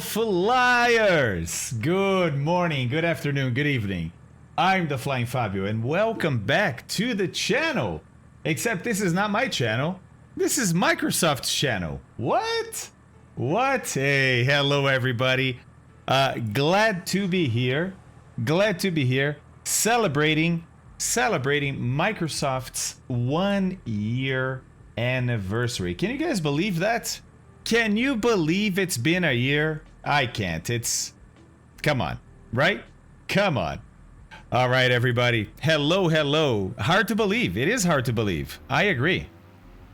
Flyers! Good morning, good afternoon, good evening. I'm the Flying Fabio and welcome back to the channel. Except this is not my channel. This is Microsoft's channel. What? Hey, hello everybody. Glad to be here. Celebrating Microsoft's 1 year anniversary. Can you guys believe that? Can you believe it's been a year? I can't. Come on, right? Come on. All right, everybody. Hello. Hard to believe. It is hard to believe. I agree,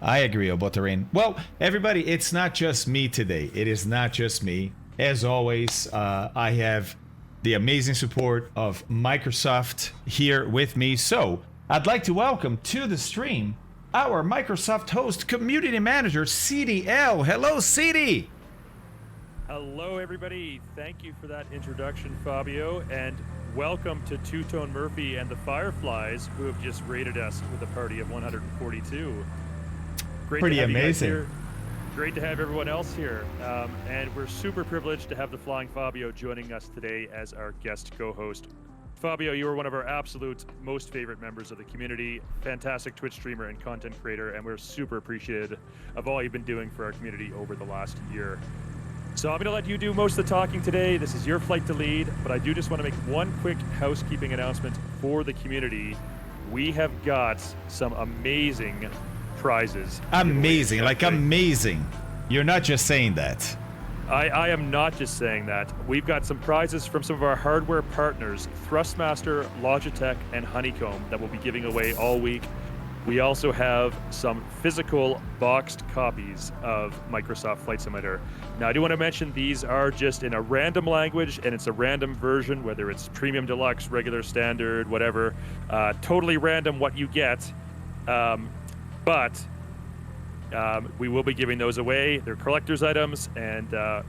Obotarin. Well, everybody, it's not just me today. It is not just me. As always, I have the amazing support of Microsoft here with me. So I'd like to welcome to the stream our Microsoft host, community manager, CDL. Hello, CD. Hello, everybody. Thank you for that introduction, Fabio, and welcome to Two-Tone Murphy and the Fireflies, who have just raided us with a party of 142. Pretty amazing. Great to have everyone else here, and we're super privileged to have the Flying Fabio joining us today as our guest co-host. Fabio, you are one of our absolute most favorite members of the community, fantastic Twitch streamer and content creator, and we're super appreciative of all you've been doing for our community over the last year. So I'm going to let you do most of the talking today. This is your flight to lead, but I do just want to make one quick housekeeping announcement for the community. We have got some amazing prizes. Amazing, like amazing. You're not just saying that. I am not just saying that. We've got some prizes from some of our hardware partners, Thrustmaster, Logitech, and Honeycomb, that we'll be giving away all week. We also have some physical boxed copies of Microsoft Flight Simulator. Now, I do want to mention these are just in a random language, and it's a random version, whether it's Premium Deluxe, regular standard, whatever. Totally random what you get. But we will be giving those away. They're collector's items, and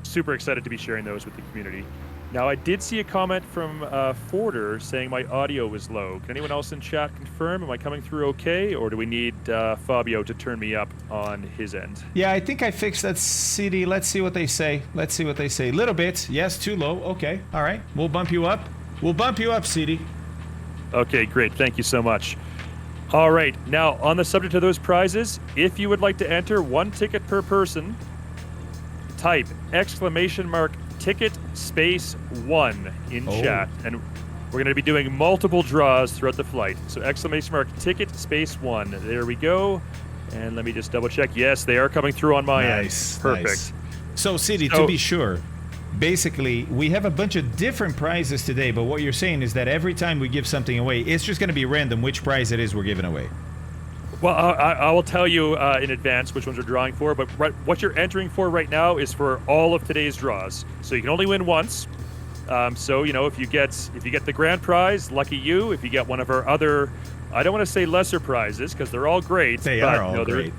super excited to be sharing those with the community. Now, I did see a comment from Forder saying my audio was low. Can anyone else in chat confirm? Am I coming through okay, or do we need Fabio to turn me up on his end? Yeah, I think I fixed that, CD. Let's see what they say. Little bit. Yes, too low. Okay. All right. We'll bump you up. CD. Okay, great. Thank you so much. All right, now on the subject of those prizes, if you would like to enter 1 ticket per person, type !ticket space 1 in chat, and we're going to be doing multiple draws throughout the flight. So !ticket space 1. There we go. And let me just double check. Yes, they are coming through on my end. Perfect. Nice. So, CD, to be sure, basically, we have a bunch of different prizes today, but what you're saying is that every time we give something away, it's just going to be random which prize it is we're giving away. Well, I will tell you in advance which ones we're drawing for, but what you're entering for right now is for all of today's draws. So you can only win once. So, you know, if you get the grand prize, lucky you. If you get one of our other, I don't want to say lesser prizes because they're all great. They are all great.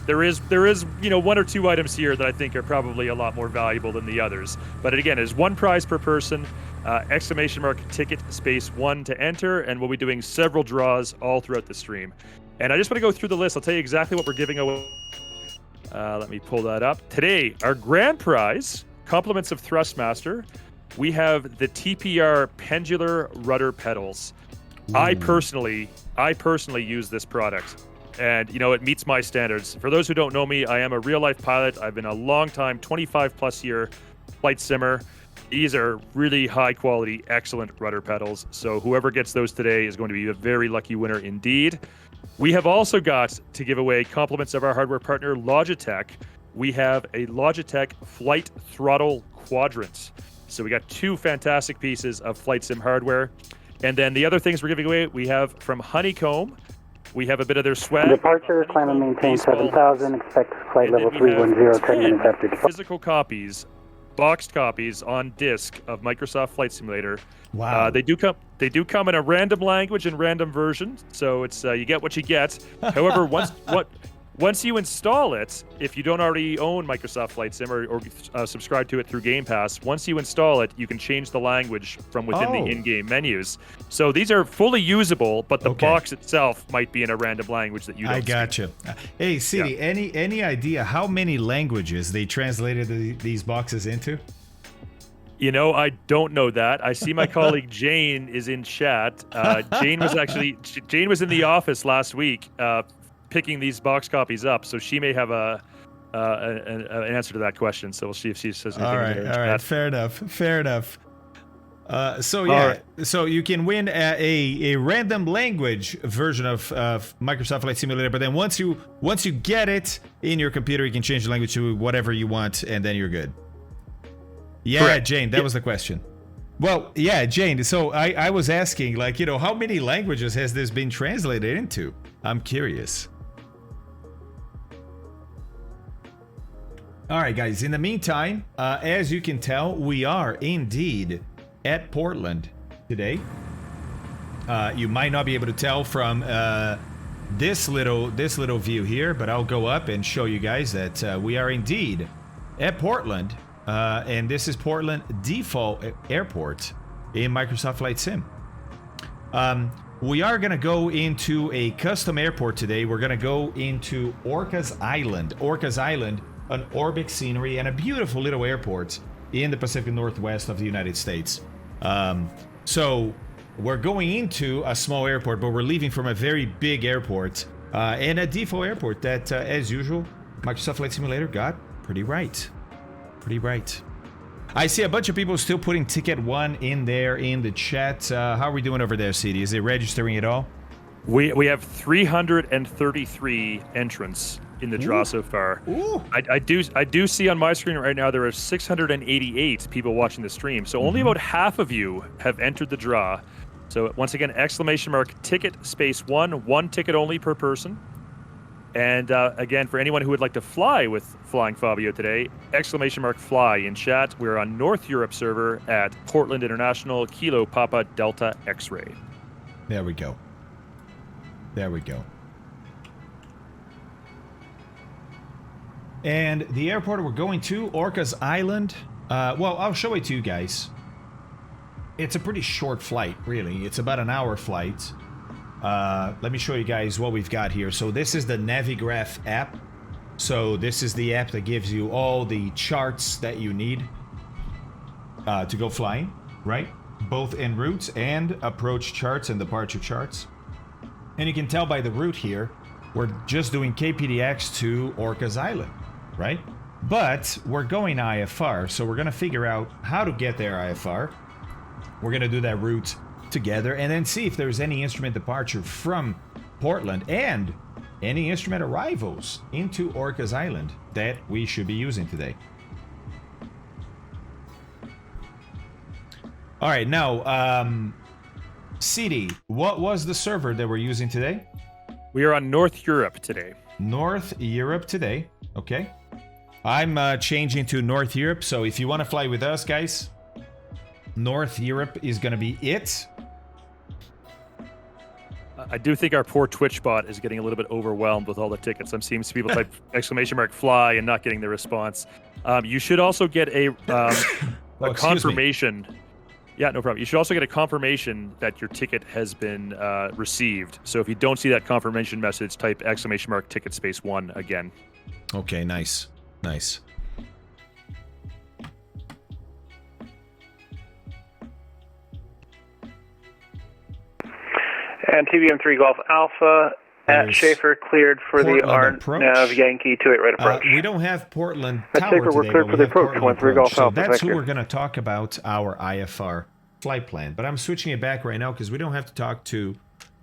There is, you know, 1 or 2 items here that I think are probably a lot more valuable than the others. But again, it's 1 prize per person, !ticket space 1 to enter, and we'll be doing several draws all throughout the stream. And I just want to go through the list. I'll tell you exactly what we're giving away. Let me pull that up. Today, our grand prize, compliments of Thrustmaster, we have the TPR Pendular Rudder Pedals. Ooh. I personally use this product. And, you know, it meets my standards. For those who don't know me, I am a real-life pilot. I've been a long-time, 25-plus year flight simmer. These are really high-quality, excellent rudder pedals. So whoever gets those today is going to be a very lucky winner indeed. We have also got to give away compliments of our hardware partner, Logitech. We have a Logitech Flight Throttle Quadrant. So we got 2 fantastic pieces of flight sim hardware. And then the other things we're giving away, we have from Honeycomb. We have a bit of their swag. Departure, climb and maintain 7,000, expect flight level 310, 10 minutes after departure. Physical copies, boxed copies on disc of Microsoft Flight Simulator. Wow. They do come in a random language and random version, so it's you get what you get. However, once you install it, if you don't already own Microsoft Flight Sim or subscribe to it through Game Pass, once you install it, you can change the language from within the in-game menus. So these are fully usable, but the Okay. box itself might be in a random language that you don't I speak. gotcha. Hey, City, Yeah. any idea how many languages they translated these boxes into? You know, I don't know that. I see my colleague Jane is in chat. Jane was in the office last week picking these box copies up, so she may have an answer to that question. So we'll see if she says anything. All in there in right, chat. fair enough. So All yeah, right. so you can win a random language version of Microsoft Flight Simulator, but then once you get it in your computer, you can change the language to whatever you want, and then you're good. Yeah, Correct. Jane, that was the question. Well, yeah, Jane. So I was asking, like, you know, how many languages has this been translated into? I'm curious. All right, guys. In the meantime, as you can tell, we are indeed at Portland today. You might not be able to tell from this little view here, but I'll go up and show you guys that we are indeed at Portland, and this is Portland Default Airport in Microsoft Flight Sim. We are going to go into a custom airport today. We're going to go into Orcas Island. Orcas Island, an Orbic scenery and a beautiful little airport in the Pacific Northwest of the United States. So we're going into a small airport, but we're leaving from a very big airport and a default airport that, as usual, Microsoft Flight Simulator got pretty right. Pretty right. I see a bunch of people still putting Ticket 1 in there in the chat. How are we doing over there, CD? Is it registering at all? We have 333 entrants in the draw so far. Ooh. I do see on my screen right now there are 688 people watching the stream. So only about half of you have entered the draw. So once again, ! ticket space 1 ticket only per person. And again, for anyone who would like to fly with Flying Fabio today, ! fly in chat. We're on North Europe server at Portland International, Kilo Papa Delta X-Ray. There we go. There we go. And the airport we're going to, Orcas Island. Well, I'll show it to you guys. It's a pretty short flight, really. It's about an hour flight. Let me show you guys what we've got here. So this is the Navigraph app. So this is the app that gives you all the charts that you need to go flying, right? Both en route and approach charts and departure charts. And you can tell by the route here, we're just doing KPDX to Orcas Island, right? But we're going IFR, so we're going to figure out how to get there IFR. We're going to do that route together and then see if there's any instrument departure from Portland and any instrument arrivals into Orcas Island that we should be using today. All right, now, CD, what was the server that we're using today? We are on North Europe today. North Europe today, okay. I'm changing to North Europe, so if you want to fly with us, guys, North Europe is going to be it. I do think our poor Twitch bot is getting a little bit overwhelmed with all the tickets. I'm seeing some people type ! fly and not getting the response. You should also get a confirmation. Yeah, no problem. You should also get a confirmation that your ticket has been received. So if you don't see that confirmation message, type ! ticket space 1 again. Okay, nice. Nice. And TBM3 Golf Alpha at There's Schaefer cleared for the Portland approach. RNAV Yankee 28 right approach. We don't have Portland At Tower Schaefer, we're today, cleared but for we the have approach. Portland 13 Golf approach. So Alpha, that's thank who you. we're going to talk about our IFR flight plan. But I'm switching it back right now because we don't have to talk to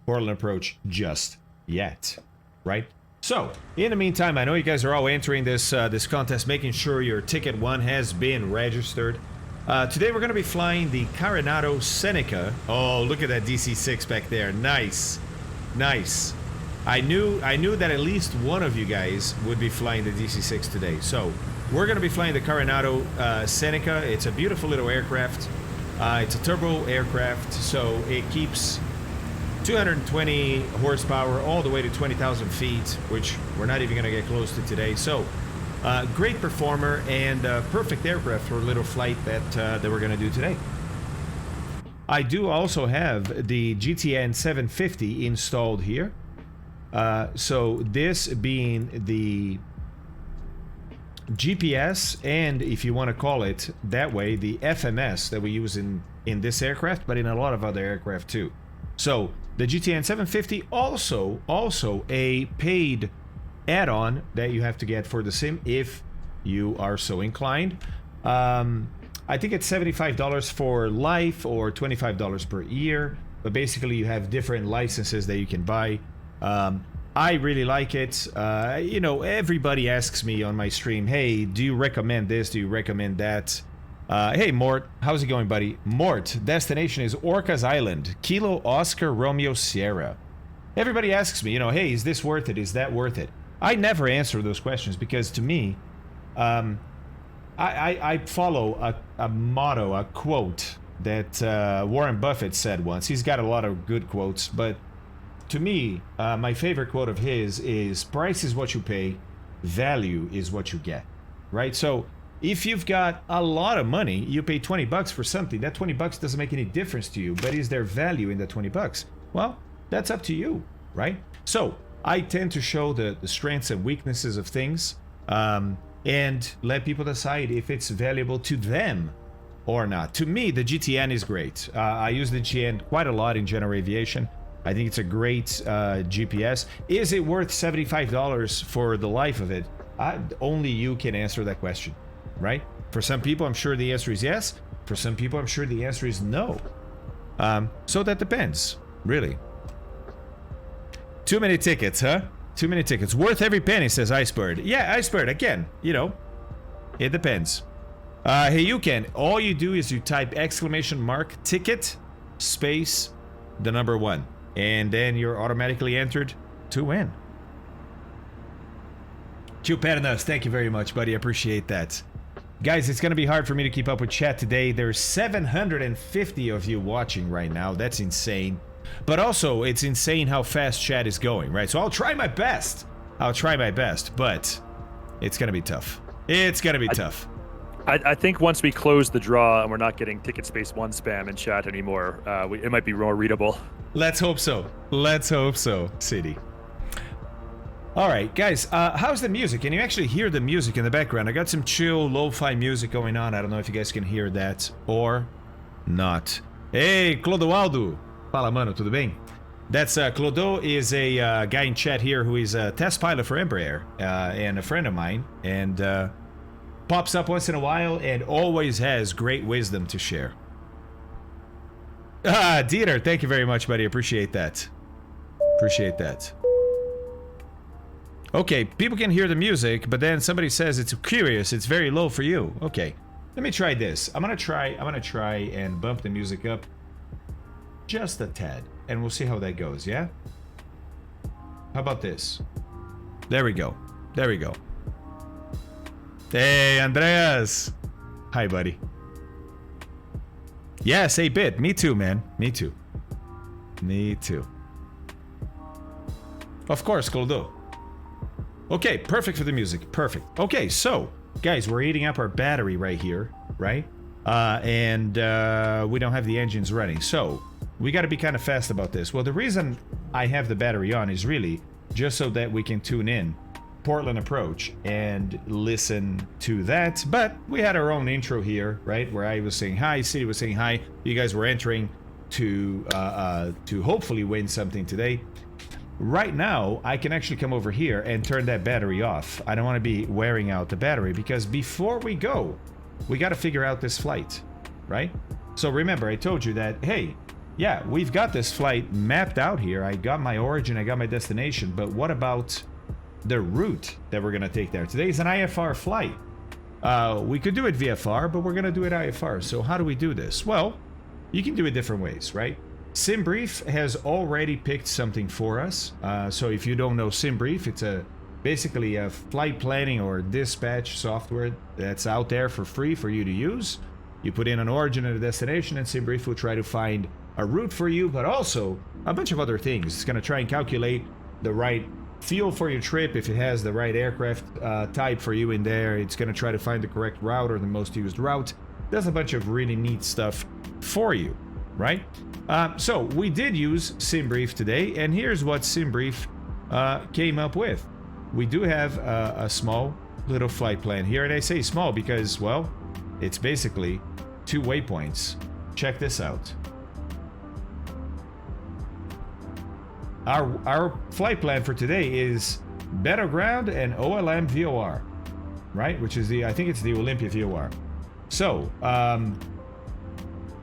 Portland approach just yet, right? So, in the meantime, I know you guys are all entering this this contest, making sure your ticket 1 has been registered. Today we're going to be flying the Coronado Seneca. Oh, look at that DC-6 back there. Nice. Nice. I knew that at least one of you guys would be flying the DC-6 today. So, we're going to be flying the Coronado Seneca. It's a beautiful little aircraft. It's a turbo aircraft, so it keeps 220 horsepower all the way to 20,000 feet, which we're not even going to get close to today. So, great performer and perfect aircraft for a little flight that we're going to do today. I do also have the GTN 750 installed here. So this being the GPS, and if you want to call it that way, the FMS that we use in this aircraft, but in a lot of other aircraft too. So the GTN 750 also a paid add-on that you have to get for the sim if you are so inclined. I think it's $75 for life or $25 per year, but basically you have different licenses that you can buy. I really like it. You know, everybody asks me on my stream, hey, do you recommend this? Do you recommend that? Hey, Mort, how's it going, buddy? Mort, destination is Orcas Island, Kilo Oscar Romeo Sierra. Everybody asks me, you know, hey, is this worth it? Is that worth it? I never answer those questions because to me, I follow a motto, a quote that Warren Buffett said once. He's got a lot of good quotes, but to me, my favorite quote of his is, price is what you pay, value is what you get, right? So if you've got a lot of money, you pay 20 bucks for something, that 20 bucks doesn't make any difference to you, but is there value in that 20 bucks? Well, that's up to you, right? So I tend to show the strengths and weaknesses of things, and let people decide if it's valuable to them or not. To me, the GTN is great. I use the GTN quite a lot in general aviation. I think it's a great GPS. Is it worth $75 for the life of it? Only you can answer that question, right? For some people, I'm sure the answer is yes. For some people, I'm sure the answer is no. So that depends, really. Too many tickets, huh? Too many tickets. Worth every penny, says Icebird. Yeah, Icebird, again, you know, it depends. Hey, you can. All you do is you type ! ticket space the number 1. And then you're automatically entered to win. Chupernas, thank you very much, buddy. I appreciate that. Guys, it's going to be hard for me to keep up with chat today. There's 750 of you watching right now. That's insane. But also, it's insane how fast chat is going, right? So I'll try my best. I'll try my best, but it's going to be tough. It's going to be tough. I think once we close the draw and we're not getting ticket space 1 spam in chat anymore, it might be more readable. Let's hope so. Let's hope so, City. All right, guys, how's the music? Can you actually hear the music in the background? I got some chill, lo-fi music going on. I don't know if you guys can hear that or not. Hey, Clodoaldo. Fala, mano, tudo bem? That's Clodo is a guy in chat here who is a test pilot for Embraer and a friend of mine, and pops up once in a while and always has great wisdom to share. Dieter, thank you very much, buddy. Appreciate that. Appreciate that. Okay, people can hear the music, but then somebody says it's curious, it's very low for you. Okay, let me try this. I'm gonna try and bump the music up just a tad, and we'll see how that goes, yeah? How about this? There we go. There we go. Hey, Andreas! Hi, buddy. Yes, 8-bit. Me too, man. Me too. Me too. Of course, Clodo. Okay, perfect for the music. Perfect. Okay, so, guys, we're eating up our battery right here, right? And we don't have the engines running, so we got to be kind of fast about this. Well, the reason I have the battery on is really just so that we can tune in Portland approach and listen to that. But we had our own intro here, right, where I was saying hi, City was saying hi, you guys were entering to hopefully win something today. Right now I can actually come over here and turn that battery off. I don't want to be wearing out the battery, because before we go, we got to figure out this flight, right? So remember, I told you that, hey, yeah, we've got this flight mapped out here. I got my origin, I got my destination, but what about the route that we're gonna take there? Today's an IFR flight. We could do it VFR, but we're gonna do it IFR. So how do we do this? Well, you can do it different ways, right? SimBrief has already picked something for us. So if you don't know SimBrief, it's basically a flight planning or dispatch software that's out there for free for you to use. You put in an origin and a destination, and SimBrief will try to find a route for you, but also a bunch of other things. It's gonna try and calculate the right fuel for your trip, if it has the right aircraft type for you in there. It's going to try to find the correct route or the most used route. Does a bunch of really neat stuff for you. right? So we did use SimBrief today, and here's what SimBrief came up with. We do have a small little flight plan here, and I say small because, well, it's basically 2 waypoints. Check this out. Our flight plan for today is Battleground and OLM VOR, right? Which is I think it's the Olympia VOR. So,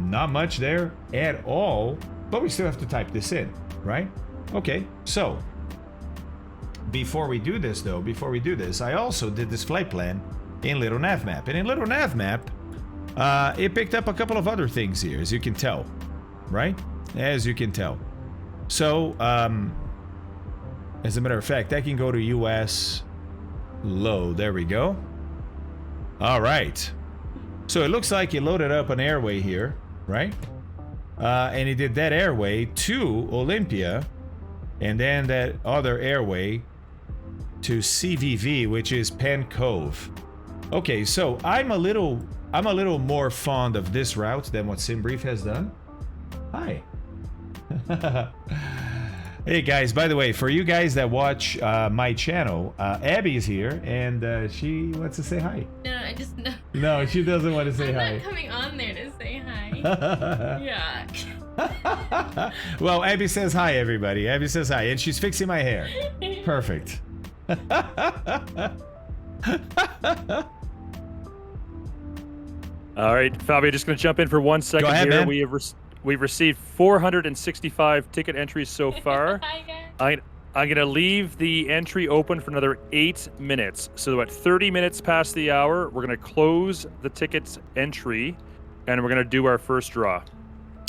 not much there at all, but we still have to type this in, right? Okay, so before we do this, I also did this flight plan in Little Navmap. And in Little Navmap, it picked up a couple of other things here, as you can tell, right? As you can tell. So, as a matter of fact, I can go to US load. There we go. All right. So it looks like he loaded up an airway here, right? And he did that airway to Olympia, and then that other airway to CVV, which is Penn Cove. Okay, so I'm a little more fond of this route than what SimBrief has done. Hi. Hey guys, by the way, for you guys that watch my channel, Abby is here, and she wants to say hi. No, I just know. No, she doesn't want to say I'm hi. not coming on there to say hi. Yeah. Well, Abby says hi, everybody. Abby says hi, and she's fixing my hair. Perfect. All right, Fabio, just going to jump in for 1 second Go ahead, here. man. We've received 465 ticket entries so far. Hi, guys. I'm going to leave the entry open for another 8 minutes. So at 30 minutes past the hour, we're going to close the tickets entry, and we're going to do our first draw.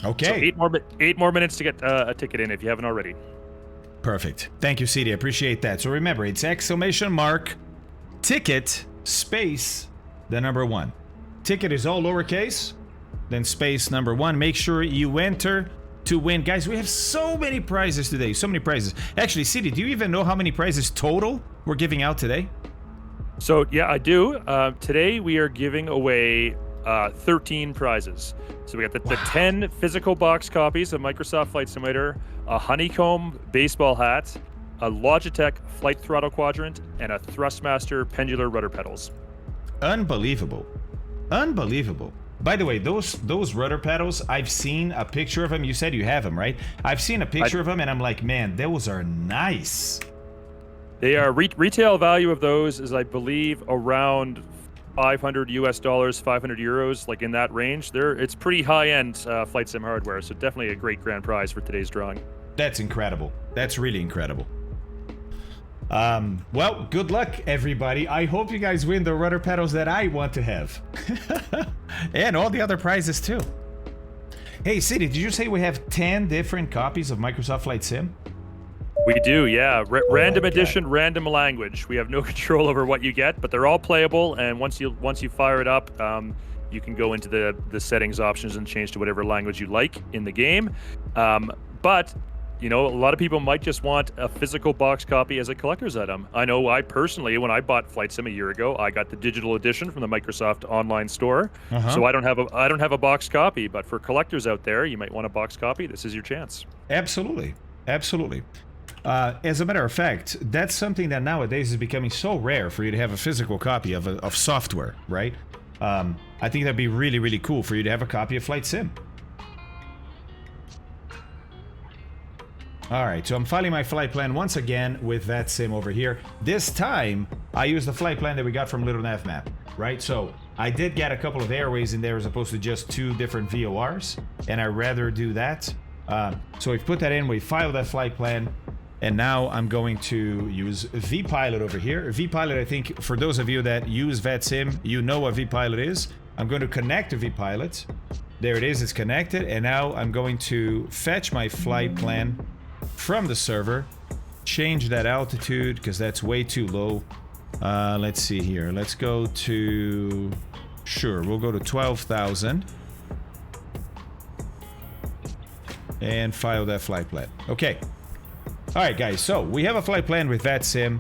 Okay. So 8 more minutes to get a ticket in if you haven't already. Perfect. Thank you, CD. I appreciate that. So remember, it's !ticket space the number 1. Ticket is all lowercase, then space number 1. Make sure you enter to win. Guys, we have so many prizes today. So many prizes. Actually, CD, do you even know how many prizes total we're giving out today? So, yeah, I do. Today we are giving away 13 prizes. So we got the 10 physical box copies of Microsoft Flight Simulator, a Honeycomb baseball hat, a Logitech flight throttle quadrant, and a Thrustmaster pendular rudder pedals. Unbelievable. Unbelievable. By the way, those rudder pedals, I've seen a picture of them. You said you have them, right? I've seen a picture of them, and I'm like, man, those are nice. They are retail value of those is, I believe, around $500 US, 500 euros, like in that range. It's pretty high-end flight sim hardware, so definitely a great grand prize for today's drawing. That's incredible. That's really incredible. Well, good luck, everybody. I hope you guys win the rudder pedals that I want to have. And all the other prizes, too. Hey, City, did you say we have 10 different copies of Microsoft Flight Sim? We do, yeah. Random edition, random language. We have no control over what you get, but they're all playable, and once you fire it up, you can go into the settings options and change to whatever language you like in the game. But you know, a lot of people might just want a physical box copy as a collector's item. I know I personally, when I bought Flight Sim a year ago, I got the digital edition from the Microsoft online store. So I don't have a box copy, but for collectors out there, you might want a box copy. This is your chance. Absolutely. Absolutely. As a matter of fact, that's something that nowadays is becoming so rare for you to have a physical copy of software, right? I think that'd be really, really cool for you to have a copy of Flight Sim. All right, so I'm filing my flight plan once again with that sim over here. This time, I use the flight plan that we got from Little Navmap, right? So I did get a couple of airways in there as opposed to just 2 different VORs, and I'd rather do that. So we've put that in, we filed that flight plan, and now I'm going to use vPilot over here. vPilot, I think, for those of you that use VATSIM, you know what vPilot is. I'm going to connect to vPilot. There it is, it's connected, and now I'm going to fetch my flight plan from the server, change that altitude because that's way too low. Let's see here. Let's go to... Sure, we'll go to 12,000. And file that flight plan. Okay. Alright guys, so we have a flight plan with VATSIM.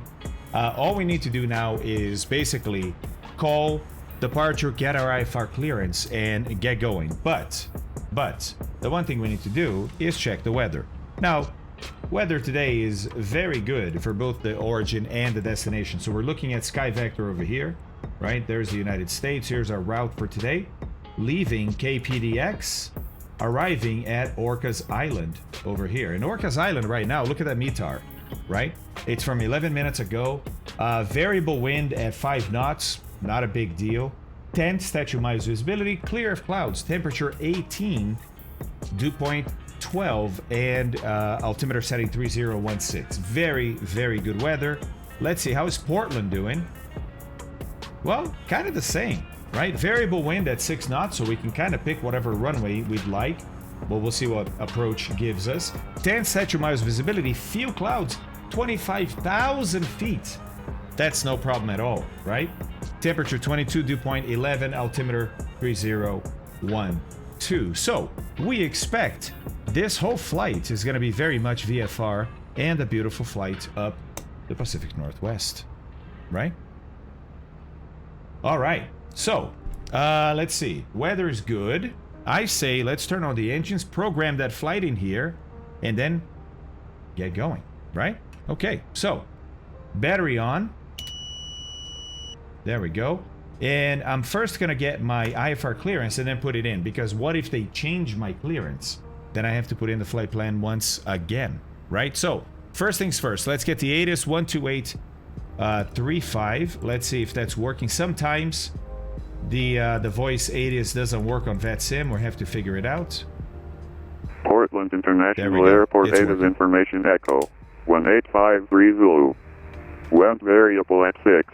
All we need to do now is basically call departure, get our IFR clearance, and get going. But But the one thing we need to do is check the weather. Now, weather today is very good for both the origin and the destination. So we're looking at Sky Vector over here, right? There's the United States. Here's our route for today. Leaving KPDX, arriving at Orcas Island over here. And Orcas Island right now, look at that METAR, right? It's from 11 minutes ago. Variable wind at 5 knots, not a big deal. 10 statute miles visibility, clear of clouds, temperature 18, dew point 12, and altimeter setting 3016. Very, very good weather. Let's see, how is Portland doing? Well, kind of the same, right? Variable wind at 6 knots, so we can kind of pick whatever runway we'd like. But we'll see what approach gives us. 10 statute miles visibility, few clouds, 25,000 feet. That's no problem at all, right? Temperature 22, dew point 11, altimeter 3012. So we expect this whole flight is going to be very much VFR and a beautiful flight up the Pacific Northwest, right? All right, so let's see. Weather is good. I say let's turn on the engines, program that flight in here, and then get going, right? Okay, so battery on. There we go. And I'm first going to get my IFR clearance and then put it in, because what if they change my clearance? Then I have to put in the flight plan once again, right? So first things first, let's get the ATIS 12835. Let's see if that's working. Sometimes the voice ATIS doesn't work on VATSIM. We have to figure it out. Portland International Airport ATIS information echo 1853 Zulu. Wind variable at 6.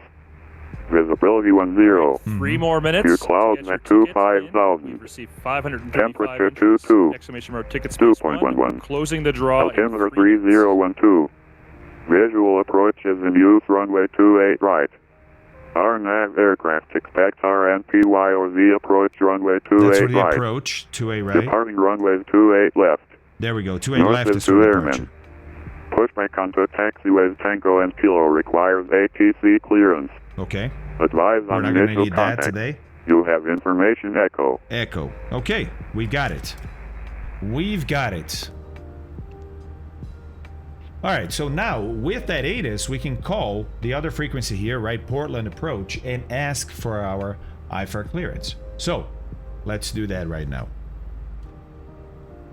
Visibility 10. 3 more minutes. Few clouds at 25,000. Received 525 Temperature 22. Exclamation mark ticket space 2.11. Closing the draw. Altimeter 3012. Visual approaches in use runway 28 right. RNAV aircraft expect RNPY or Z approach runway 28 That's for the right. approach, 2A right. Departing runway 28 left. There we go, 2A North left is to for the airmen. approach. Pushback onto taxiways Tango and Kilo requires ATC clearance. Okay. Advise We're on not going to initial need contact. that today. You have information echo. Echo. Okay, we got it. We've got it. All right, so now with that ATIS, we can call the other frequency here, right? Portland approach, and ask for our IFR clearance. So let's do that right now.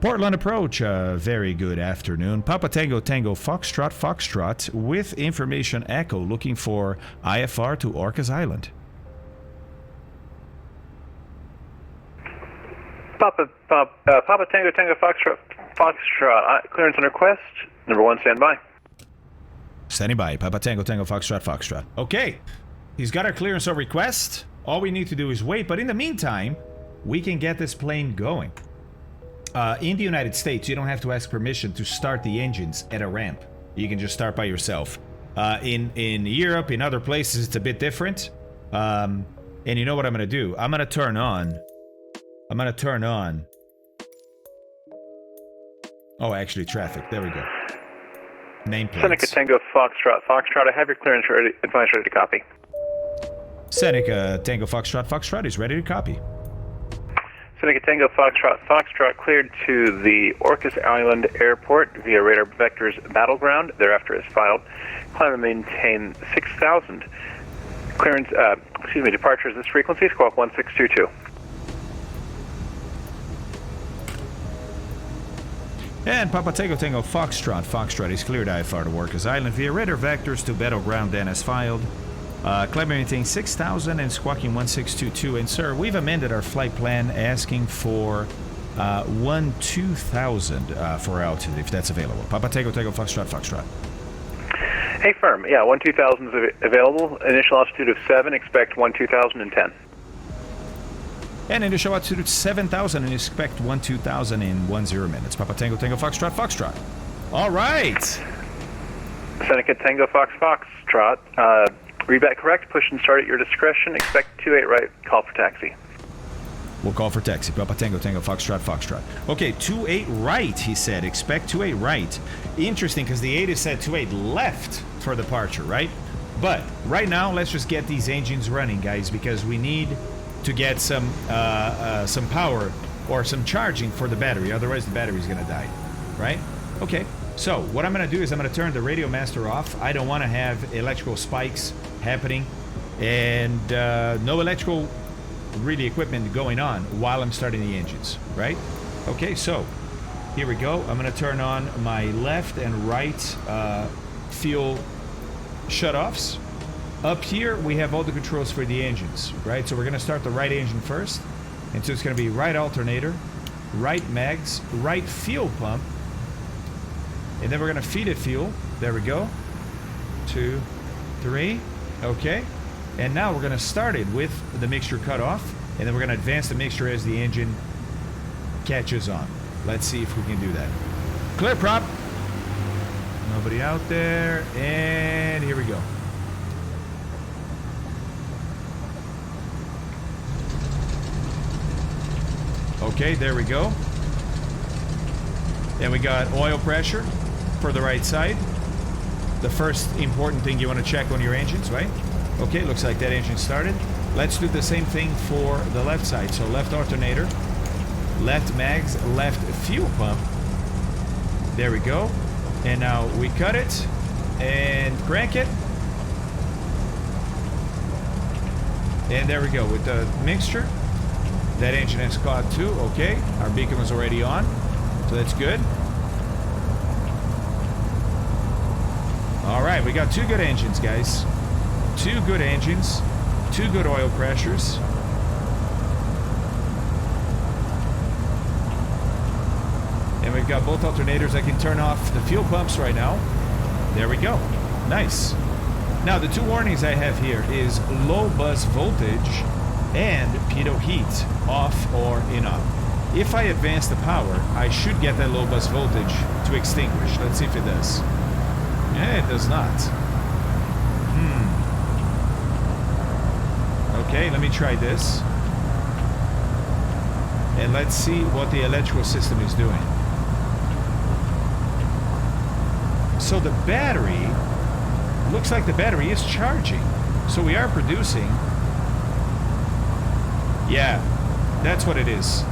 Portland approach, very good afternoon. Papa Tango Tango Foxtrot Foxtrot with information echo looking for IFR to Orcas Island. Papa Tango Tango Foxtrot clearance on request. Number 1, stand by. Standing by. Papa Tango Tango Foxtrot Foxtrot. Okay, he's got our clearance on request. All we need to do is wait, but in the meantime, we can get this plane going. In the United States, you don't have to ask permission to start the engines at a ramp. You can just start by yourself. In Europe, in other places, it's a bit different. And you know what I'm going to do? I'm going to turn on. Oh, actually, traffic. There we go. Nameplates. Seneca Tango Foxtrot Foxtrot, I have your clearance ready. Advice ready to copy. Seneca Tango Foxtrot Foxtrot is ready to copy. Seneca Tango Foxtrot Foxtrot cleared to the Orcas Island Airport via Radar Vector's Battleground. Thereafter is filed. Climb and maintain 6,000. Clearance, departure is this frequency, squawk 1622. And Papa Tango Tango Foxtrot Foxtrot is cleared IFR to Orcas Island via Radar Vectors to Battleground then as filed. Climb and maintain 6,000 and squawking 1622. And sir, we've amended our flight plan asking for 12,000 for altitude if that's available. Papa Tango Tango Foxtrot Foxtrot. Hey firm, yeah, 12,000 is available. Initial altitude of 7, expect 12,010. And initial altitude 7,000 and expect 12,000 in 10 minutes. Papa Tango Tango Foxtrot Foxtrot. All right. Seneca Tango Foxtrot. Read back correct. Push and start at your discretion. Expect 28 right. Call for taxi. We'll call for taxi. Papa Tango Tango Foxtrot Foxtrot. Okay, 28 right, he said. Expect 28 right. Interesting, because the ATIS said 28 left for departure, right? But right now, let's just get these engines running, guys, because we need to get some power or some charging for the battery. Otherwise, the battery's gonna die, right? Okay, so what I'm gonna do is I'm gonna turn the radio master off. I don't wanna have electrical spikes happening and no electrical really equipment going on while I'm starting the engines, right? Okay, so here we go. I'm gonna turn on my left and right fuel shutoffs. Up here we have all the controls for the engines, right? So we're gonna start the right engine first, and so it's gonna be right alternator, right mags, right fuel pump, and then we're gonna feed it fuel. There we go. 2, 3. Okay. And now we're gonna start it with the mixture cut off, and then we're gonna advance the mixture as the engine catches on. Let's see if we can do that. Clear prop. Nobody out there, and here we go. Okay, there we go. And we got oil pressure for the right side. The first important thing you want to check on your engines, right? Okay, looks like that engine started. Let's do the same thing for the left side. So left alternator, left mags, left fuel pump. There we go. And now we cut it and crank it. And there we go with the mixture. That engine has caught too. Okay, our beacon was already on, so that's good. All right, we got 2 good engines, guys. 2 good engines, 2 good oil pressures. And we've got both alternators. I can turn off the fuel pumps right now. There we go. Nice. Now, the 2 warnings I have here is low bus voltage and pitot heat, off or enough. If I advance the power, I should get that low bus voltage to extinguish. Let's see if it does. Yeah, it does not. Okay, let me try this. And let's see what the electrical system is doing. So the battery, looks like the battery is charging. So we are producing. Yeah, that's what it is.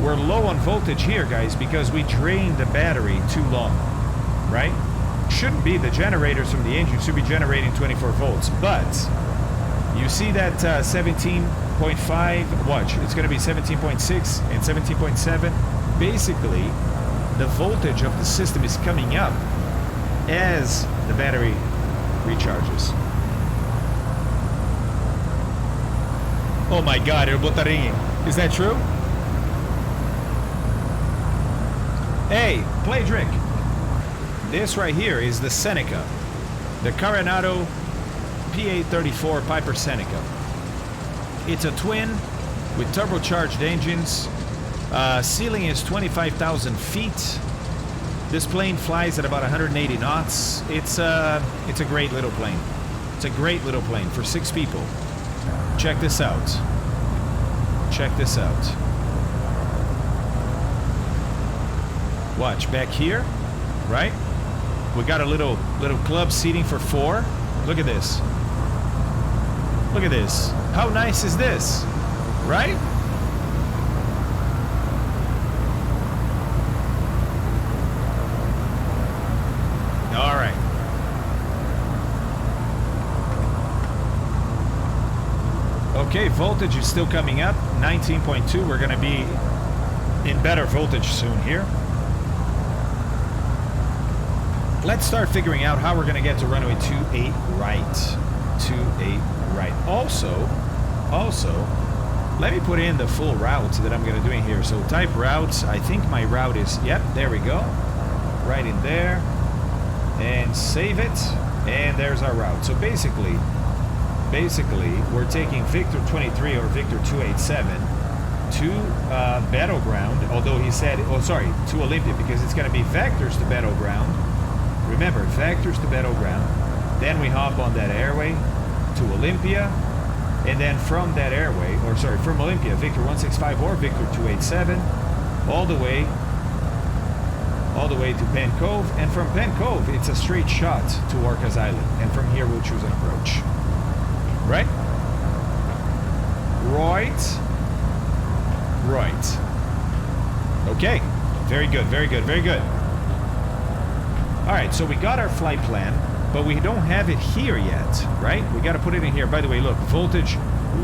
We're low on voltage here, guys, because we drained the battery too long, right? Shouldn't be. The generators from the engine should be generating 24 volts, but you see that 17.5, watch, it's going to be 17.6 and 17.7. Basically, the voltage of the system is coming up as the battery recharges. Oh my God, el botarinho. Is that true? Hey, play drink. This right here is the Seneca. The Coronado P834 Piper Seneca. It's a twin with turbocharged engines. Ceiling is 25,000 feet. This plane flies at about 180 knots. It's a great little plane. It's a great little plane for 6 people. Check this out. Check this out. Watch back here, right? We got a little club seating for 4. Look at this. Look at this. How nice is this? Right? All right. Okay, voltage is still coming up. 19.2. We're going to be in better voltage soon here. Let's start figuring out how we're going to get to runway 28 right. 28 right. Also, let me put in the full route that I'm going to do in here. So type routes. I think my route is, yep, there we go. Right in there. And save it. And there's our route. So basically, we're taking Victor 23 or Victor 287 to Battleground. Although he said, oh, sorry, to Olympia, because it's going to be vectors to Battleground. Remember, vectors to Battleground. Then we hop on that airway to Olympia. And then from that airway, or sorry, from Olympia, Victor 165 or Victor 287, all the way to Penn Cove. And from Penn Cove, it's a straight shot to Orcas Island. And from here, we'll choose an approach. Right? Right. Okay, very good, very good, very good. All right, so we got our flight plan, but we don't have it here yet, right? We got to put it in here. By the way, look, voltage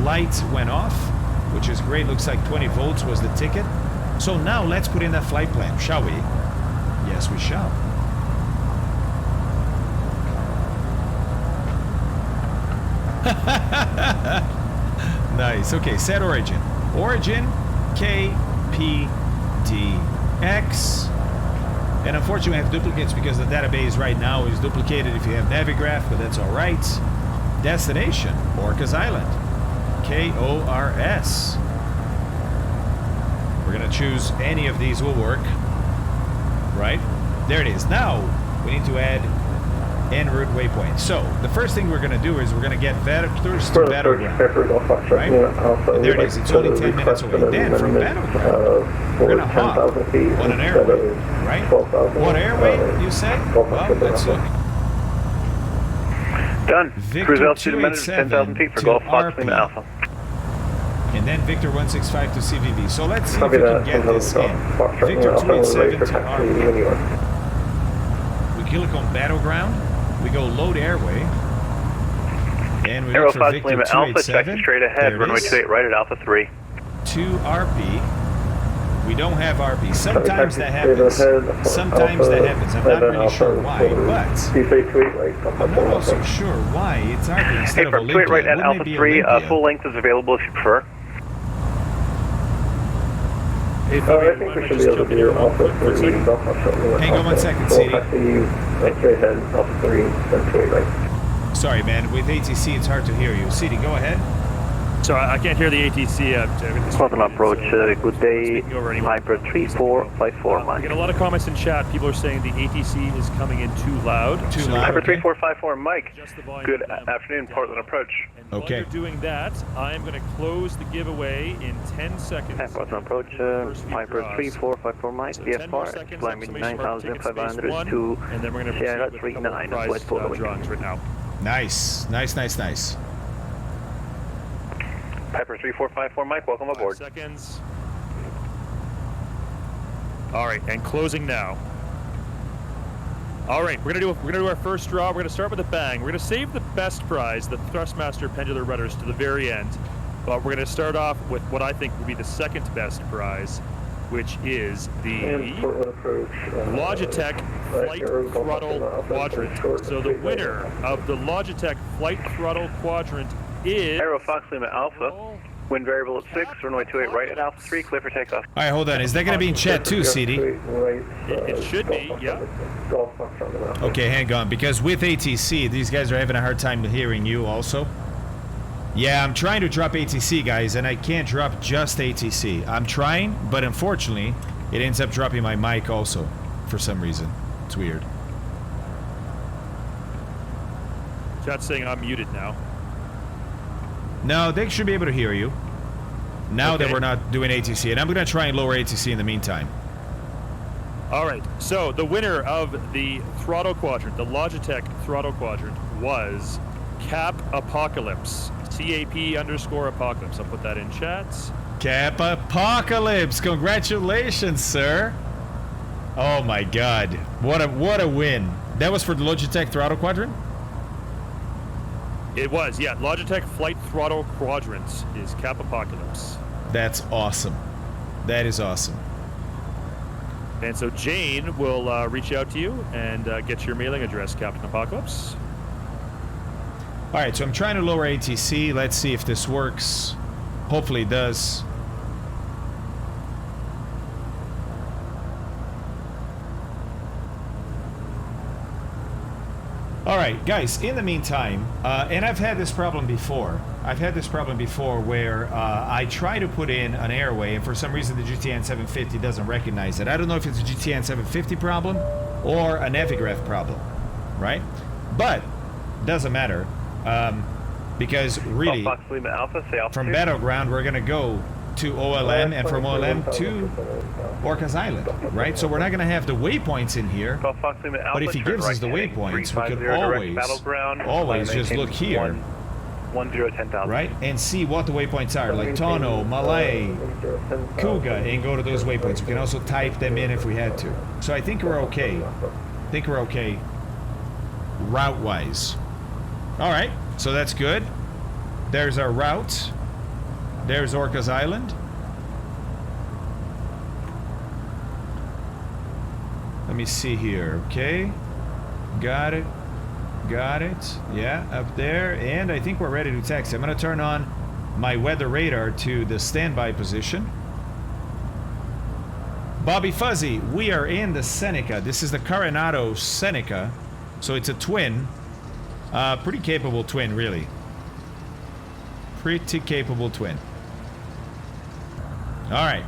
light went off, which is great. Looks like 20 volts was the ticket. So now let's put in that flight plan, shall we? Yes, we shall. Nice. Okay, set origin. Origin KPDX. And unfortunately, we have duplicates because the database right now is duplicated if you have Navigraph, but that's all right. Destination, Orcas Island. KORS. We're going to choose any of these will work. Right? There it is. Now, we need to add en route waypoint. So, the first thing we're going to do is we're going to get vectors to Battleground. Right? And there it is. It's only 10 minutes away. Then, from Battleground, we're going to hop on an airway. Right? What airway, you say? Well, let's look. Done. Victor Cruise altitude minutes 10,000 feet for to Golf Fox RP. Lima Alpha. And then Victor 165 to CVB. So let's see if we can get this in. Victor 287 to RP. We click on Battleground. We go load airway. And we Aero look for Fox Victor Lima Alpha, check 287. straight ahead, There it runway is. 28 right at Alpha 3. To RP. We don't have RP. Sometimes that happens. Sometimes that happens. I'm not really sure why, but I'm not also sure why it's RP Hey, instead of from 28 right Olympia. at Wouldn't Alpha it be 3, Olympia? full length is available if you prefer. Hey, I Fabio, think we mind should just be able to jumping do in real Alpha quick for a 3, second? Hang on 1 second, CD. Straight ahead, Alpha 3, then 28 right. Sorry, man. With ATC, it's hard to hear you. CD, go ahead. So I can't hear the ATC. Welcome approach, good day, Speaking over anyone. Hyper 3454 We Mike. get a lot of comments in chat. People are saying the ATC is coming in too loud. Too So loud. Hyper Okay. 3454 Mike. adjust the volume Good of them. afternoon, Portland approach. And Okay. While you're doing that, I am going to close the giveaway in 10 seconds. Portland approach, First few Hyper draws. 3454 Mike, So 10 more VFR, seconds, climbing exclamation mark, ticket space 9500 one, to and then we're going to Sierra proceed with a couple of 39, prize West Polo. drawings right now. Nice. Nice, nice, nice. Hyper 3454 Mike, welcome 5 aboard. seconds. All right, and closing now. All right, we're gonna do our first draw. We're gonna start with a bang. We're gonna save the best prize, the Thrustmaster pendular rudders, to the very end. But we're gonna start off with what I think will be the second best prize, which is the Logitech Flight Throttle Quadrant. So the winner of the Logitech Flight Throttle Quadrant is Aero Fox Lima Alpha, wind variable at 6, runway 28 right at Alpha 3, clear for takeoff. All right, hold on. Is that going to be in chat too, CD? It should be, yeah. Okay, hang on. Because with ATC, these guys are having a hard time hearing you also. Yeah, I'm trying to drop ATC, guys, and I can't drop just ATC. I'm trying, but unfortunately, it ends up dropping my mic also for some reason. It's weird. Chat's saying I'm muted now. No, they should be able to hear you. Now that Okay. we're not doing ATC, and I'm going to try and lower ATC in the meantime. All right, so the winner of the throttle quadrant, the Logitech throttle quadrant, was Cap Apocalypse. CAP_Apocalypse. I'll put that in chat. Cap Apocalypse! Congratulations, sir! Oh my God! What a win! That was for the Logitech Throttle Quadrant. It was, yeah. Logitech Flight Throttle Quadrant is Cap Apocalypse. That's awesome. That is awesome. And so Jane will reach out to you and get your mailing address, Captain Apocalypse. All right, so I'm trying to lower ATC. Let's see if this works. Hopefully it does. All right, guys, in the meantime, and I've had this problem before. I've had this problem before where I try to put in an airway, and for some reason the GTN 750 doesn't recognize it. I don't know if it's a GTN 750 problem or a Navigraph problem, right? But doesn't matter, because really, Fox Lima Alpha, say Alpha from 2. Battleground, we're going to go to OLM, and from OLM to Orcas Island, right? So we're not going to have the waypoints in here. Golf Fox Lima Alpha, But if he turn gives us right the heading waypoints, we could 350 direct always Battleground, just maintain look here 10,000. right? And see what the waypoints are, like Tono, Malay, Kuga, and go to those waypoints. We can also type them in if we had to. So I think we're okay. I think we're okay route-wise. All right, so that's good. There's our route. There's Orcas Island. Let me see here, okay. Got it. Got it. Yeah, up there. And I think we're ready to taxi. I'm going to turn on my weather radar to the standby position. Bobby Fuzzy, we are in the Seneca. This is the Coronado Seneca. So it's a twin. Pretty capable twin, really. Pretty capable twin. All right.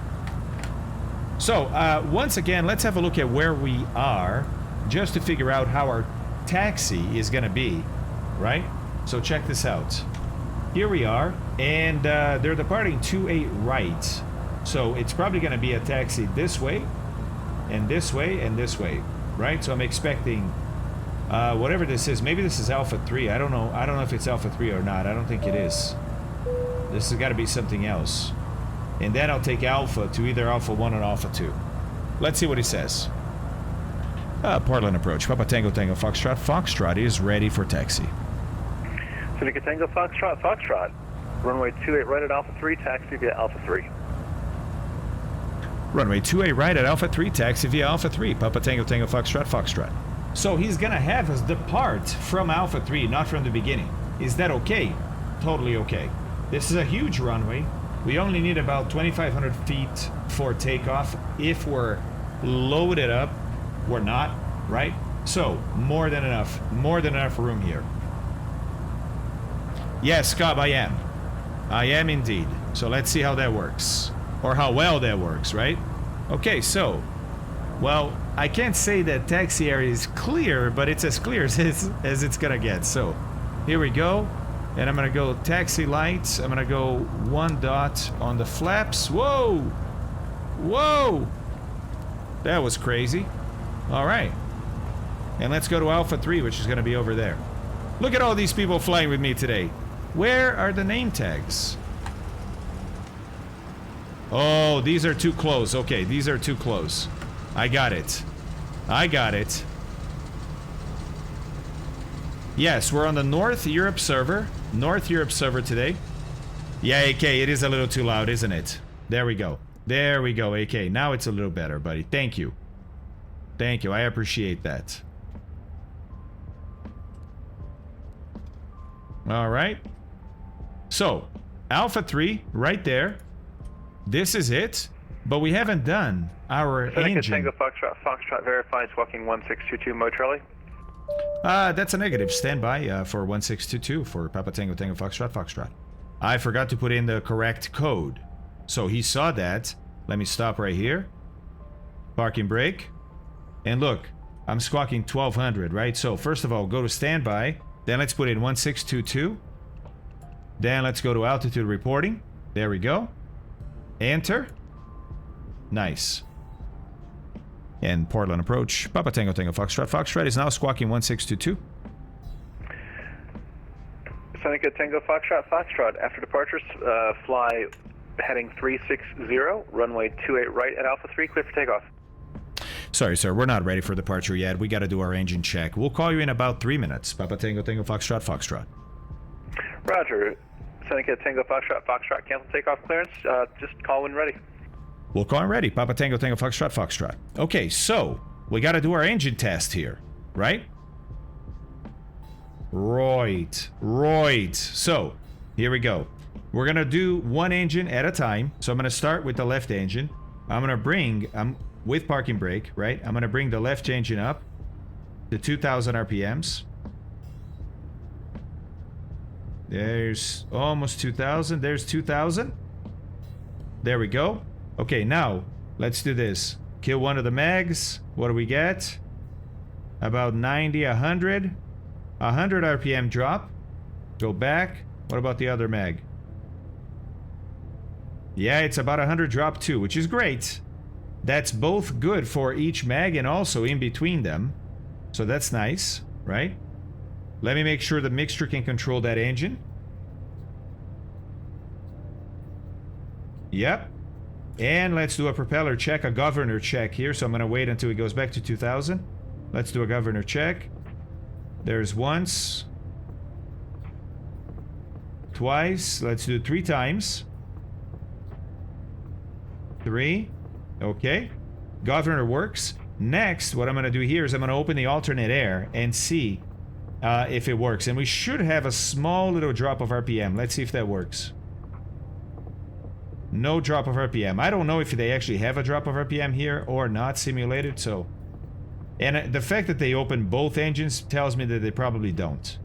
So, once again, let's have a look at where we are, just to figure out how our taxi is going to be, right? So check this out. Here we are, and they're departing 28 right. So it's probably going to be a taxi this way, and this way, and this way, right? So I'm expecting whatever this is. Maybe this is Alpha 3. I don't know. I don't know if it's Alpha 3 or not. I don't think it is. This has got to be something else. And then I'll take Alpha to either Alpha 1 or Alpha 2. Let's see what he says. Portland approach. Papa Tango Tango Foxtrot. Foxtrot is ready for taxi. Seneca Tango Foxtrot, Foxtrot. Runway 28 right at Alpha 3, taxi via Alpha 3. Runway 28 right at Alpha 3, taxi via Alpha 3. Papa Tango Tango Foxtrot, Foxtrot. So he's going to have us depart from Alpha 3, not from the beginning. Is that okay? Totally okay. This is a huge runway. We only need about 2,500 feet for takeoff. If we're loaded up, we're not, right? So, more than enough room here. Yes, Cobb, I am. I am indeed. So let's see how that works. Or how well that works, right? Okay, so, well, I can't say that taxi area is clear, but it's as clear as it's gonna get. So, here we go. And I'm gonna go taxi lights. I'm gonna go 1 dot on the flaps. Whoa! Whoa! That was crazy. All right. And let's go to Alpha 3, which is gonna be over there. Look at all these people flying with me today. Where are the name tags? Oh, these are too close. Okay, these are too close. I got it. I got it. Yes, we're on the North Europe server. North Europe server today. Yeah, AK, it is a little too loud, isn't it? There we go. There we go, AK. Now it's a little better, buddy. Thank you. Thank you. I appreciate that. All right. So, Alpha 3, right there. This is it. But we haven't done our engine. Tango Foxtrot verifies walking 1622 Motrelli. That's a negative. Stand by for 1622 for Papa Tango Tango Foxtrot Foxtrot. I forgot to put in the correct code. So he saw that. Let me stop right here. Parking brake. And look, I'm squawking 1200, right? So first of all, go to standby. Then let's put in 1622. Then let's go to altitude reporting. There we go. Enter. Nice. And Portland approach. Papa Tango Tango Foxtrot. Foxtrot is now squawking 1622. Seneca Tango Foxtrot, Foxtrot. After departures, fly heading 360, runway 28 right at Alpha 3, clear for takeoff. Sorry, sir. We're not ready for departure yet. We got to do our engine check. We'll call you in about 3 minutes. Papa Tango Tango Foxtrot, Foxtrot. Roger. Seneca Tango Foxtrot, Foxtrot. Cancel takeoff clearance. Just call when ready. We'll call him ready. Papa Tango Tango Foxtrot, Foxtrot. Okay, so we got to do our engine test here, right? Right. So here we go. We're going to do one engine at a time. So I'm going to start with the left engine. I'm going to bring, with parking brake, right? I'm going to bring the left engine up to 2,000 RPMs. There's almost 2,000. There's 2,000. There we go. Okay, now let's do this. Kill one of the mags. What do we get? About 90, 100. 100 RPM drop. Go back. What about the other mag? Yeah, it's about 100 drop too, which is great. That's both good for each mag and also in between them. So that's nice, right? Let me make sure the mixture can control that engine. Yep. And let's do a propeller check, a governor check here. So I'm going to wait until it goes back to 2000. Let's do a governor check. There's once. Twice. Let's do it 3 times. 3. Okay. Governor works. Next, what I'm going to do here is I'm going to open the alternate air and see if it works. And we should have a small little drop of RPM. Let's see if that works. No drop of RPM. I don't know if they actually have a drop of RPM here or not simulated, so... And the fact that they open both engines tells me that they probably don't.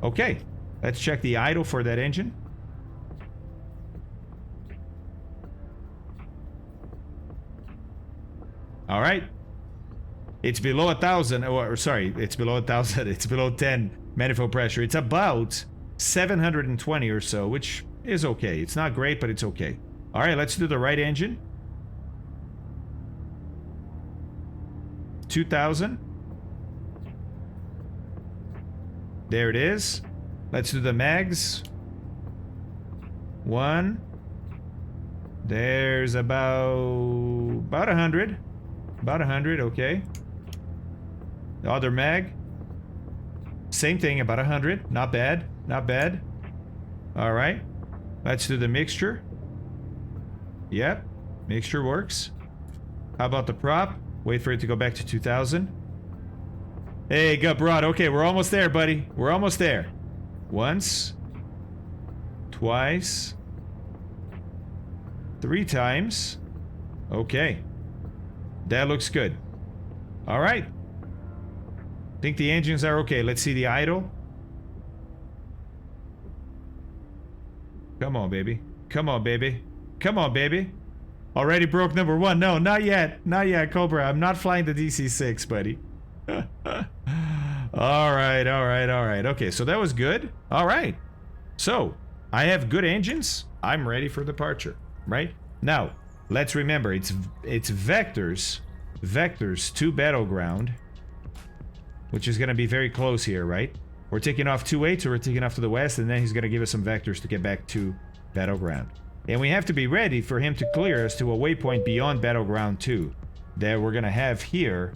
Okay, let's check the idle for that engine. All right. It's below 1,000, or sorry, it's below 1,000. It's below 10 manifold pressure. It's about 720 or so, which is okay. It's not great, but it's okay. All right, let's do the right engine. 2,000. There it is. Let's do the mags. 1. There's about 100. About 100, okay. The other mag. Same thing, about 100. Not bad, not bad. All right. Let's do the mixture. Yep, mixture works. How about the prop? Wait for it to go back to 2000. Hey, got broad. Okay, we're almost there, buddy. We're almost there. Once. Twice. 3 times. Okay. That looks good. All right. Think the engines are okay. Let's see the idle. Come on, baby. Come on, baby. Come on, baby. Already broke number 1. No, not yet. Not yet, Cobra. I'm not flying the DC-6, buddy. All right, all right, all right. Okay, so that was good. All right. So, I have good engines. I'm ready for departure, right? Now, let's remember, it's vectors to battleground, which is going to be very close here, right? We're taking off 28, so we're taking off to the west, and then he's going to give us some vectors to get back to battleground. And we have to be ready for him to clear us to a waypoint beyond battleground 2 that we're going to have here.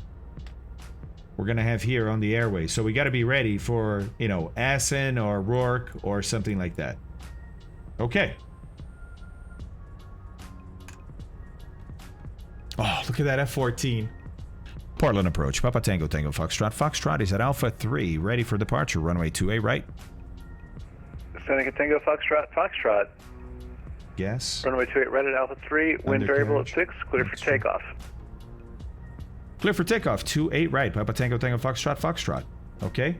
We're going to have here on the airway. So we got to be ready for, you know, Assen or Rourke or something like that. Okay. Oh, look at that F-14. Portland approach. Papa Tango Tango Foxtrot. Foxtrot is at Alpha 3, ready for departure. Runway 28 right. Seneca Tango Foxtrot. Foxtrot. Yes. Runway 28 right at Alpha 3. Wind variable at 6. Clear for takeoff. Clear for takeoff. 28 right. Papa Tango Tango Foxtrot. Foxtrot. Okay.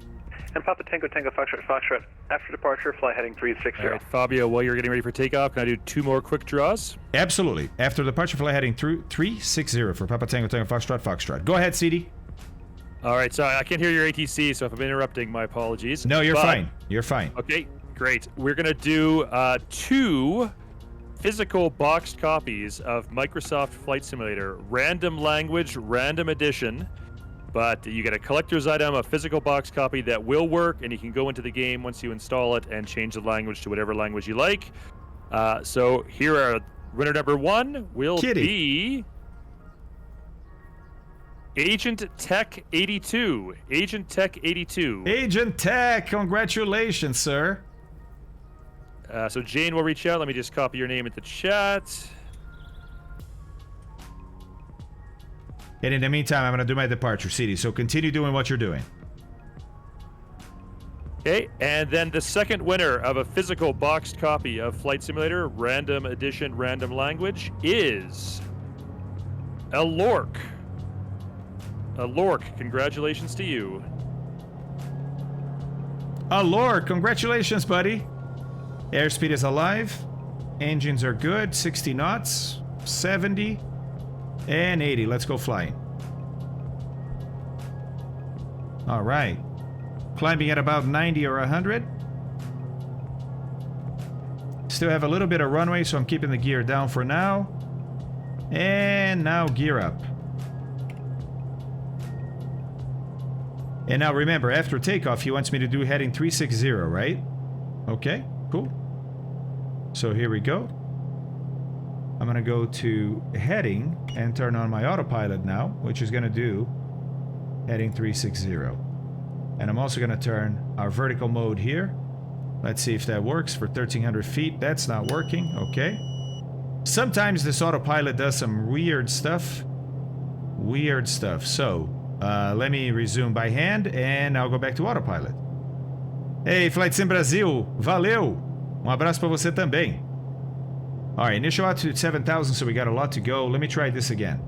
And Papa Tango Tango Foxtrot. Foxtrot. After departure, fly heading 360. All right, Fabio, while you're getting ready for takeoff, can I do 2 more quick draws? Absolutely. After departure, fly heading through 360 for Papa Tango Tango Foxtrot. Foxtrot. Go ahead, CD. All right, so I can't hear your ATC, so if I'm interrupting, my apologies. No, you're fine. You're fine. Okay, great. We're going to do 2 physical boxed copies of Microsoft Flight Simulator, random language, random edition. But you get a collector's item, a physical box copy that will work, and you can go into the game once you install it and change the language to whatever language you like. So here are winner number 1 will be Agent Tech 82. Agent Tech 82. Agent Tech, congratulations, sir. So Jane will reach out. Let me just copy your name into chat. And in the meantime, I'm going to do my departure, CD. So continue doing what you're doing. Okay, and then the second winner of a physical boxed copy of Flight Simulator, random edition, random language, is Alork. Alork, congratulations to you. Alork, congratulations, buddy. Airspeed is alive. Engines are good. 60 knots, 70, and 80. Let's go flying. All right. Climbing at about 90 or 100. Still have a little bit of runway, so I'm keeping the gear down for now. And now gear up. And now remember, after takeoff, he wants me to do heading 360, right? Okay, cool. So here we go. I'm gonna go to heading and turn on my autopilot now, which is gonna do heading 360. And I'm also gonna turn our vertical mode here. Let's see if that works for 1,300 feet. That's not working, okay. Sometimes this autopilot does some weird stuff. Weird stuff. So, let me resume by hand and I'll go back to autopilot. Hey, Flight Sim Brasil, valeu! Abraço pra você também. Alright, initial altitude 7,000, so we got a lot to go. Let me try this again.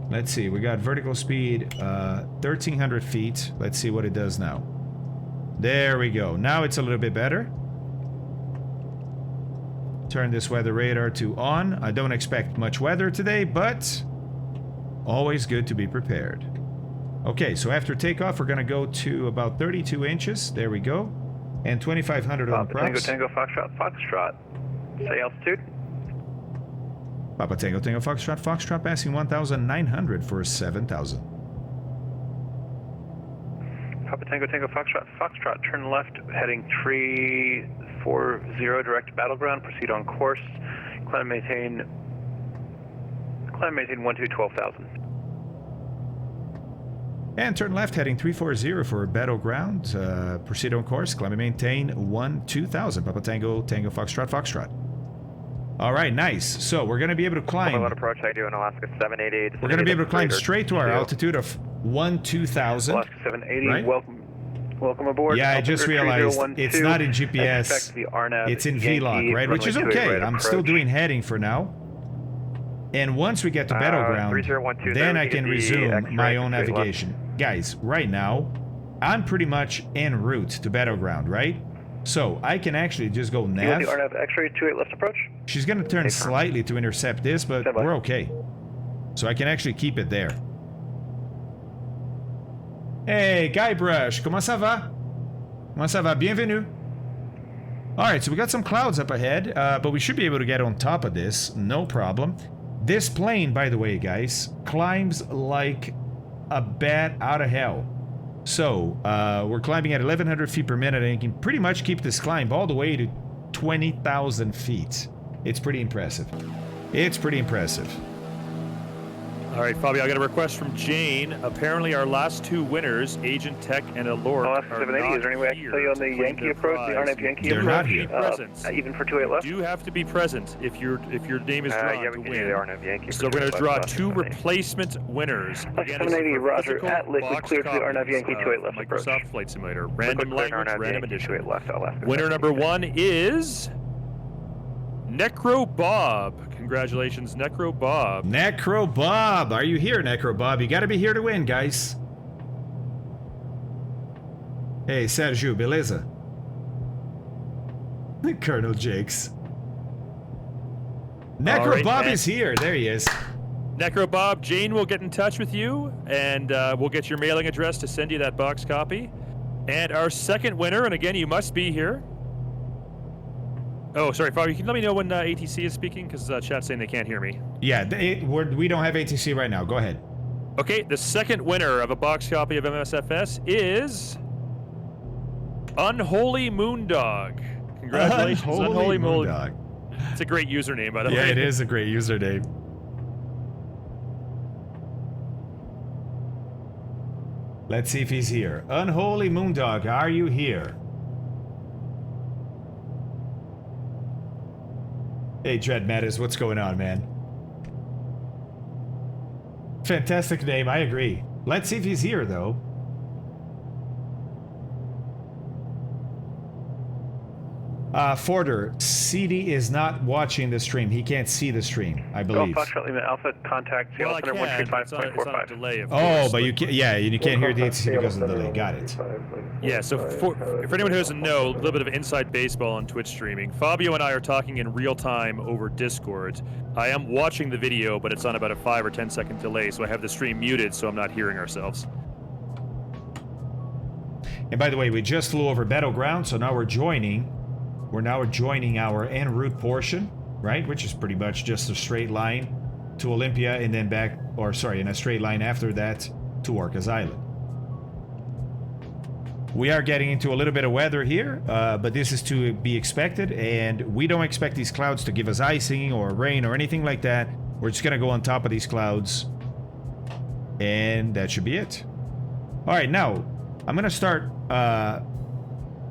Let's see, we got vertical speed 1,300 feet. Let's see what it does now. There we go. Now it's a little bit better. Turn this weather radar to on. I don't expect much weather today, but always good to be prepared. Okay, so after takeoff, we're gonna go to about 32 inches. There we go. And 2,500 on the props. Tango, Foxtrot, Foxtrot. Say altitude. Papa Tango, Tango, Foxtrot, Foxtrot passing 1,900 for 7,000. Papa Tango, Tango, Foxtrot, Foxtrot. Turn left, heading 340, direct to Battleground. Proceed on course. Climb, maintain 12,000. And turn left, heading 340 for Battleground. Proceed on course. Climb and maintain 12,000. Papa Tango, Tango, Foxtrot, Foxtrot. All right, nice. So we're going to be able to climb. Approach, I do in Alaska 788. We're going to be able to climb straight to our altitude of 12,000. Alaska 780. Right? Welcome aboard. Yeah, I just realized it's not in GPS. RNAV It's in VLOG, right? Which is okay. I'm still doing heading for now. And once we get to Battleground, then I can resume my own navigation. Guys, right now, I'm pretty much en route to Battleground, right? So I can actually just go nav. The RNAV X-ray 28 left approach. She's going to turn slightly to intercept this, but we're okay. So I can actually keep it there. Hey, Guybrush, comment ça va? Comment ça va? Bienvenue. Alright, so we got some clouds up ahead, but we should be able to get on top of this, no problem. This plane, by the way, guys, climbs like a bat out of hell. So, we're climbing at 1,100 feet per minute, and you can pretty much keep this climb all the way to 20,000 feet. It's pretty impressive. It's pretty impressive. All right, Fabio, I got a request from Jane. Apparently, our last two winners, Agent Tech and Alort, Alaska 780. Is there any way I can tell you on the Yankee approach, the RNAV Yankee They're approach? not here. Even for 28 left? You have to be present if your name is drawn yeah, to we can win. do the RNAV Yankee. So we're going to draw two replacement winners. Again, this is 780, for Roger. physical At liquid box cleared for the copies RNAV Yankee of 28 left approach. Microsoft Flight Simulator. Random Liquid cleared language, RNAV random Yankee edition. 28 left, Alaska. Winner number one is Necro Bob. Congratulations, Necro Bob. Necro Bob, are you here, Necro Bob? You gotta be here to win, guys. Hey, Sergio, beleza? Colonel Jakes. Necro right, Bob and- is here. There he is. Necro Bob, Jane will get in touch with you, and we'll get your mailing address to send you that box copy. And our second winner, and again, you must be here. Oh, sorry, Fabio, can you let me know when ATC is speaking? Because chat's saying they can't hear me. Yeah, we don't have ATC right now. Go ahead. Okay, the second winner of a box copy of MSFS is Unholy Moondog. Congratulations, Unholy Moondog. It's a great username, by the way. Yeah, it is a great username. Let's see if he's here. Unholy Moondog, are you here? Hey, Dread Matters, what's going on, man? Fantastic name, I agree. Let's see if he's here, though. Forder, CD is not watching the stream. He can't see the stream, I believe. Foxtrot Lima Alpha, contact Well, I Center can. It's on a 135.45. delay, of Oh, course, but you can't. Yeah, you can't hear the ATC because of the delay. Got it. Yeah, so for anyone who doesn't know, a little bit of inside baseball on Twitch streaming. Fabio and I are talking in real time over Discord. I am watching the video, but it's on about a 5 or 10 second delay, so I have the stream muted so I'm not hearing ourselves. And by the way, we just flew over Battleground, so now we're joining. We're now joining our en route portion, right? Which is pretty much just a straight line to Olympia and then back, or sorry, in a straight line after that to Orcas Island. we are getting into a little bit of weather here, but this is to be expected, and we don't expect these clouds to give us icing or rain or anything like that. We're just gonna go on top of these clouds, and that should be it. All right, now I'm gonna start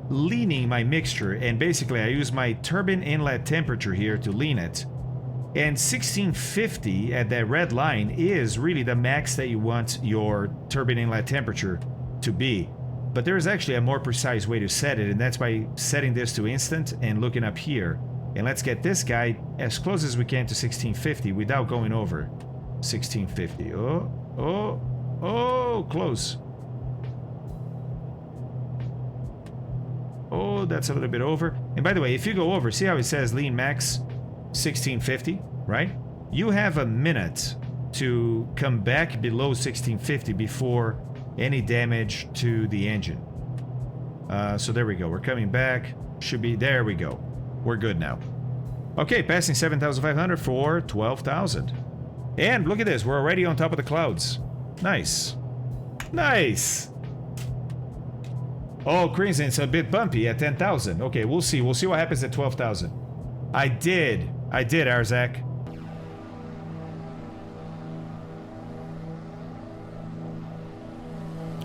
leaning my mixture, and basically I use my turbine inlet temperature here to lean it. And 1650 at that red line is really the max that you want your turbine inlet temperature to be. But there is actually a more precise way to set it, and that's by setting this to instant and looking up here. And let's get this guy as close as we can to 1650 without going over 1650. Oh, close. Oh, that's a little bit over. And by the way, if you go over, see how it says lean max 1650, right? You have a minute to come back below 1650 before any damage to the engine. So there we go. We're coming back. Should be, there we go. We're good now. Okay, passing 7,500 for 12,000. And look at this. We're already on top of the clouds. Nice. Nice. Oh, Crimson, it's a bit bumpy at 10,000. Okay, we'll see. We'll see what happens at 12,000. I did, Arzak.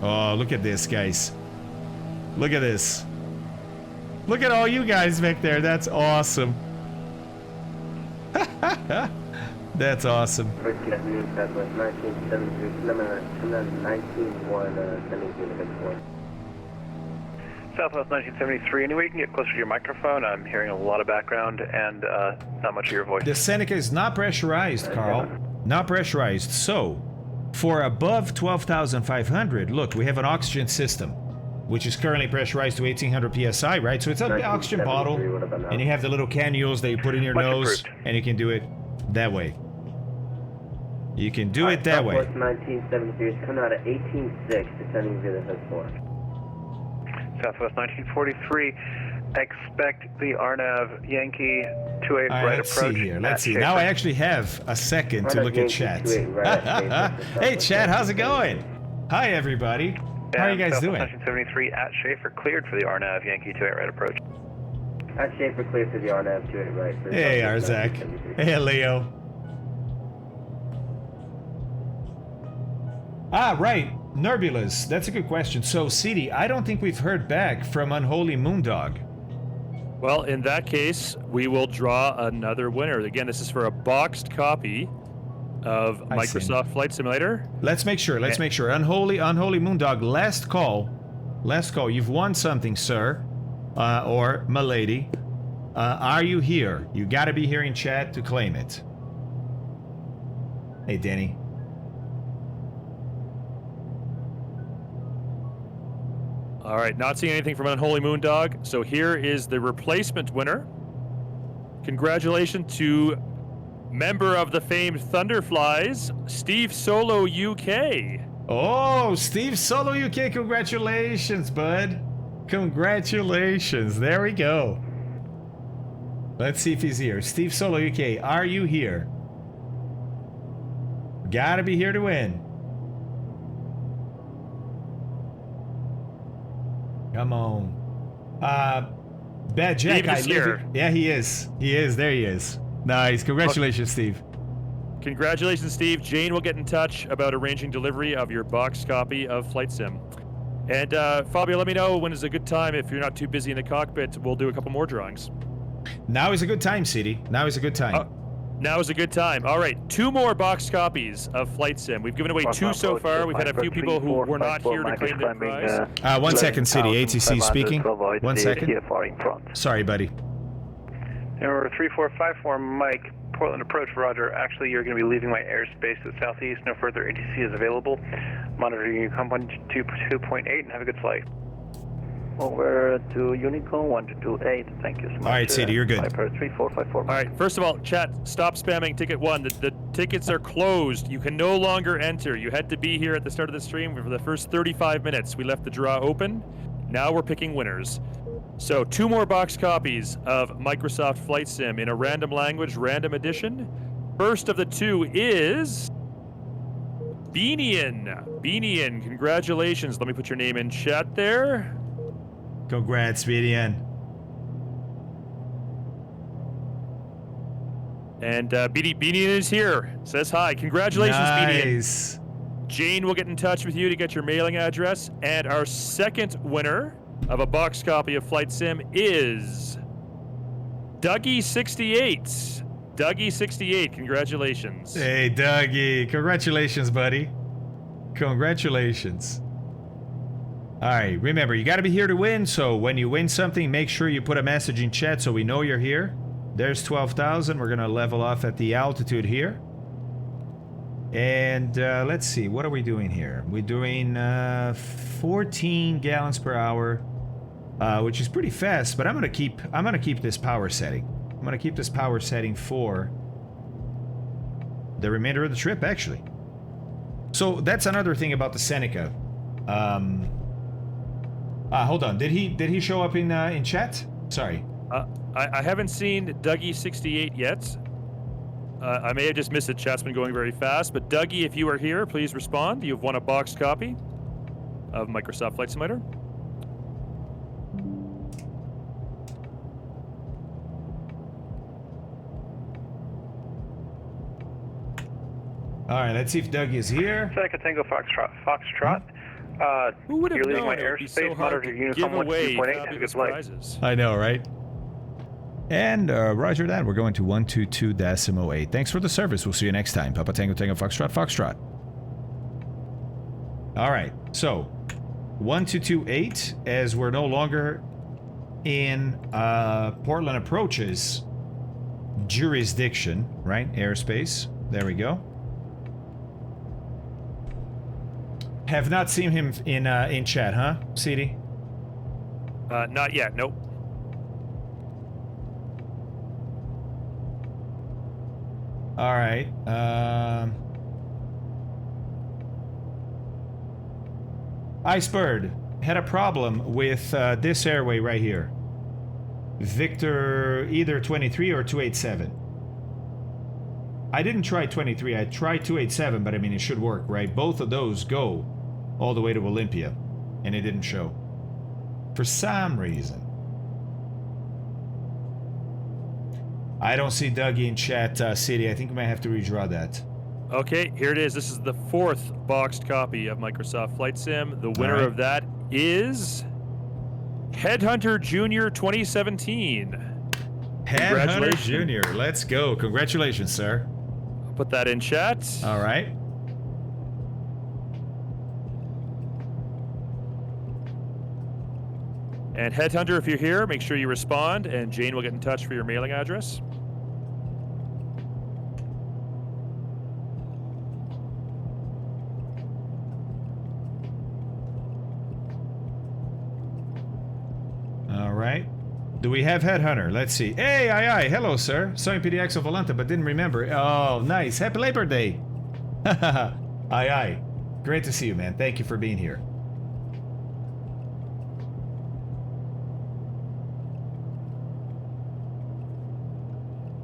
Oh, look at this, guys. Look at this. Look at all you guys back there. That's awesome. That's awesome. Southwest 1973. Any way you can get closer to your microphone? I'm hearing a lot of background and not much of your voice. The Seneca is not pressurized, Carl. Not pressurized. So, for above 12,500, look, we have an oxygen system, which is currently pressurized to 1,800 psi, right? So it's an oxygen bottle, and you have the little cannules that you put in your nose, and you can do it that way. You can do it that way. Southwest 1973 is coming out at 18.6, descending via the head floor. Southwest 1943, expect the RNAV Yankee 28 right let's approach. See here. Let's see. Now I actually have a second to look at chat. Hey, chat, how's it going? Hi, everybody. How are you guys doing? 1973 at Schaefer, cleared for the RNAV Yankee 28 right approach. At Schaefer, cleared for the RNAV 28 right. Hey, Arzak. Hey, Leo. Ah, right. Nerbulas. That's a good question. So, CD, I don't think we've heard back from Unholy Moondog. Well, in that case, we will draw another winner. Again, this is for a boxed copy of Microsoft Flight Simulator. Let's make sure. Let's make sure. Unholy Moondog, last call. Last call. You've won something, sir. Or milady. Are you here? You gotta be here in chat to claim it. Hey, Danny. All right, not seeing anything from Unholy Moondog. So here is the replacement winner. Congratulations to member of the famed Thunderflies, Steve Solo UK. Oh, Steve Solo UK, congratulations, bud. Congratulations. There we go. Let's see if he's here. Steve Solo UK, are you here? Gotta be here to win. Come on. Bad Jack, Steve is here. Yeah, he is. He is. There he is. Nice. Congratulations, Steve. Congratulations, Steve. Jane will get in touch about arranging delivery of your boxed copy of Flight Sim. And Fabio, let me know when is a good time. If you're not too busy in the cockpit, we'll do a couple more drawings. Now is a good time, CD. Now is a good time. Now is a good time. All right, 2 more boxed copies of Flight Sim. We've given away 2 so far. We've had a few people who were not here to claim their prize. 1 second, CD. ATC speaking. 1 second. Sorry, buddy. Number 3454, Mike, Portland approach, roger. Actually, you're going to be leaving my airspace to the southeast. No further ATC is available. Monitoring you, come 122.8 and have a good flight. Over to Unicorn 1228. Thank you so much. All right, CD, you're good. 3454. All right, first of all, chat, stop spamming ticket 1. The tickets are closed. You can no longer enter. You had to be here at the start of the stream for the first 35 minutes. We left the draw open. Now we're picking winners. So 2 more box copies of Microsoft Flight Sim in a random language, random edition. First of the 2 is Beanian. Beanian, congratulations. Let me put your name in chat there. Congrats, Vidian. And Beanie is here. Says hi. Congratulations, Beanie. Nice. Jane will get in touch with you to get your mailing address. And our second winner of a box copy of Flight Sim is Dougie68. Dougie68, congratulations. Hey, Dougie. Congratulations, buddy. Congratulations. All right, remember, you got to be here to win, so when you win something, make sure you put a message in chat so we know you're here. There's 12,000. We're going to level off at the altitude here. And let's see, what are we doing here? We're doing 14 gallons per hour, which is pretty fast, but I'm going to keep this power setting. I'm going to keep this power setting for the remainder of the trip, actually. So that's another thing about the Seneca. Hold on. Did he show up in chat? Sorry. I haven't seen Dougie68 yet. I may have just missed it. Chat's been going very fast. But Dougie, if you are here, please respond. You've won a boxed copy of Microsoft Flight Simulator. All right, let's see if Doug is here. Seneca Tango Foxtrot. Who would have You're leaving known my it would be airspace, so hard monitor to uniform give away 122.8. Have a fabulous good flight. prizes? I know, right? And roger that. We're going to 122.8. Thanks for the service. We'll see you next time. Papa Tango Tango Foxtrot Foxtrot. All right, so 1228, as we're no longer in Portland Approach's jurisdiction, right? Airspace. There we go. Have not seen him in chat, huh, CD? Not yet. Nope. All right. Icebird had a problem with this airway right here. Victor either 23 or 287. I didn't try 23. I tried 287, but I mean, it should work, right? Both of those go all the way to Olympia, and it didn't show. For some reason. I don't see Dougie in chat, City. I think we might have to redraw that. Okay, here it is. This is the fourth boxed copy of Microsoft Flight Sim. The winner of that is Headhunter Junior 2017. Headhunter Junior. Let's go. Congratulations, sir. I'll put that in chat. All right. And Headhunter, if you're here, make sure you respond, and Jane will get in touch for your mailing address. All right. Do we have Headhunter? Let's see. Hey, aye. Hello, sir. Saw you PDX of Volanta, but didn't remember. Oh, nice. Happy Labor Day. Aye. Great to see you, man. Thank you for being here.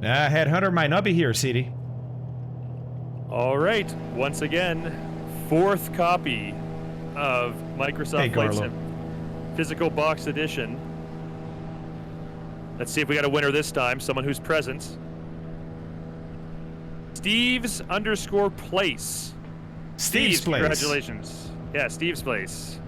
Headhunter might not be here, CD. All right. Once again, fourth copy of Microsoft Flight Sim Physical Box Edition. Let's see if we got a winner this time. Someone who's present. Steve's_place. Steve's Place. Congratulations. Yeah, Steve's Place.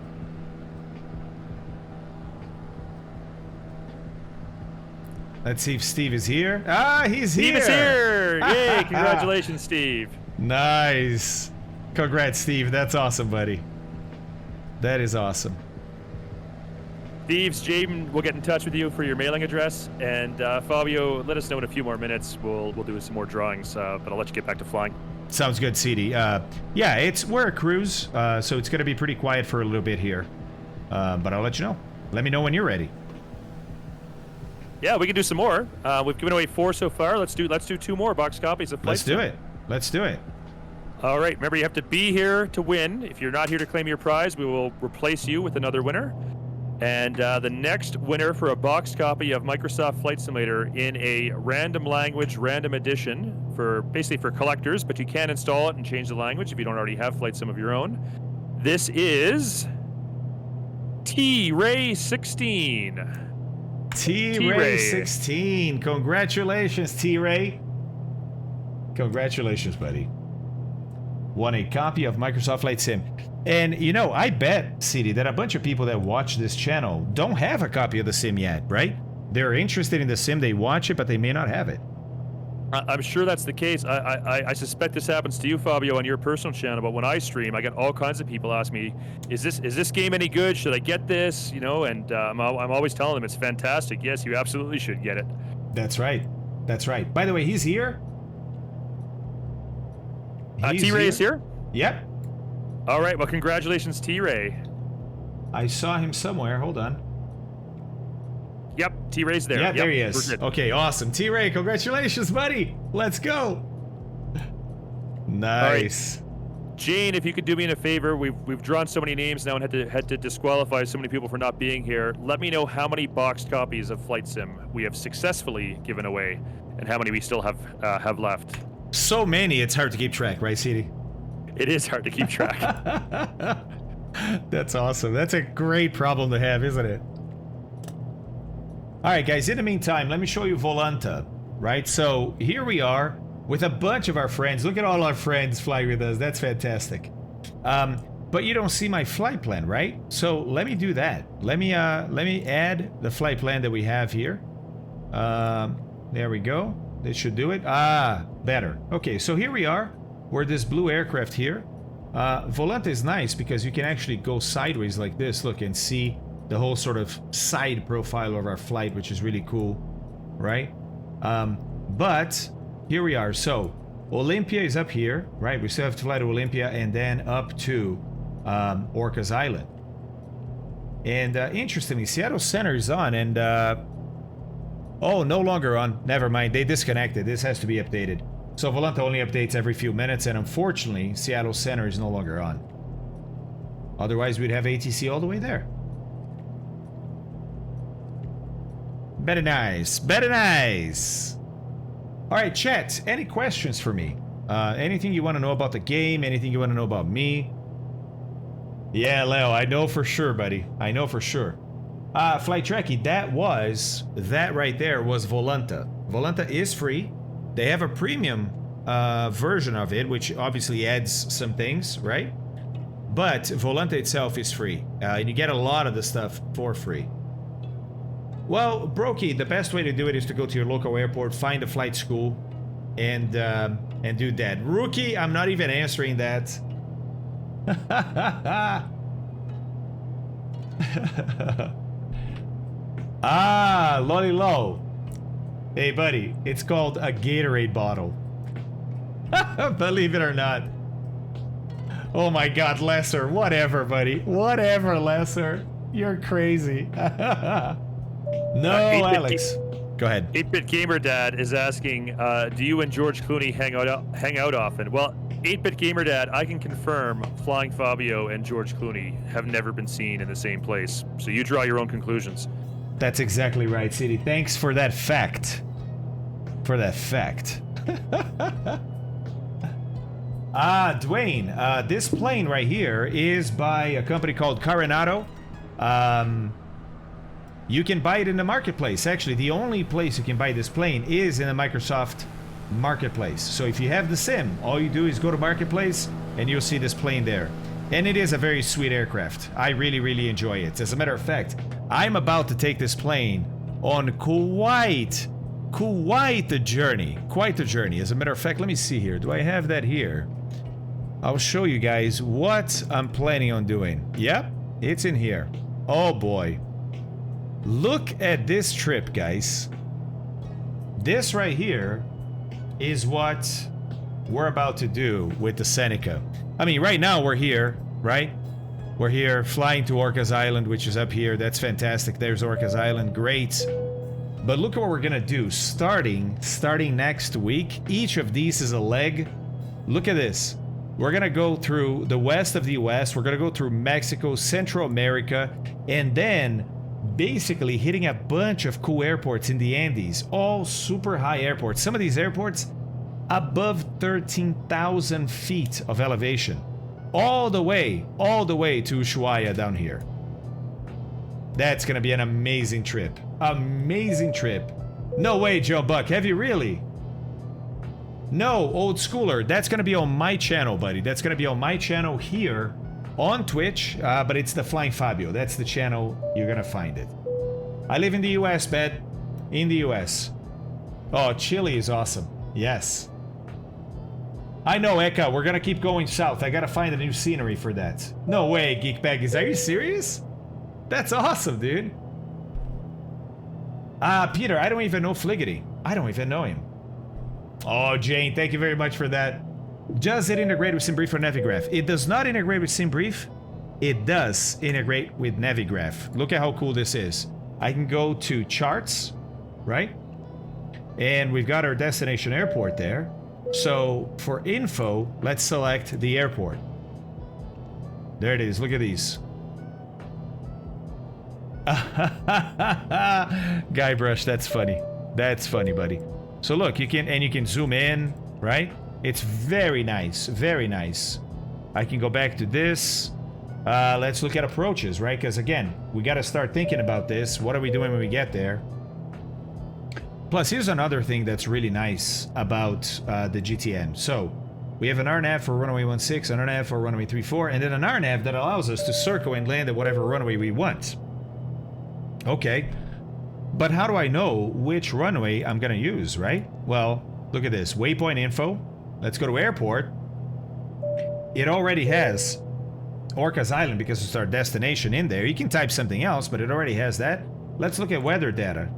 Let's see if Steve is here. Ah, he's here. Steve is here. Yay, congratulations, Steve. Nice. Congrats, Steve. That's awesome, buddy. That is awesome. Steve's, Jaden will get in touch with you for your mailing address. And Fabio, let us know in a few more minutes. We'll do some more drawings, but I'll let you get back to flying. Sounds good, CD. Yeah, we're a cruise, so it's going to be pretty quiet for a little bit here. But I'll let you know. Let me know when you're ready. Yeah, we can do some more. We've given away 4 so far. Let's do 2 more box copies of Flight Sim. Let's do it. All right. Remember, you have to be here to win. If you're not here to claim your prize, we will replace you with another winner. And the next winner for a box copy of Microsoft Flight Simulator in a random language, random edition basically for collectors, but you can install it and change the language if you don't already have Flight Sim of your own. This is T-Ray 16. T-Ray 16. Congratulations, T-Ray. Congratulations, buddy. Won a copy of Microsoft Flight Sim. And, you know, I bet, CD, that a bunch of people that watch this channel don't have a copy of the sim yet, right? They're interested in the sim, they watch it, but they may not have it. I'm sure that's the case. I suspect this happens to you, Fabio, on your personal channel. But when I stream, I get all kinds of people ask me, "Is this game any good? Should I get this?" You know, and I'm always telling them it's fantastic. Yes, you absolutely should get it. That's right. That's right. By the way, he's here. T-Ray is here? Yep. All right. Well, congratulations, T-Ray. I saw him somewhere. Hold on. Yep, T-Ray's there. Yeah, yep, there he is. Okay, awesome. T-Ray, congratulations, buddy. Let's go. Nice. Right. Jane, if you could do me a favor, we've drawn so many names now and had to disqualify so many people for not being here. Let me know how many boxed copies of Flight Sim we have successfully given away, and how many we still have left. So many, it's hard to keep track, right, CD? It is hard to keep track. That's awesome. That's a great problem to have, isn't it? All right, guys, in the meantime, let me show you Volanta, right? So here we are with a bunch of our friends. Look at all our friends flying with us. That's fantastic. But you don't see my flight plan, right? So let me do that. Let me add the flight plan that we have here. There we go. This should do it. Ah, better. Okay, so here we are. We're this blue aircraft here. Volanta is nice because you can actually go sideways like this, look, and see the whole sort of side profile of our flight, which is really cool, right? But here we are. So Olympia is up here, right? We still have to fly to Olympia and then up to Orcas Island. And interestingly, Seattle Center is on, and oh, no longer on. Never mind, they disconnected. This has to be updated. So Volanta only updates every few minutes, and unfortunately, Seattle Center is no longer on. Otherwise, we'd have ATC all the way there. Very nice. Very nice. All right, chat. Any questions for me? Anything you want to know about the game? Anything you want to know about me? Yeah, Leo, I know for sure, buddy. I know for sure. Flight Trekkie, that right there was Volanta. Volanta is free. They have a premium version of it, which obviously adds some things, right? But Volanta itself is free. And you get a lot of the stuff for free. Well, Brokey, the best way to do it is to go to your local airport, find a flight school, and do that. Rookie, I'm not even answering that. Ah, Lolly Low. Hey, buddy, it's called a Gatorade bottle. Believe it or not. Oh my God, Lesser. Whatever, buddy. Whatever, Lesser. You're crazy. No, Alex. Go ahead. 8-Bit Gamer Dad is asking, do you and George Clooney hang out often? Well, 8-Bit Gamer Dad, I can confirm Flying Fabio and George Clooney have never been seen in the same place. So you draw your own conclusions. That's exactly right, CD. Thanks for that fact. Dwayne, this plane right here is by a company called Carenado. You can buy it in the marketplace. Actually, the only place you can buy this plane is in the Microsoft Marketplace. So if you have the sim, all you do is go to Marketplace and you'll see this plane there. And it is a very sweet aircraft. I really, really enjoy it. As a matter of fact, I'm about to take this plane on quite the journey. Quite the journey. As a matter of fact, let me see here. Do I have that here? I'll show you guys what I'm planning on doing. Yep, it's in here. Oh boy. Look at this trip, guys. This right here is what we're about to do with the Seneca. I mean, right now we're here, right? We're here flying to Orcas Island, which is up here. That's fantastic. There's Orcas Island. Great. But look at what we're gonna do. Starting next week, each of these is a leg. Look at this. We're gonna go through the west of the US. We're gonna go through Mexico, Central America, and then basically hitting a bunch of cool airports in the Andes. All super high airports. Some of these airports above 13,000 feet of elevation. All the way to Ushuaia down here. That's gonna be an amazing trip. Amazing trip. No way, Joe Buck. Have you really? No, old schooler. That's gonna be on my channel, buddy. That's gonna be on my channel here on Twitch. But it's the Flying Fabio. That's the channel. You're gonna find it. I live in the US, Bet. In the US. Oh, Chile is awesome. Yes. I know, Eka. We're gonna keep going south. I gotta find a new scenery for that. No way, Geek Baggies. Are you serious? That's awesome, dude. Peter, I don't even know Fliggity. I don't even know him. Oh, Jane, thank you very much for that. Does it integrate with SimBrief or Navigraph? It does not integrate with SimBrief. It does integrate with Navigraph. Look at how cool this is. I can go to charts, right? And we've got our destination airport there. So for info, let's select the airport. There it is. Look at these. Guybrush, that's funny. That's funny, buddy. So look, you can zoom in, right? It's very nice, very nice. I can go back to this. Let's look at approaches, right? Because again, we got to start thinking about this. What are we doing when we get there? Plus, here's another thing that's really nice about the GTN. So we have an RNAV for runway 16, an RNAV for runway 34, and then an RNAV that allows us to circle and land at whatever runway we want. Okay, but how do I know which runway I'm gonna use, right? Well, look at this, waypoint info. Let's go to airport. It already has Orcas Island because it's our destination in there. You can type something else, but it already has that. Let's look at weather data.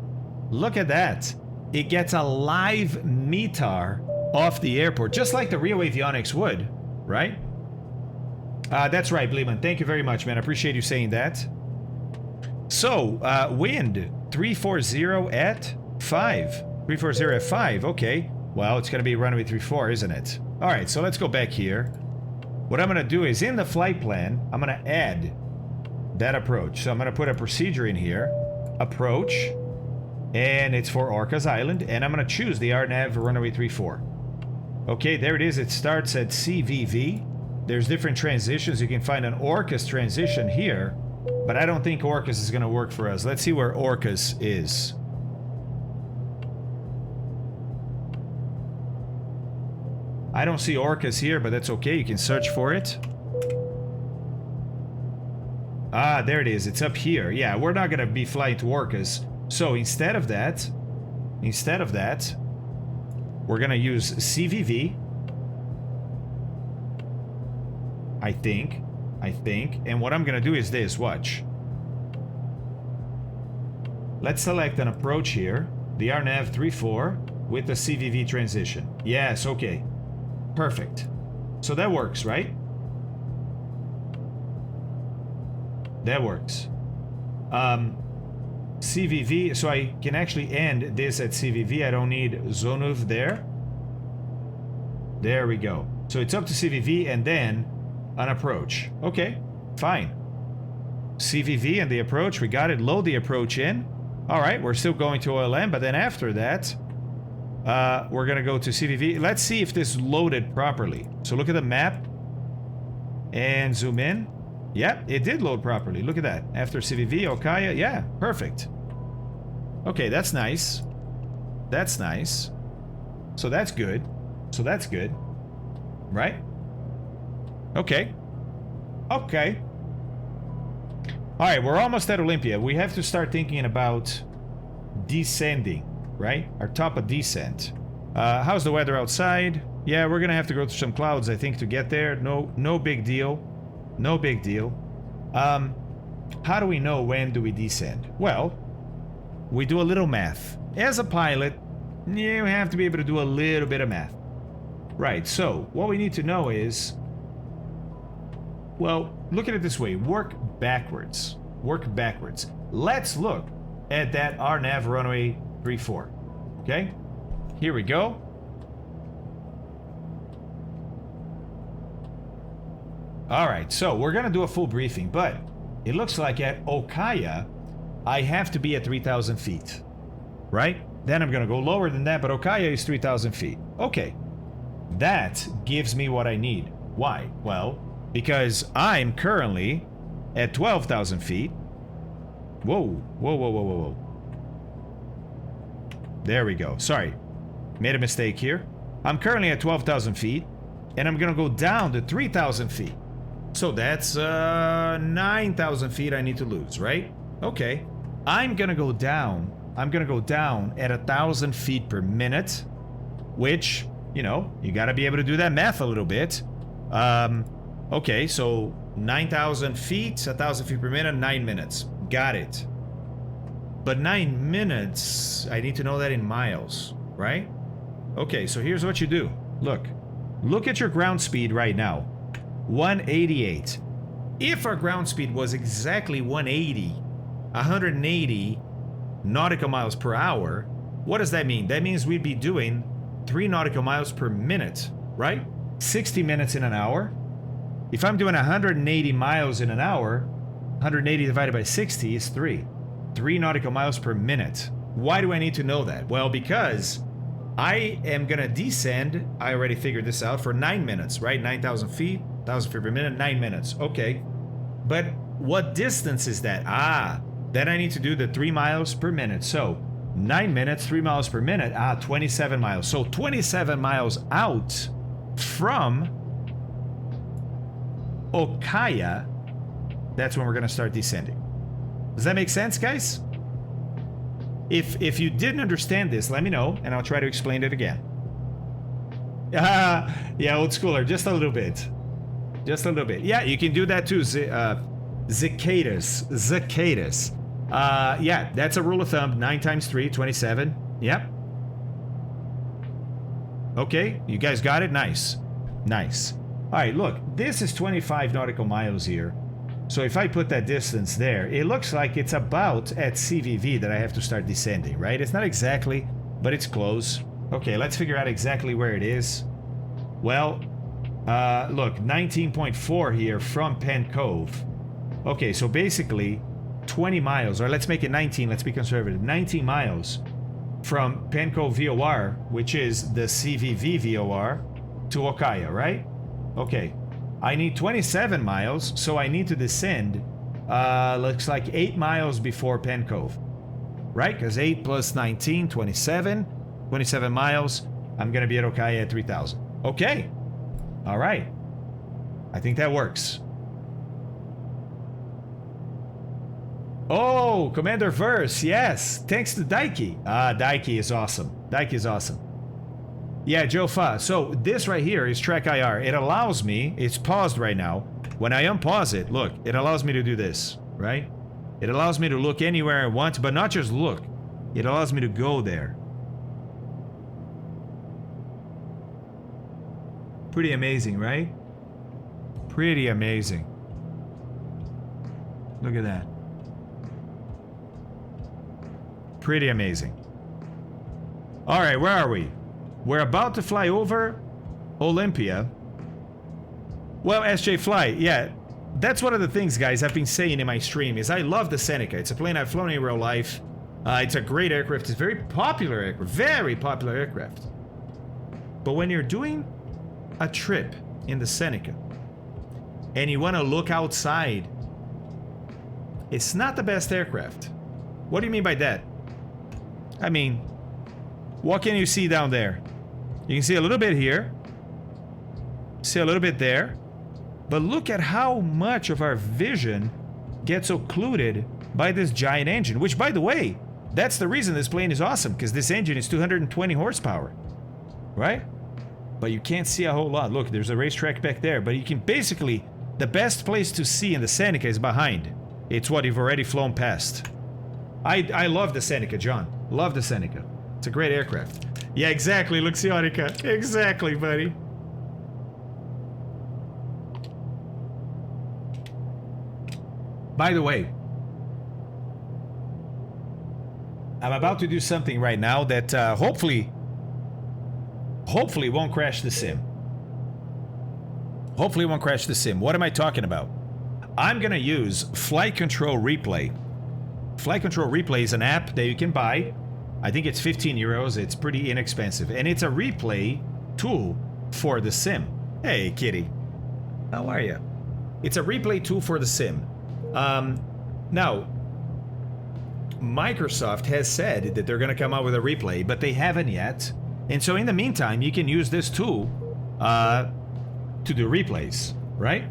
Look at that. It gets a live METAR off the airport, just like the Rio Avionics would, right? That's right, Bleeman. Thank you very much, man. I appreciate you saying that. So, wind 340 at 5. 340 at 5, okay. Well, it's going to be runway 34, isn't it? All right, so let's go back here. What I'm going to do is, in the flight plan, I'm going to add that approach. So I'm going to put a procedure in here. Approach. And it's for Orcas Island. And I'm going to choose the RNAV runway 34. Okay, there it is. It starts at CVV. There's different transitions. You can find an Orcas transition here. But I don't think Orcas is going to work for us. Let's see where Orcas is. I don't see Orcas here, but that's okay. You can search for it. Ah, there it is. It's up here. Yeah, we're not going to be flying to Orcas. So instead of that, we're going to use CVV. I think. And what I'm going to do is this. Watch. Let's select an approach here. The RNAV 34 with the CVV transition. Yes, okay. Perfect. So that works, right? That works. CVV, so I can actually end this at CVV. I don't need Zonuv there. There we go. So it's up to CVV and then an approach. Okay, fine. CVV and the approach, we got it. Load the approach in. All right, we're still going to OLM, but then after that, we're going to go to CVV. Let's see if this loaded properly. So look at the map and zoom in. Yep, it did load properly. Look at that. After CVV, Okaya, yeah, perfect. Okay, that's nice. That's nice. So that's good. So that's good. Right? Okay. Okay. All right, we're almost at Olympia. We have to start thinking about descending, right? Our top of descent. How's the weather outside? Yeah, we're gonna have to go through some clouds, I think, to get there. No big deal. No big deal. How do we know when do we descend? Well, we do a little math. As a pilot, you have to be able to do a little bit of math. Right, so what we need to know is, well, look at it this way. Work backwards. Work backwards. Let's look at that RNAV runway 34. Okay? Here we go. Alright, so we're gonna do a full briefing, but it looks like at Okaya, I have to be at 3,000 feet. Right? Then I'm gonna go lower than that, but Okaya is 3,000 feet. Okay. That gives me what I need. Why? Well, because I'm currently at 12,000 feet. Whoa, whoa, whoa, whoa, whoa, whoa. There we go. Sorry. Made a mistake here. I'm currently at 12,000 feet, and I'm gonna go down to 3,000 feet. So that's 9,000 feet I need to lose, right? Okay. I'm gonna go down. I'm gonna go down at 1,000 feet per minute, which, you know, you gotta be able to do that math a little bit. Okay, so 9,000 feet, 1,000 feet per minute, 9 minutes. Got it. But 9 minutes, I need to know that in miles, right? Okay, so here's what you do. Look at your ground speed right now. 188. If our ground speed was exactly 180 nautical miles per hour, what does that mean? That means we'd be doing 3 nautical miles per minute, right? 60 minutes in an hour. If I'm doing 180 miles in an hour, 180 divided by 60 is 3. 3 nautical miles per minute. Why do I need to know that? Well, because I am gonna descend, I already figured this out, for 9 minutes, right? 9,000 feet, 1,000 feet per minute, 9 minutes. Okay. But what distance is that? Then I need to do the 3 miles per minute. So 9 minutes, 3 miles per minute, 27 miles. So 27 miles out from Okaya, that's when we're gonna start descending. Does that make sense, guys? If you didn't understand this, let me know, and I'll try to explain it again. Yeah, old schooler, just a little bit. Just a little bit. Yeah, you can do that too. Cicadas. Yeah, that's a rule of thumb. 9 times 3, 27. Yep. Okay, you guys got it? Nice. Nice. All right, look, this is 25 nautical miles here. So if I put that distance there, it looks like it's about at CVV that I have to start descending, right? It's not exactly, but it's close. Okay, let's figure out exactly where it is. Well, look, 19.4 here from Penn Cove. Okay, so basically 20 miles, or let's make it 19, let's be conservative. 19 miles from Penn Cove VOR, which is the CVV VOR, to Okaya, right? Okay. I need 27 miles, so I need to descend, looks like 8 miles before Penn Cove. Right? Because 8 plus 19, 27. 27 miles. I'm going to be at Okaya at 3,000. Okay. All right. I think that works. Oh, Commander Verse, yes. Thanks to Daiki. Daiki is awesome. Daiki is awesome. Yeah, Joe Fa. So this right here is Track IR. It allows me, it's paused right now. When I unpause it, look, it allows me to do this, right? It allows me to look anywhere I want, but not just look. It allows me to go there. Pretty amazing, right? Pretty amazing. Look at that. Pretty amazing. All right, where are we? We're about to fly over Olympia. Well, SJ Fly, yeah. That's one of the things, guys, I've been saying in my stream is I love the Seneca. It's a plane I've flown in real life. It's a great aircraft. It's a very popular aircraft. Very popular aircraft. But when you're doing a trip in the Seneca and you want to look outside, it's not the best aircraft. What do you mean by that? I mean, what can you see down there? You can see a little bit here. See a little bit there. But look at how much of our vision gets occluded by this giant engine. Which, by the way, that's the reason this plane is awesome. Because this engine is 220 horsepower. Right? But you can't see a whole lot. Look, there's a racetrack back there. But you can basically... The best place to see in the Seneca is behind. It's what you've already flown past. I love the Seneca, John. Love the Seneca. It's a great aircraft. Yeah, exactly, Luxionica. Exactly, buddy. By the way, I'm about to do something right now that hopefully won't crash the sim. Hopefully won't crash the sim. What am I talking about? I'm gonna use Flight Control Replay. Flight Control Replay is an app that you can buy. I think it's 15 euros. It's pretty inexpensive. And it's a replay tool for the sim. Hey, kitty. How are you? It's a replay tool for the sim. Now, Microsoft has said that they're going to come out with a replay, but they haven't yet. And so in the meantime, you can use this tool to do replays, right?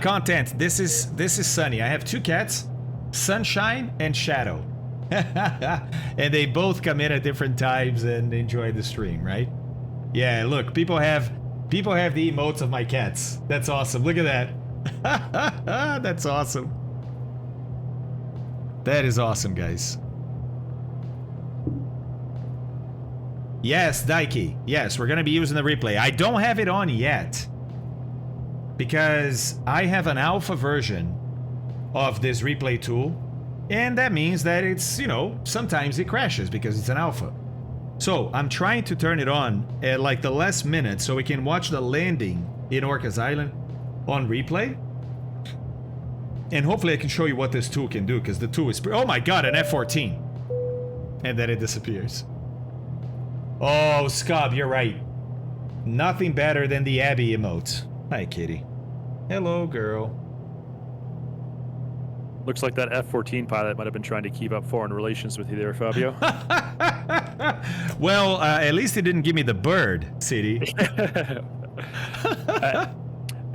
Content. This is Sunny. I have 2 cats, Sunshine and Shadow. And they both come in at different times and enjoy the stream, right? Yeah, look, people have the emotes of my cats. That's awesome. Look at that. That's awesome. That is awesome, guys. Yes, Daiki. Yes, we're going to be using the replay. I don't have it on yet because I have an alpha version of this replay tool, and that means that it's, you know, sometimes it crashes because it's an alpha. So I'm trying to turn it on at like the last minute so we can watch the landing in Orcas Island on replay. And hopefully I can show you what this tool can do, because the tool is... Oh my god, an F-14. And then it disappears. Oh, Scub, you're right. Nothing better than the Abby emote. Hi, kitty. Hello, girl. Looks like that F-14 pilot might have been trying to keep up foreign relations with you there, Fabio. Well, at least he didn't give me the bird, City.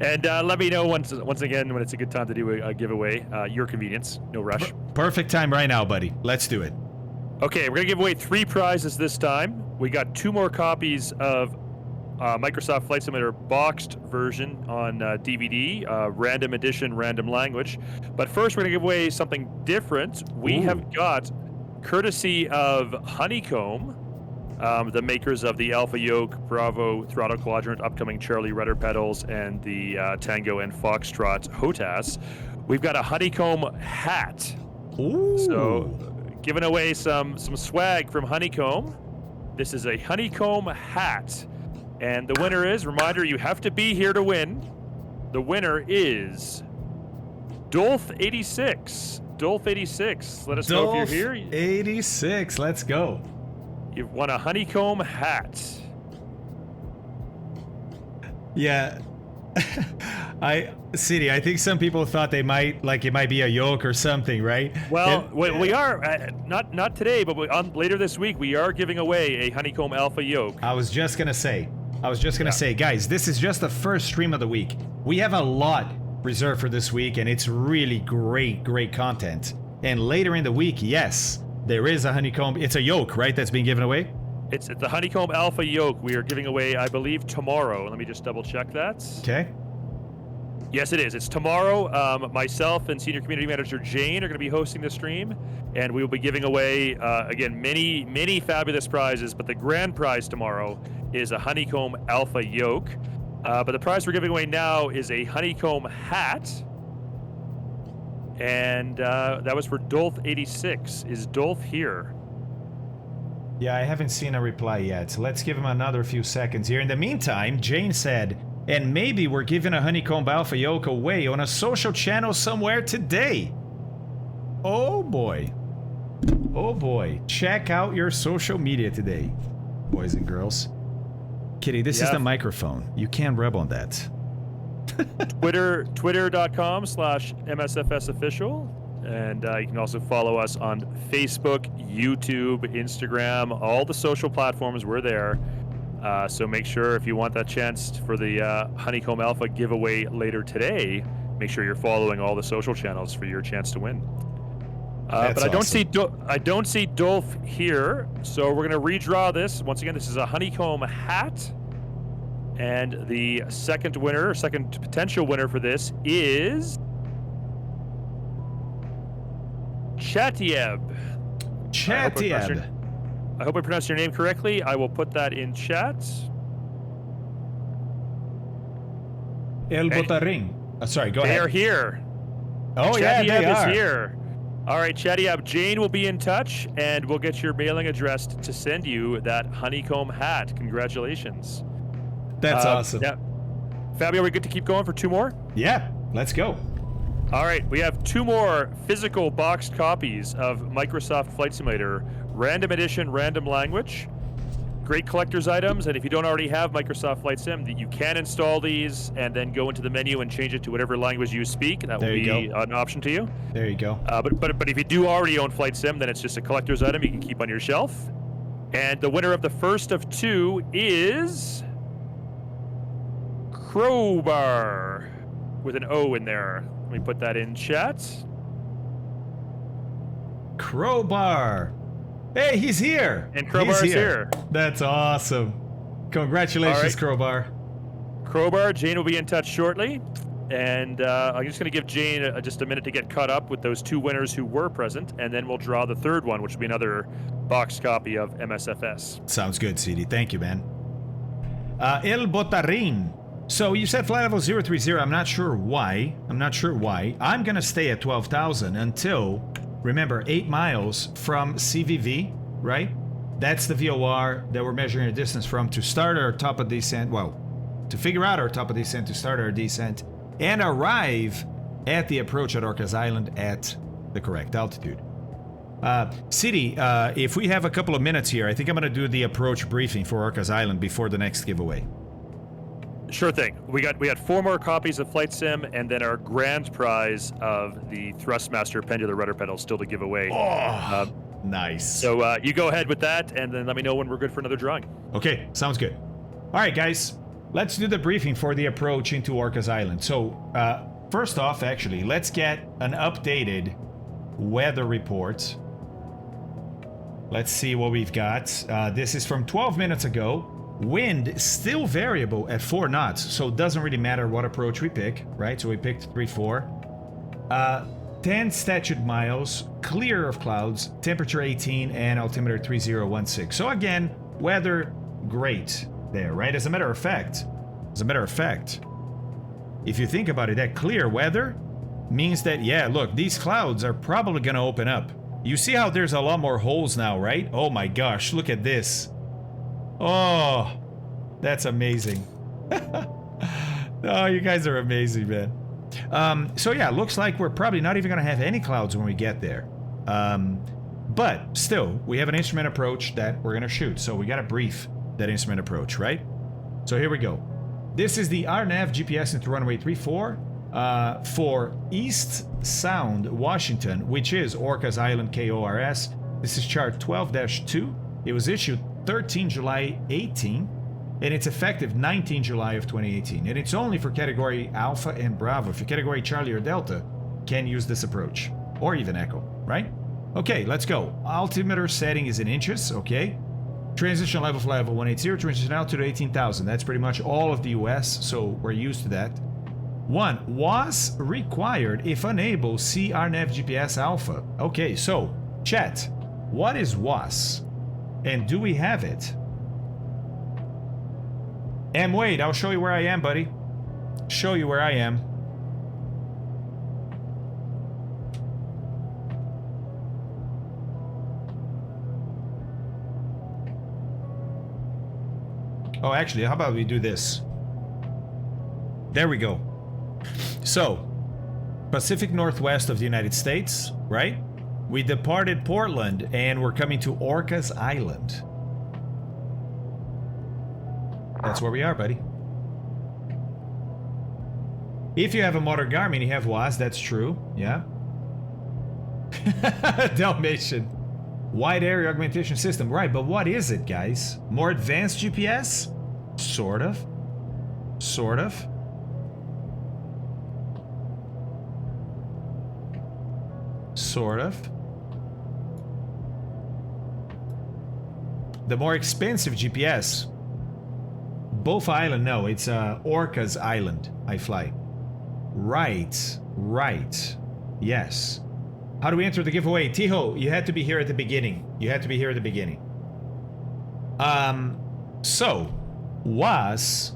And let me know once again when it's a good time to do a giveaway. Your convenience, no rush. Perfect time right now, buddy. Let's do it. Okay, we're gonna give away 3 prizes this time. We got 2 more copies of Microsoft Flight Simulator boxed version on DVD, random edition, random language. But first, we're gonna give away something different. We have got, courtesy of Honeycomb, the makers of the Alpha Yoke, Bravo, Throttle Quadrant, upcoming Charlie Rudder pedals, and the Tango and Foxtrot HOTAS. We've got a Honeycomb hat. Ooh. So, giving away some swag from Honeycomb. This is a Honeycomb hat. And the winner is, reminder, you have to be here to win. The winner is Dolph86. Dolph86, let us know if you're here. 86, let's go. You've won a Honeycomb hat. Yeah. City, I think some people thought it might be a yoke or something, right? Well, we are, not today, but later this week, we are giving away a Honeycomb Alpha yoke. I was just gonna say, guys, this is just the first stream of the week. We have a lot reserved for this week, and it's really great content. And later in the week, yes, there is a Honeycomb. It's a yoke, right, that's being given away? It's the Honeycomb Alpha yoke we are giving away, I believe, tomorrow. Let me just double check that. Okay. Yes, it is. It's tomorrow. Myself and Senior Community Manager Jane are going to be hosting the stream, and we will be giving away, again, many fabulous prizes, but the grand prize tomorrow is a Honeycomb Alpha yoke. But the prize we're giving away now is a Honeycomb hat, and that was for Dolph86. Is Dolph here? Yeah, I haven't seen a reply yet, so let's give him another few seconds here. In the meantime, Jane said, and maybe we're giving a Honeycomb Alpha yoke away on a social channel somewhere today. Oh boy. Oh boy. Check out your social media today, boys and girls. Kitty, this is the microphone. You can't rub on that. Twitter.com/MSFS official. And you can also follow us on Facebook, YouTube, Instagram, all the social platforms. We're there. So make sure, if you want that chance for the Honeycomb Alpha giveaway later today, make sure you're following all the social channels for your chance to win. But I don't see Dolph here, so we're going to redraw this. Once again, this is a Honeycomb hat, and the second potential winner for this is Chatieb. Chatieb. I hope I pronounced your name correctly. I will put that in chat. El Botaring. Sorry, go ahead. They are here. Oh, yeah, they are. Is here. All right, Chatieb, Jane will be in touch, and we'll get your mailing address to send you that Honeycomb hat. Congratulations. That's awesome. Yeah. Fabio, are we good to keep going for 2 more? Yeah, let's go. All right, we have 2 more physical boxed copies of Microsoft Flight Simulator, Random Edition, Random Language. great collector's items, and if you don't already have Microsoft Flight Sim, you can install these and then go into the menu and change it to whatever language you speak. That will be an option to you. There you go. But if you do already own Flight Sim, then it's just a collector's item you can keep on your shelf. And the winner of the first of two is Crowbar with an O in there. Let me put that in chat. Crowbar. Hey, he's here. And Crowbar's here. That's awesome. Congratulations, right. Crowbar. Crowbar, Jane will be in touch shortly. And I'm just going to give Jane just a minute to get caught up with those two winners who were present, and then we'll draw the third one, which will be another boxed copy of MSFS. Sounds good, CD. Thank you, man. El Botarin. So you said flight level 030. I'm not sure why. I'm going to stay at 12,000 until, remember, 8 miles from CVV, right? That's the VOR that we're measuring a distance from to start our top of descent. Well, to figure out our top of descent, to start our descent, and arrive at the approach at Orcas Island at the correct altitude. City, if we have a couple of minutes here, I think I'm going to do the approach briefing for Orcas Island before the next giveaway. Sure thing. We got 4 more copies of Flight Sim, and then our grand prize of the Thrustmaster Pendular Rudder Pedal still to give away. Oh, nice. So you go ahead with that, and then let me know when we're good for another drawing. Okay, sounds good. All right, guys. Let's do the briefing for the approach into Orcas Island. So, first off, actually, let's get an updated weather report. Let's see what we've got. This is from 12 minutes ago. Wind still variable at 4 knots, so it doesn't really matter what approach we pick, right? So we picked 3-4. 10 statute miles, clear of clouds, temperature 18, and altimeter 3016. So again, weather great there, right? As a matter of fact, if you think about it, that clear weather means that, yeah, look, these clouds are probably going to open up. You see how there's a lot more holes now, right? Oh my gosh, look at this. Oh, that's amazing. Oh, you guys are amazing, man. So yeah, looks like we're probably not even going to have any clouds when we get there. But still, we have an instrument approach that we're going to shoot. So we got to brief that instrument approach, right? So here we go. This is the RNAV GPS into runway 34 for East Sound, Washington, which is Orcas Island KORS. This is chart 12-2. It was issued 13 July 18, and it's effective 19 July of 2018. And it's only for category Alpha and Bravo. If you're category Charlie or Delta, can use this approach, or even Echo, right? Okay, let's go. Altimeter setting is in inches, okay? Transition level flight level 180, transition altitude 18,000. That's pretty much all of the US, so we're used to that. 1. Was required if unable, see RNAV GPS Alpha. Okay, so, chat, what is was? And do we have it? Wait, I'll show you where I am, buddy. Show you where I am. Oh, actually, how about we do this? There we go. So, Pacific Northwest of the United States, right? We departed Portland and we're coming to Orcas Island. That's where we are, buddy. If you have a motor Garmin, you have WAS, that's true, yeah. Dalmatian. Wide area augmentation system, right, but what is it, guys? More advanced GPS? Sort of. Sort of. Sort of. The more expensive GPS. Both Island, no, it's Orcas Island I fly. Right, right. Yes. How do we enter the giveaway? Tiho, you had to be here at the beginning. You had to be here at the beginning. So, was,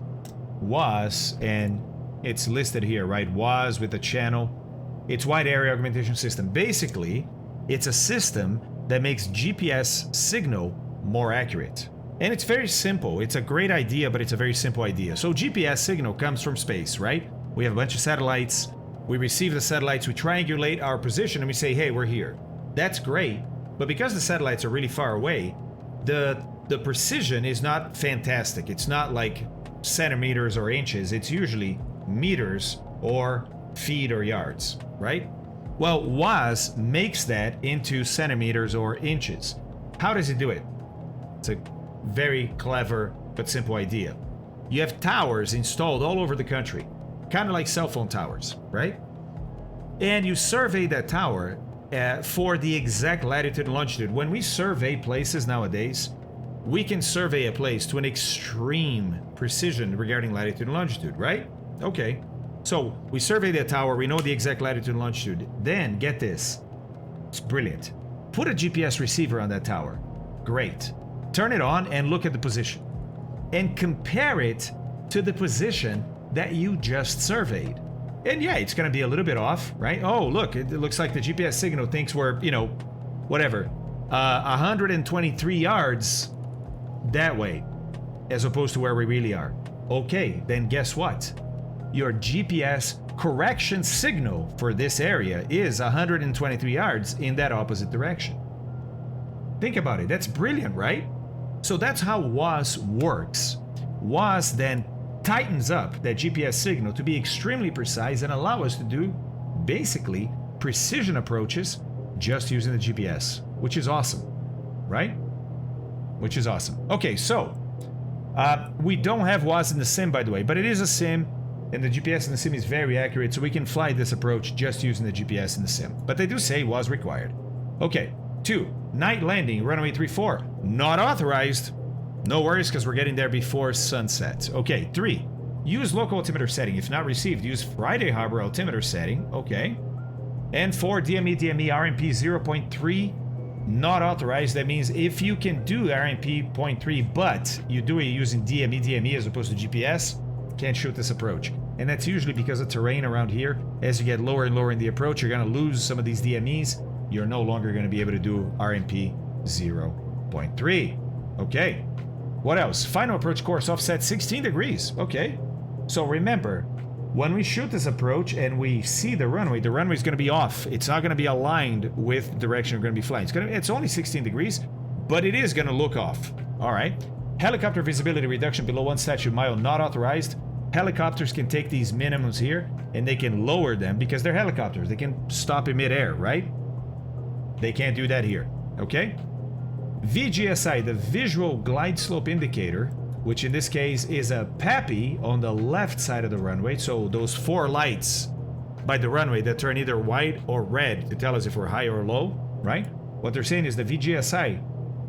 and it's listed here, right? Was with the channel. It's wide area augmentation system. Basically, it's a system that makes GPS signal more accurate. And it's very simple. It's a great idea, but it's a very simple idea. So GPS signal comes from space, right? We have a bunch of satellites. We receive the satellites, we triangulate our position, and we say, hey, we're here. That's great, but because the satellites are really far away, the the precision is not fantastic. It's not like centimeters or inches. It's usually meters or feet or yards, right? Well, WAS makes that into centimeters or inches. How does it do it? It's a very clever but simple idea. You have towers installed all over the country, kind of like cell phone towers, right? And you survey that tower for the exact latitude and longitude. When we survey places nowadays, we can survey a place to an extreme precision regarding latitude and longitude, right? Okay, so we survey that tower, we know the exact latitude and longitude. Then, get this, it's brilliant. Put a GPS receiver on that tower. Great. Turn it on and look at the position. And compare it to the position that you just surveyed. And yeah, it's going to be a little bit off, right? Oh, look, it looks like the GPS signal thinks we're, you know, whatever, 123 yards that way, as opposed to where we really are. Okay, then guess what? Your GPS correction signal for this area is 123 yards in that opposite direction. Think about it. That's brilliant, right? So that's how WAS works. WAS then tightens up that GPS signal to be extremely precise and allow us to do basically precision approaches just using the GPS, which is awesome, right? Which is awesome. Okay, so we don't have WAS in the sim, by the way, but it is a sim, and the GPS in the sim is very accurate, so we can fly this approach just using the GPS in the sim. But they do say WAS required. Okay, 2, night landing, runway 34, not authorized. No worries, because we're getting there before sunset. Okay, 3, use local altimeter setting. If not received, use Friday Harbor altimeter setting. Okay. And 4, DME RMP 0.3, not authorized. That means if you can do RMP 0.3, but you do it using DME as opposed to GPS, can't shoot this approach. And that's usually because of terrain around here. As you get lower and lower in the approach, you're going to lose some of these DMEs. You're no longer going to be able to do RMP 0.3. Okay. What else? Final approach course offset 16 degrees. Okay. So remember, when we shoot this approach and we see the runway is going to be off. It's not going to be aligned with the direction we're going to be flying. It's only 16 degrees, but it is going to look off. All right. Helicopter visibility reduction below 1 statute mile not authorized. Helicopters can take these minimums here and they can lower them because they're helicopters. They can stop in midair, right? They can't do that here. Okay. VGSI, the visual glide slope indicator, which in this case is a PAPI on the left side of the runway. So those 4 lights by the runway that turn either white or red to tell us if we're high or low, right? What they're saying is the VGSI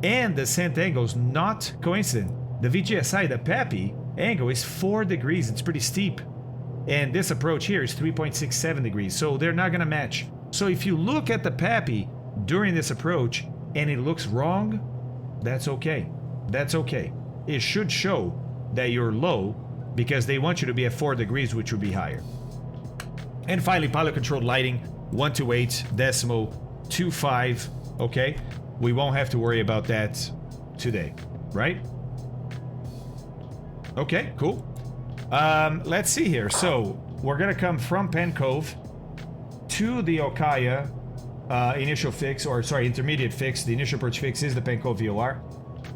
and the descent angle is not coincident. The VGSI, the PAPI angle is 4 degrees. It's pretty steep. And this approach here is 3.67 degrees. So they're not going to match. So if you look at the PAPI during this approach and it looks wrong, that's okay. That's okay. It should show that you're low because they want you to be at 4 degrees, which would be higher. And finally, pilot controlled lighting, 128.25. Okay, we won't have to worry about that today, right? Okay, cool. Let's see here. So we're gonna come from Pen Cove to the Okaya initial fix, or sorry, intermediate fix. The initial approach fix is the Pen Cove VOR.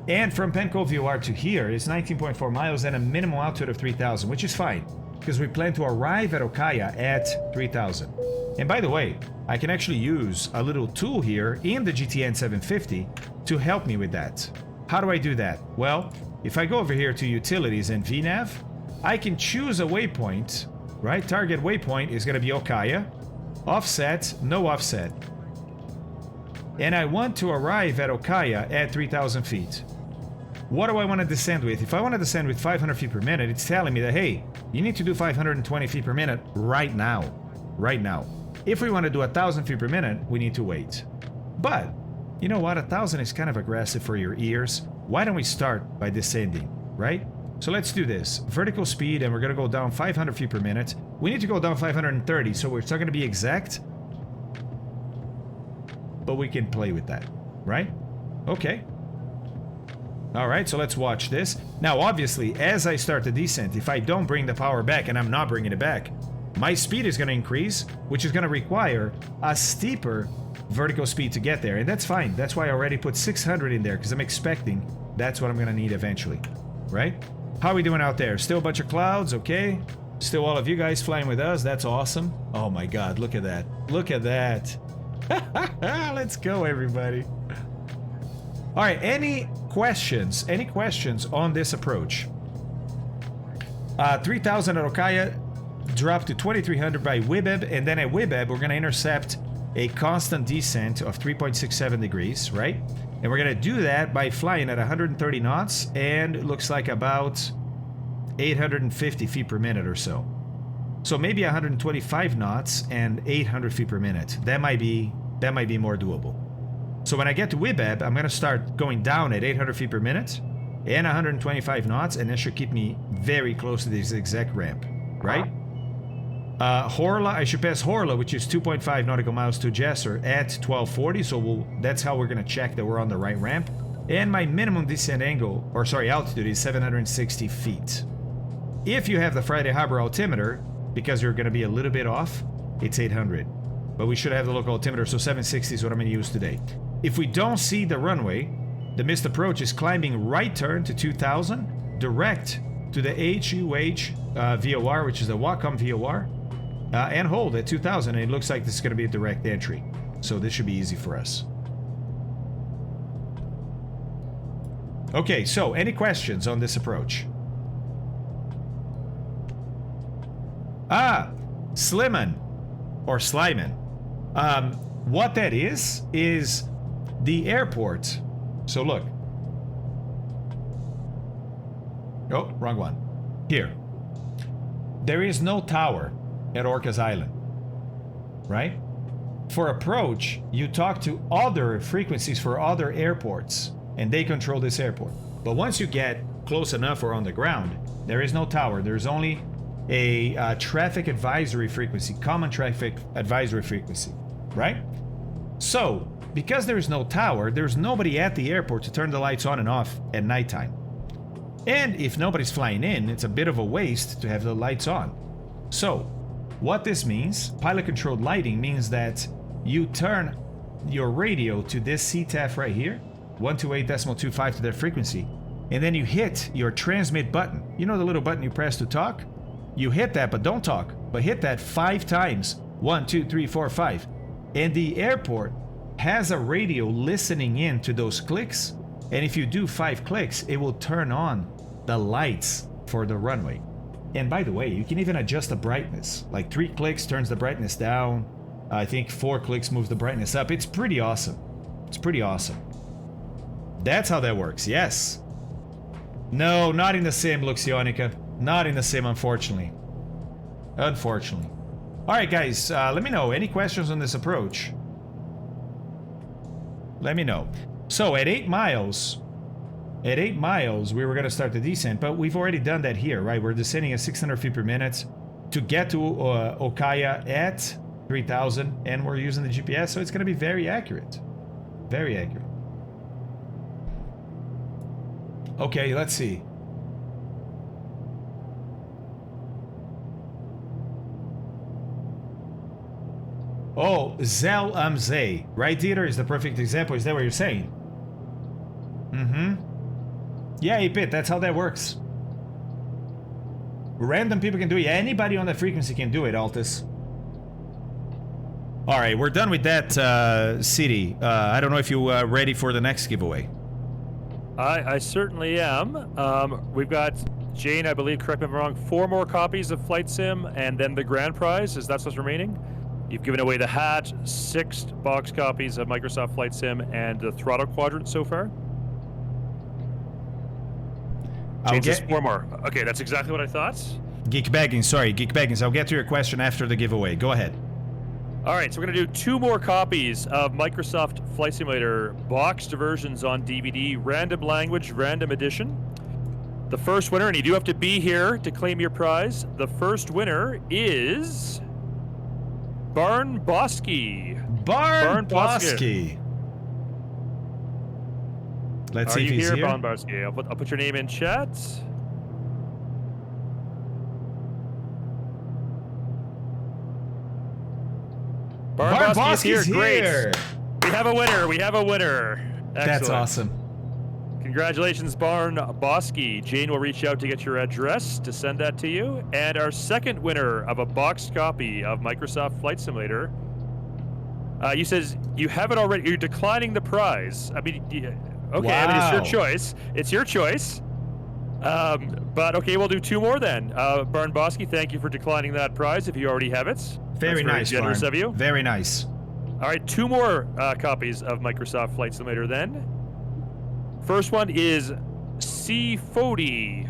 And from Pen Cove VOR to here is 19.4 miles and a minimum altitude of 3,000, which is fine, because we plan to arrive at Okaya at 3,000. And by the way, I can actually use a little tool here in the GTN 750 to help me with that. How do I do that? Well, if I go over here to Utilities and VNav, I can choose a waypoint, right? Target waypoint is going to be Okaya. Offset, no offset. And I want to arrive at Okaya at 3,000 feet. What do I want to descend with? If I want to descend with 500 feet per minute, it's telling me that, hey, you need to do 520 feet per minute right now. Right now. If we want to do 1,000 feet per minute, we need to wait. But, you know what? 1,000 is kind of aggressive for your ears. Why don't we start by descending, right? So let's do this. Vertical speed, and we're going to go down 500 feet per minute. We need to go down 530, so it's not going to be exact. But we can play with that, right? Okay. All right, so let's watch this. Now, obviously, as I start the descent, if I don't bring the power back, and I'm not bringing it back, my speed is going to increase, which is going to require a steeper vertical speed to get there. And that's fine. That's why I already put 600 in there, because I'm expecting That's what I'm gonna need eventually, right? How are we doing out there? Still a bunch of clouds, okay? Still all of you guys flying with us, that's awesome. Oh my God, look at that. Look at that. Let's go, everybody. All right, any questions? Any questions on this approach? 3,000 at Okaya, drop to 2,300 by Wibeb, and then at Wibeb, we're gonna intercept a constant descent of 3.67 degrees, right? And we're gonna do that by flying at 130 knots, and it looks like about 850 feet per minute or so. So maybe 125 knots and 800 feet per minute. That might be more doable. So when I get to Wibeb, I'm gonna start going down at 800 feet per minute and 125 knots, and that should keep me very close to the zigzag ramp, right? Horla, I should pass Horla, which is 2.5 nautical miles to Jesser at 1240, so that's how we're gonna check that we're on the right ramp. And my minimum descent angle, or sorry, altitude is 760 feet. If you have the Friday Harbor altimeter, because you're gonna be a little bit off, it's 800. But we should have the local altimeter, so 760 is what I'm gonna use today. If we don't see the runway, the missed approach is climbing right turn to 2000, direct to the HUH VOR, which is the Wacom VOR, and hold at 2000, and it looks like this is going to be a direct entry. So this should be easy for us. Okay, so any questions on this approach? Sliman, or Slyman. What that is the airport. So look. Oh, wrong one. Here. There is no tower at Orcas Island, right? For approach, you talk to other frequencies for other airports, and they control this airport. But once you get close enough or on the ground, there is no tower. There's only a traffic advisory frequency, common traffic advisory frequency, right? So, because there's no tower, there's nobody at the airport to turn the lights on and off at nighttime. And if nobody's flying in, it's a bit of a waste to have the lights on. So, what this means, pilot-controlled lighting, means that you turn your radio to this CTAF right here, 128.25 to their frequency, and then you hit your transmit button. You know the little button you press to talk? You hit that, but don't talk, but hit that 5 times. 1, 2, 3, 4, 5. And the airport has a radio listening in to those clicks, and if you do 5 clicks, it will turn on the lights for the runway. And by the way, you can even adjust the brightness. Like 3 clicks turns the brightness down. I think 4 clicks moves the brightness up. It's pretty awesome. It's pretty awesome. That's how that works, yes. No, not in the sim, Luxionica. Not in the sim, unfortunately. Unfortunately. Alright guys, let me know. Any questions on this approach? Let me know. So at 8 miles... At 8 miles, we were going to start the descent, but we've already done that here, right? We're descending at 600 feet per minute to get to Okaya at 3,000, and we're using the GPS, so it's going to be very accurate. Very accurate. Okay, let's see. Oh, Zel Amze. Right, Dieter, is the perfect example. Is that what you're saying? Mm-hmm. Yeah, 8-bit, that's how that works. Random people can do it. Yeah, anybody on that frequency can do it, Altus. Alright, we're done with that, city. I don't know if you are ready for the next giveaway. I certainly am. We've got, Jane, I believe, correct me if I'm wrong, 4 more copies of Flight Sim, and then the grand prize. Is that what's remaining? You've given away the hat, 6 box copies of Microsoft Flight Sim, and the throttle quadrant so far. James, just 4 more. Okay, that's exactly what I thought. Geek Baggins, sorry, Geek Baggins. I'll get to your question after the giveaway. Go ahead. All right, so we're going to do 2 more copies of Microsoft Flight Simulator boxed versions on DVD, random language, random edition. The first winner, and you do have to be here to claim your prize. The first winner is Barn Bosky. Barn Bosky. Let's see if he's here. Barn Bosky? I'll put your name in chat. Barn Bosky's here. Great. We have a winner. We have a winner. Excellent. That's awesome. Congratulations, Barn Bosky. Jane will reach out to get your address to send that to you. And our second winner of a boxed copy of Microsoft Flight Simulator. You says you have it already. You're declining the prize. I mean, okay, Wow. I mean, it's your choice. It's your choice. But okay, we'll do 2 more then. Barn Bosky, thank you for declining that prize if you already have it. Very That's nice, generous Barn. of you. Very nice. All right, 2 more copies of Microsoft Flight Simulator then. First one is C40.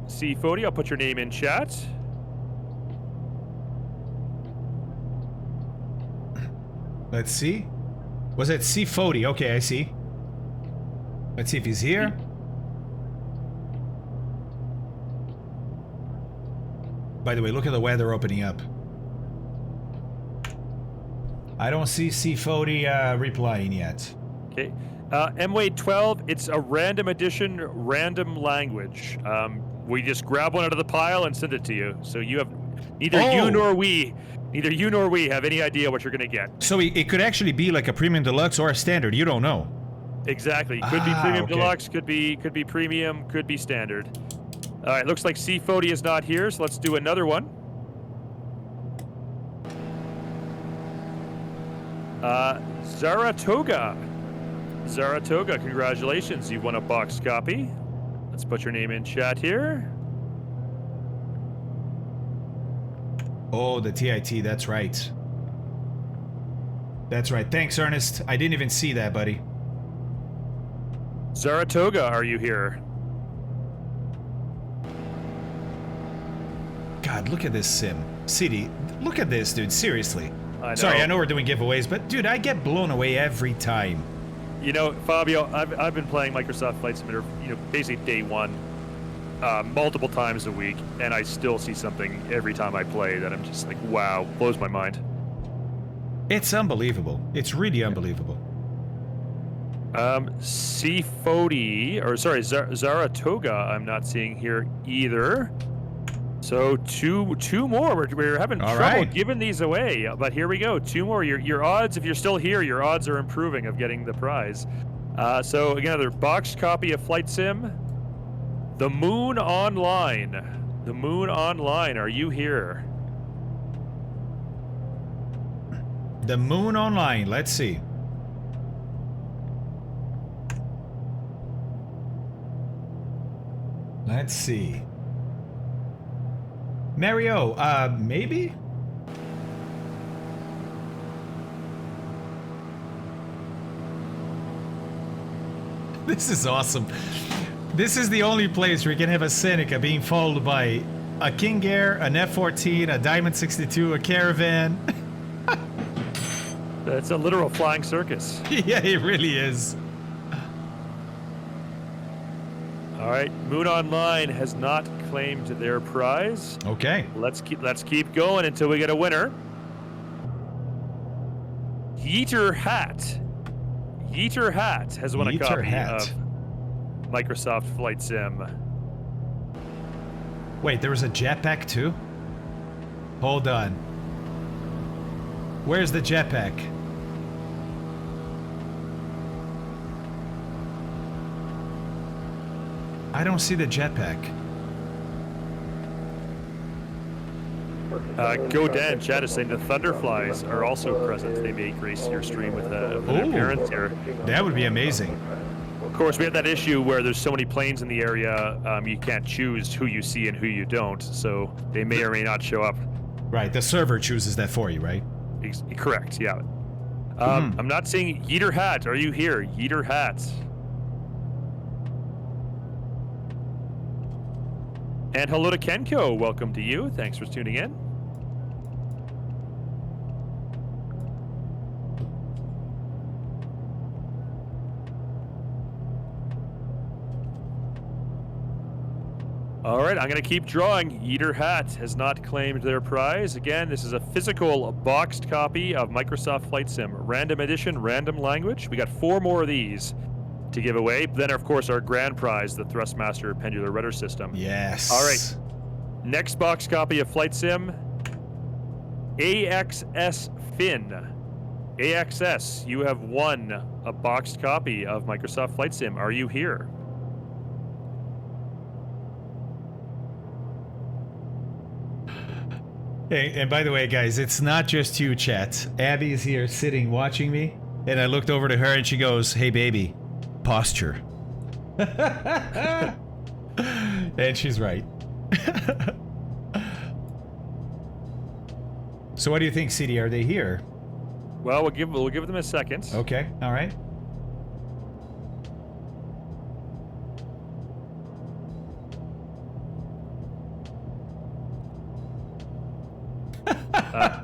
C40, I'll put your name in chat. Let's see. Was it C40? Okay, I see. Let's see if he's here. By the way, look at the weather opening up. I don't see C40 replying yet. Okay. MWade 12, it's a random edition, random language. We just grab one out of the pile and send it to you. So you have neither you nor we have any idea what you're going to get. So it could actually be like a premium deluxe or a standard. You don't know. Exactly. Could be premium deluxe, could be premium, could be standard. All right, looks like C40 is not here, so let's do another one. Zaratoga, congratulations. You won a boxed copy. Let's put your name in chat here. Oh, the TIT, that's right. That's right. Thanks, Ernest. I didn't even see that, buddy. Zaratoga, are you here? God, look at this sim. City, look at this, dude. Seriously. I know. Sorry, I know we're doing giveaways, but dude, I get blown away every time. You know, Fabio, I've been playing Microsoft Flight Simulator, basically day one, multiple times a week, and I still see something every time I play that I'm just like, wow, blows my mind. It's unbelievable. It's really unbelievable. C40, or sorry, Zaratoga, I'm not seeing here either. So two more. We're having trouble giving these away, but here we go. 2 more. Your odds, if you're still here, your odds are improving of getting the prize. So again, another boxed copy of Flight Sim. The Moon Online. The Moon Online. Are you here? The Moon Online. Let's see. Let's see. Mario, maybe? This is awesome. This is the only place where you can have a Seneca being followed by a King Air, an F-14, a Diamond 62, a Caravan. It's a literal flying circus. Yeah, it really is. All right, Moon Online has not claimed their prize. Okay. Let's keep going until we get a winner. Yeeter Hat has won a copy of Microsoft Flight Sim. Wait, there was a jetpack too? Hold on. Where's the jetpack? I don't see the jetpack. GoDan chat is saying the Thunderflies are also present. They may grace your stream with an appearance here. That would be amazing. Of course, we have that issue where there's so many planes in the area, you can't choose who you see and who you don't, so they may or may not show up. Right, the server chooses that for you, right? Correct, yeah. I'm not seeing Yeeter Hat. Are you here? Yeeter Hat. And hello to Kenko. Welcome to you. Thanks for tuning in. All right, I'm going to keep drawing. Yeeter Hat has not claimed their prize. Again, this is a physical boxed copy of Microsoft Flight Sim. Random edition, random language. We got 4 more of these to give away. Then, of course, our grand prize, the Thrustmaster Pendular Rudder System. Yes. All right. Next box copy of Flight Sim. AXS Fin. AXS, you have won a boxed copy of Microsoft Flight Sim. Are you here? Hey, and by the way, guys, it's not just you, chat. Abby is here sitting watching me, and I looked over to her and she goes, "Hey, baby, posture." And she's right. So what do you think, CD? Are they here? Well, we'll give them a second. Okay, all right.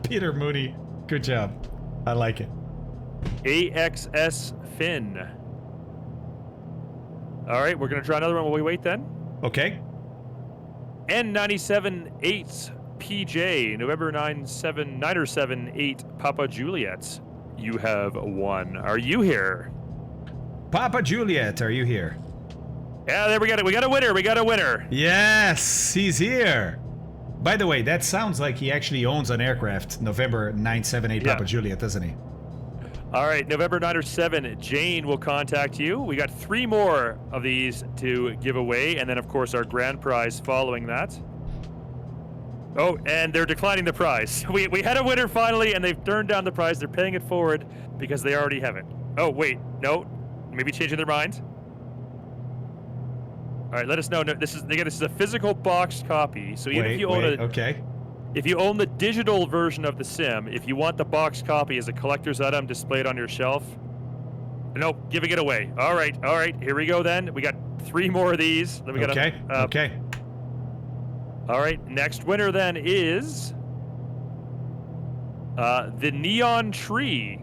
Peter Mooney, good job. I like it. AXS Finn. All right, we're gonna try another one while we wait then. Okay. N97-8 PJ, November 978 Papa Juliet. You have won. Are you here? Papa Juliet, are you here? Yeah, there we got it. We got a winner. We got a winner. Yes, he's here. By the way, that sounds like he actually owns an aircraft, November 978 Yeah. Papa Juliet, doesn't he? All right, November 907, Jane will contact you. We got 3 more of these to give away, and then, of course, our grand prize following that. Oh, and they're declining the prize. We had a winner finally, and they've turned down the prize. They're paying it forward because they already have it. Oh, wait, no. Maybe changing their mind. All right, let us know. No, this is a physical boxed copy. So even if you own okay. if you own the digital version of the sim, if you want the boxed copy as a collector's item displayed on your shelf, nope, giving it away. All right, here we go then. We got 3 more of these. Then we got Okay. All right, next winner then is the Neon Tree.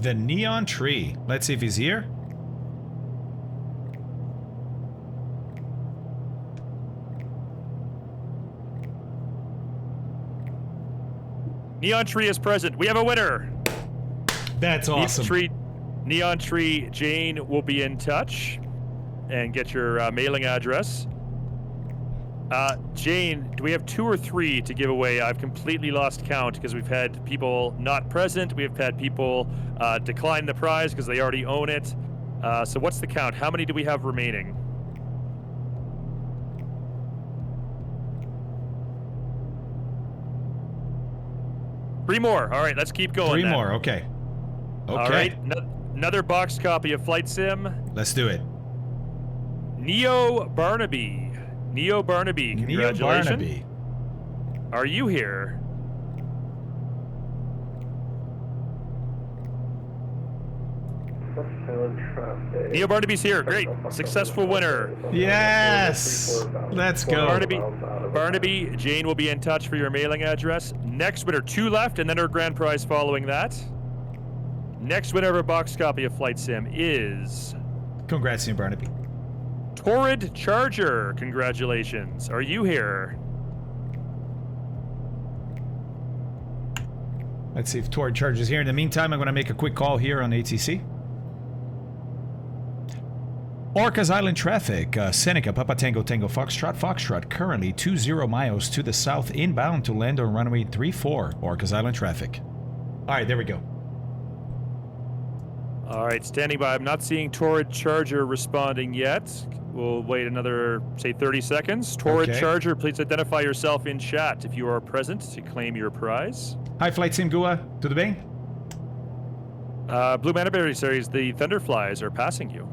The Neon Tree. Let's see if he's here. Neon Tree is present. We have a winner. That's awesome. Neon Tree, Jane will be in touch and get your mailing address. Jane, do we have 2 or 3 to give away? I've completely lost count because we've had people not present. We have had people decline the prize because they already own it. So what's the count? How many do we have remaining? Three more. All right, let's keep going. 3 more. Okay. Okay. All right, another box copy of Flight Sim. Let's do it. Neo Barnaby. Neo Barnaby, congratulations. Neo Barnaby. Are you here? Neo Barnaby's here. Great. Successful winner. Yes. Let's go. Barnaby, Jane will be in touch for your mailing address. Next winner, 2 left, and then our grand prize following that. Next winner of a box copy of Flight Sim is... Congrats, New Barnaby. Torrid Charger. Congratulations. Are you here? Let's see if Torrid Charger is here. In the meantime, I'm going to make a quick call here on ATC. Orcas Island traffic, Seneca, Papa Tango, Tango, Foxtrot, currently 20 miles to the south, inbound to land on runway 34, Orcas Island traffic. All right, there we go. All right, standing by. I'm not seeing Torrid Charger responding yet. We'll wait another, say, 30 seconds. Torrid Charger, please identify yourself in chat if you are present to claim your prize. Hi, Flight Sim Gua. Tudo bem? Blue Manaberry Series, the Thunderflies are passing you.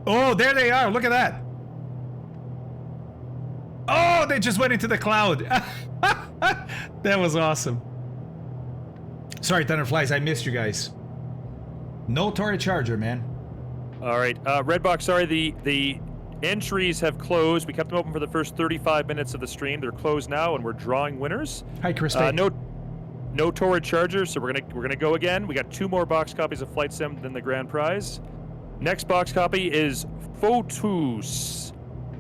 Oh, there they are. Look at that. Oh, they just went into the cloud. That was awesome. Sorry, Thunderflies, I missed you guys. No Torrid Charger, man. All right, Redbox, sorry, the entries have closed. We kept them open for the first 35 minutes of the stream. They're closed now, and we're drawing winners. Hi, Chris. No Torrid Charger, so we're gonna go again. We got 2 more box copies of Flight Sim than the grand prize. Next box copy is Photus.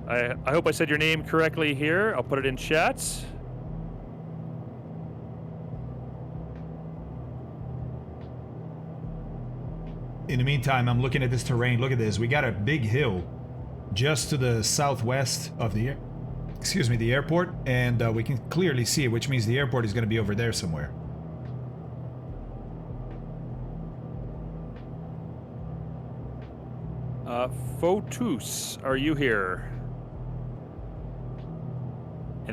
I hope I said your name correctly here. I'll put it in chat. In the meantime, I'm looking at this terrain. Look at this. We got a big hill just to the southwest of the airport, and we can clearly see it, which means the airport is going to be over there somewhere. Photus, are you here?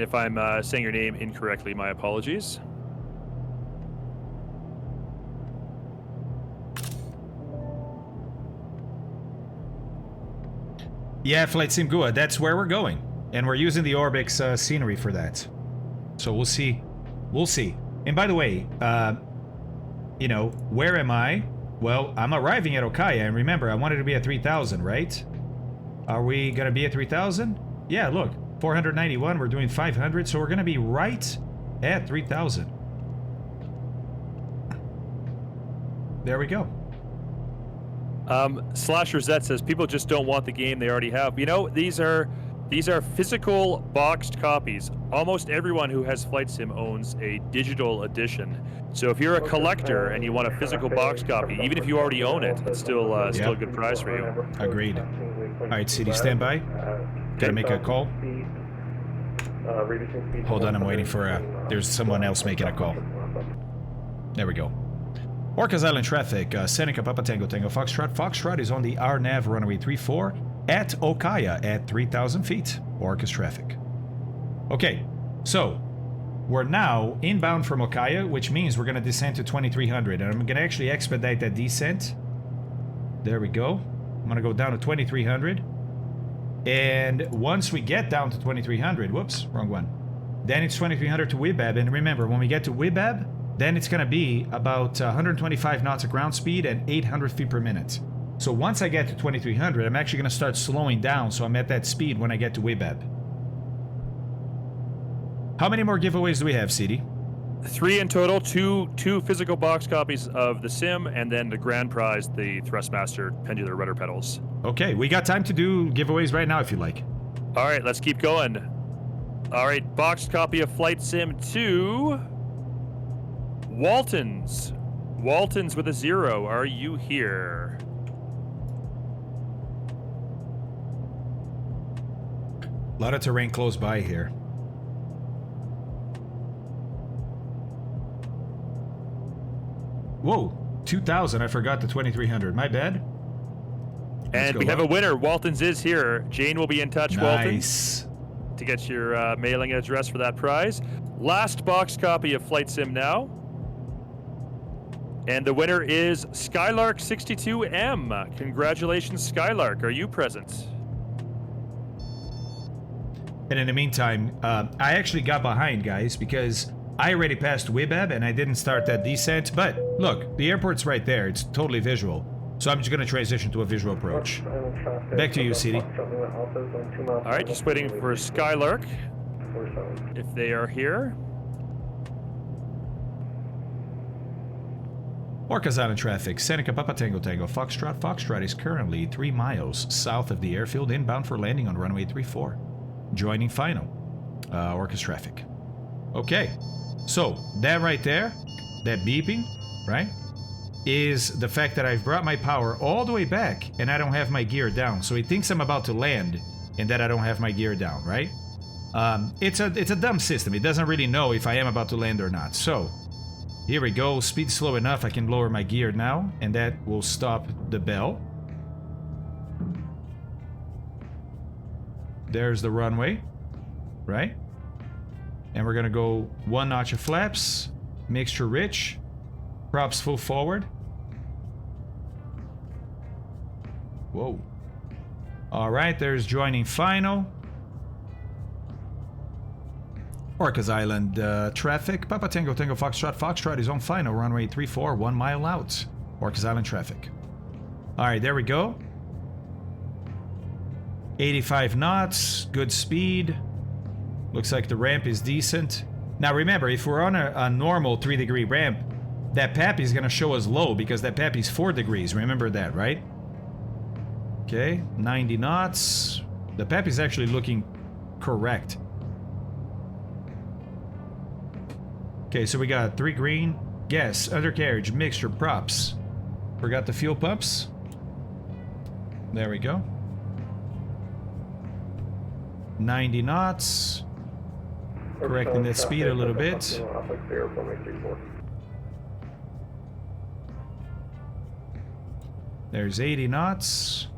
And if I'm saying your name incorrectly, my apologies. Yeah, Flight Sim Gua, that's where we're going. And we're using the Orbix scenery for that. So we'll see. We'll see. And by the way, you know, where am I? Well, I'm arriving at Okaya, and remember, I wanted to be at 3,000, right? Are we gonna be at 3,000? Yeah, look, 491, we're doing 500, so we're gonna be right at 3,000. There we go. Slash Rosette says people just don't want the game they already have. You know, these are physical boxed copies. Almost everyone who has Flight Sim owns a digital edition. So if you're a collector and you want a physical box copy, even if you already own it, it's still a good price for you. Agreed. All right, CD, stand by. Gotta make a call. Hold on, I'm waiting for there's someone else making a call. There we go. Orcas Island traffic, Seneca Papa Tango Tango Foxtrot. Foxtrot is on the RNAV runway 34 at Okaya at 3,000 feet. Orcas traffic. Okay, so we're now inbound from Okaya, which means we're going to descend to 2,300. And I'm going to actually expedite that descent. There we go. I'm going to go down to 2,300. And once we get down to 2,300, whoops, wrong one. Then it's 2,300 to Wibab. And remember, when we get to Wibab, then it's going to be about 125 knots of ground speed and 800 feet per minute. So once I get to 2,300, I'm actually going to start slowing down so I'm at that speed when I get to Wibab. How many more giveaways do we have, CD? 3 in total, two physical box copies of the Sim, and then the grand prize, the Thrustmaster pendular rudder pedals. Okay, we got time to do giveaways right now if you like. All right, let's keep going. All right, boxed copy of Flight Sim 2. Waltons. Waltons with a 0. Are you here? A lot of terrain close by here. Whoa, 2,000. I forgot the 2,300. My bad. And we have a winner. Waltons is here. Jane will be in touch, nice. Waltons, to get your mailing address for that prize. Last box copy of Flight Sim now. And the winner is Skylark62M. Congratulations, Skylark. Are you present? And in the meantime, I actually got behind, guys, because I already passed Wibab and I didn't start that descent. But look, the airport's right there. It's totally visual. So I'm just going to transition to a visual approach. Back to you, CD. All right, just waiting for Skylark, if they are here. Orcas Island traffic, Seneca Papa Tango Tango Foxtrot. Foxtrot is currently 3 miles south of the airfield, inbound for landing on runway 34. Joining final. Orcas traffic. Okay, so that right there, that beeping, right, is the fact that I've brought my power all the way back and I don't have my gear down. So it thinks I'm about to land and that I don't have my gear down, right? It's a dumb system. It doesn't really know if I am about to land or not. So here we go. Speed slow enough. I can lower my gear now, and that will stop the bell. There's the runway, right? And we're gonna go 1 notch of flaps, mixture rich, props full forward. Whoa. All right, there's joining final. Orcas Island traffic. Papa Tango Tango Foxtrot. Foxtrot is on final. Runway 34, 1 mile out. Orcas Island traffic. All right, there we go. 85 knots. Good speed. Looks like the ramp is decent. Now remember, if we're on a normal 3-degree ramp, that PAPI is going to show us low because that PAPI is 4 degrees. Remember that, right? Okay, 90 knots. The PAPI is actually looking correct. Okay, so we got 3 green, gas, undercarriage, mixture, props. Forgot the fuel pumps. There we go. 90 knots. Correcting that speed a little bit. There's 80 knots.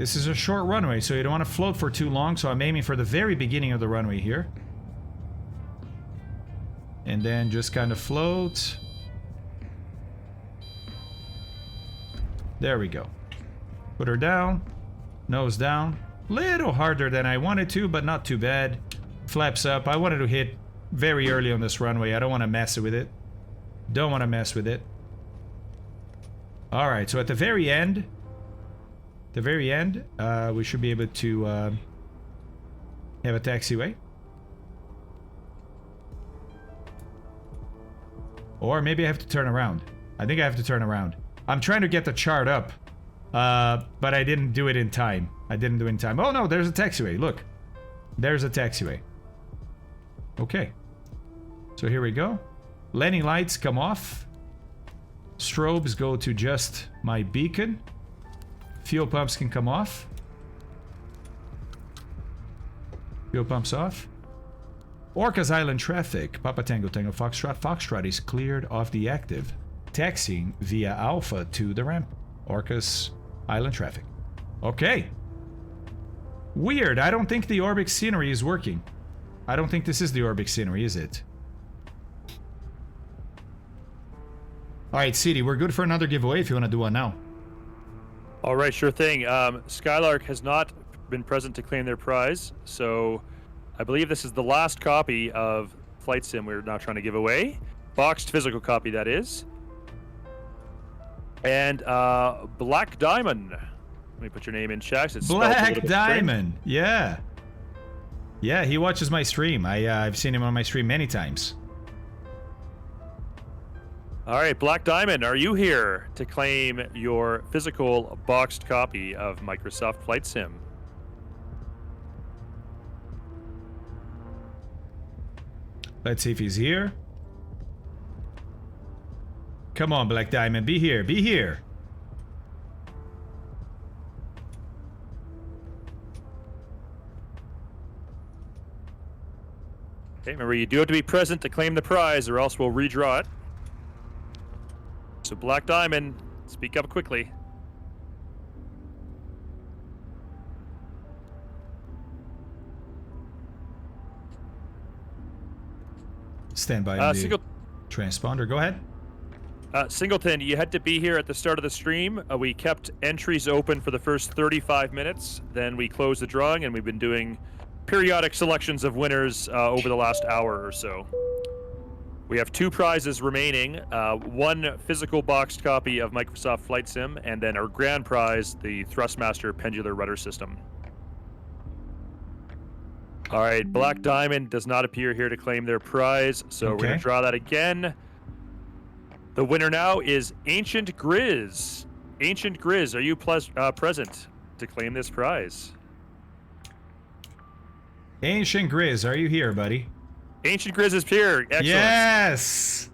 This is a short runway, so you don't want to float for too long, so I'm aiming for the very beginning of the runway here. And then just kind of float. There we go. Put her down. Nose down. Little harder than I wanted to, but not too bad. Flaps up. I wanted to hit very early on this runway. I don't want to mess with it. Don't want to mess with it. Alright, so at the very end... we should be able to have a taxiway. Or maybe I have to turn around. I think I have to turn around. I'm trying to get the chart up, but I didn't do it in time. Oh no, there's a taxiway. Look. There's a taxiway. Okay. So here we go. Landing lights come off. Strobes go to just my beacon. Fuel pumps can come off. Fuel pumps off. Orcas Island traffic. Papa Tango Tango Foxtrot. Foxtrot is cleared of the active. Taxiing via Alpha to the ramp. Orcas Island traffic. Okay. Weird. I don't think the Orbic scenery is working. I don't think this is the Orbic scenery, is it? Alright, CD, we're good for another giveaway if you want to do one now. All right, sure thing. Skylark has not been present to claim their prize, so I believe this is the last copy of Flight Sim we're now trying to give away. Boxed physical copy, that is. And Black Diamond. Let me put your name in chat. It's Black Diamond, yeah. Yeah, he watches my stream. I've seen him on my stream many times. All right, Black Diamond, are you here to claim your physical boxed copy of Microsoft Flight Sim? Let's see if he's here. Come on, Black Diamond, be here, be here. Okay, remember, you do have to be present to claim the prize, or else we'll redraw it. So Black Diamond, speak up quickly. Stand by on the transponder. Go ahead. Singleton, you had to be here at the start of the stream. We kept entries open for the first 35 minutes. Then we closed the drawing, and we've been doing periodic selections of winners over the last hour or so. We have 2 prizes remaining, 1 physical boxed copy of Microsoft Flight Sim, and then our grand prize, the Thrustmaster Pendular Rudder System. All right, Black Diamond does not appear here to claim their prize, so we're going to draw that again. The winner now is Ancient Grizz. Ancient Grizz, are you present to claim this prize? Ancient Grizz, are you here, buddy? Ancient Grizz is here. Excellent. Yes!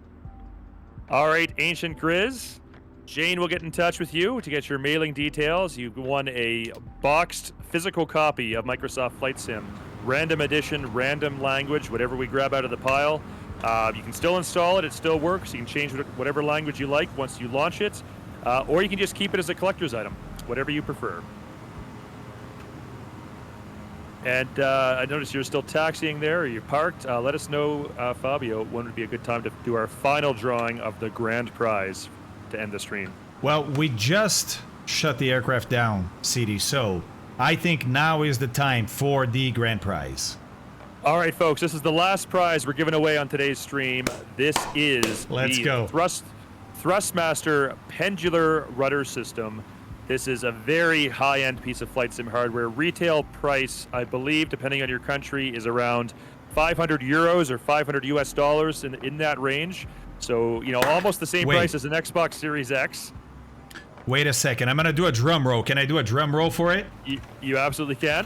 All right, Ancient Grizz. Jane will get in touch with you to get your mailing details. You've won a boxed physical copy of Microsoft Flight Sim. Random edition, random language, whatever we grab out of the pile. You can still install it. It still works. You can change whatever language you like once you launch it. Or you can just keep it as a collector's item, whatever you prefer. And I noticed you're still taxiing there, or you're parked. Let us know, Fabio, when would be a good time to do our final drawing of the grand prize to end the stream. Well, we just shut the aircraft down, CD, so I think now is the time for the grand prize. All right, folks, this is the last prize we're giving away on today's stream. This is the Thrustmaster Pendular Rudder System. This is a very high-end piece of flight sim hardware. Retail price, I believe, depending on your country, is around 500 euros or $500 US in that range. So, you know, almost the same price as an Xbox Series X. Wait a second. I'm going to do a drum roll. Can I do a drum roll for it? You absolutely can.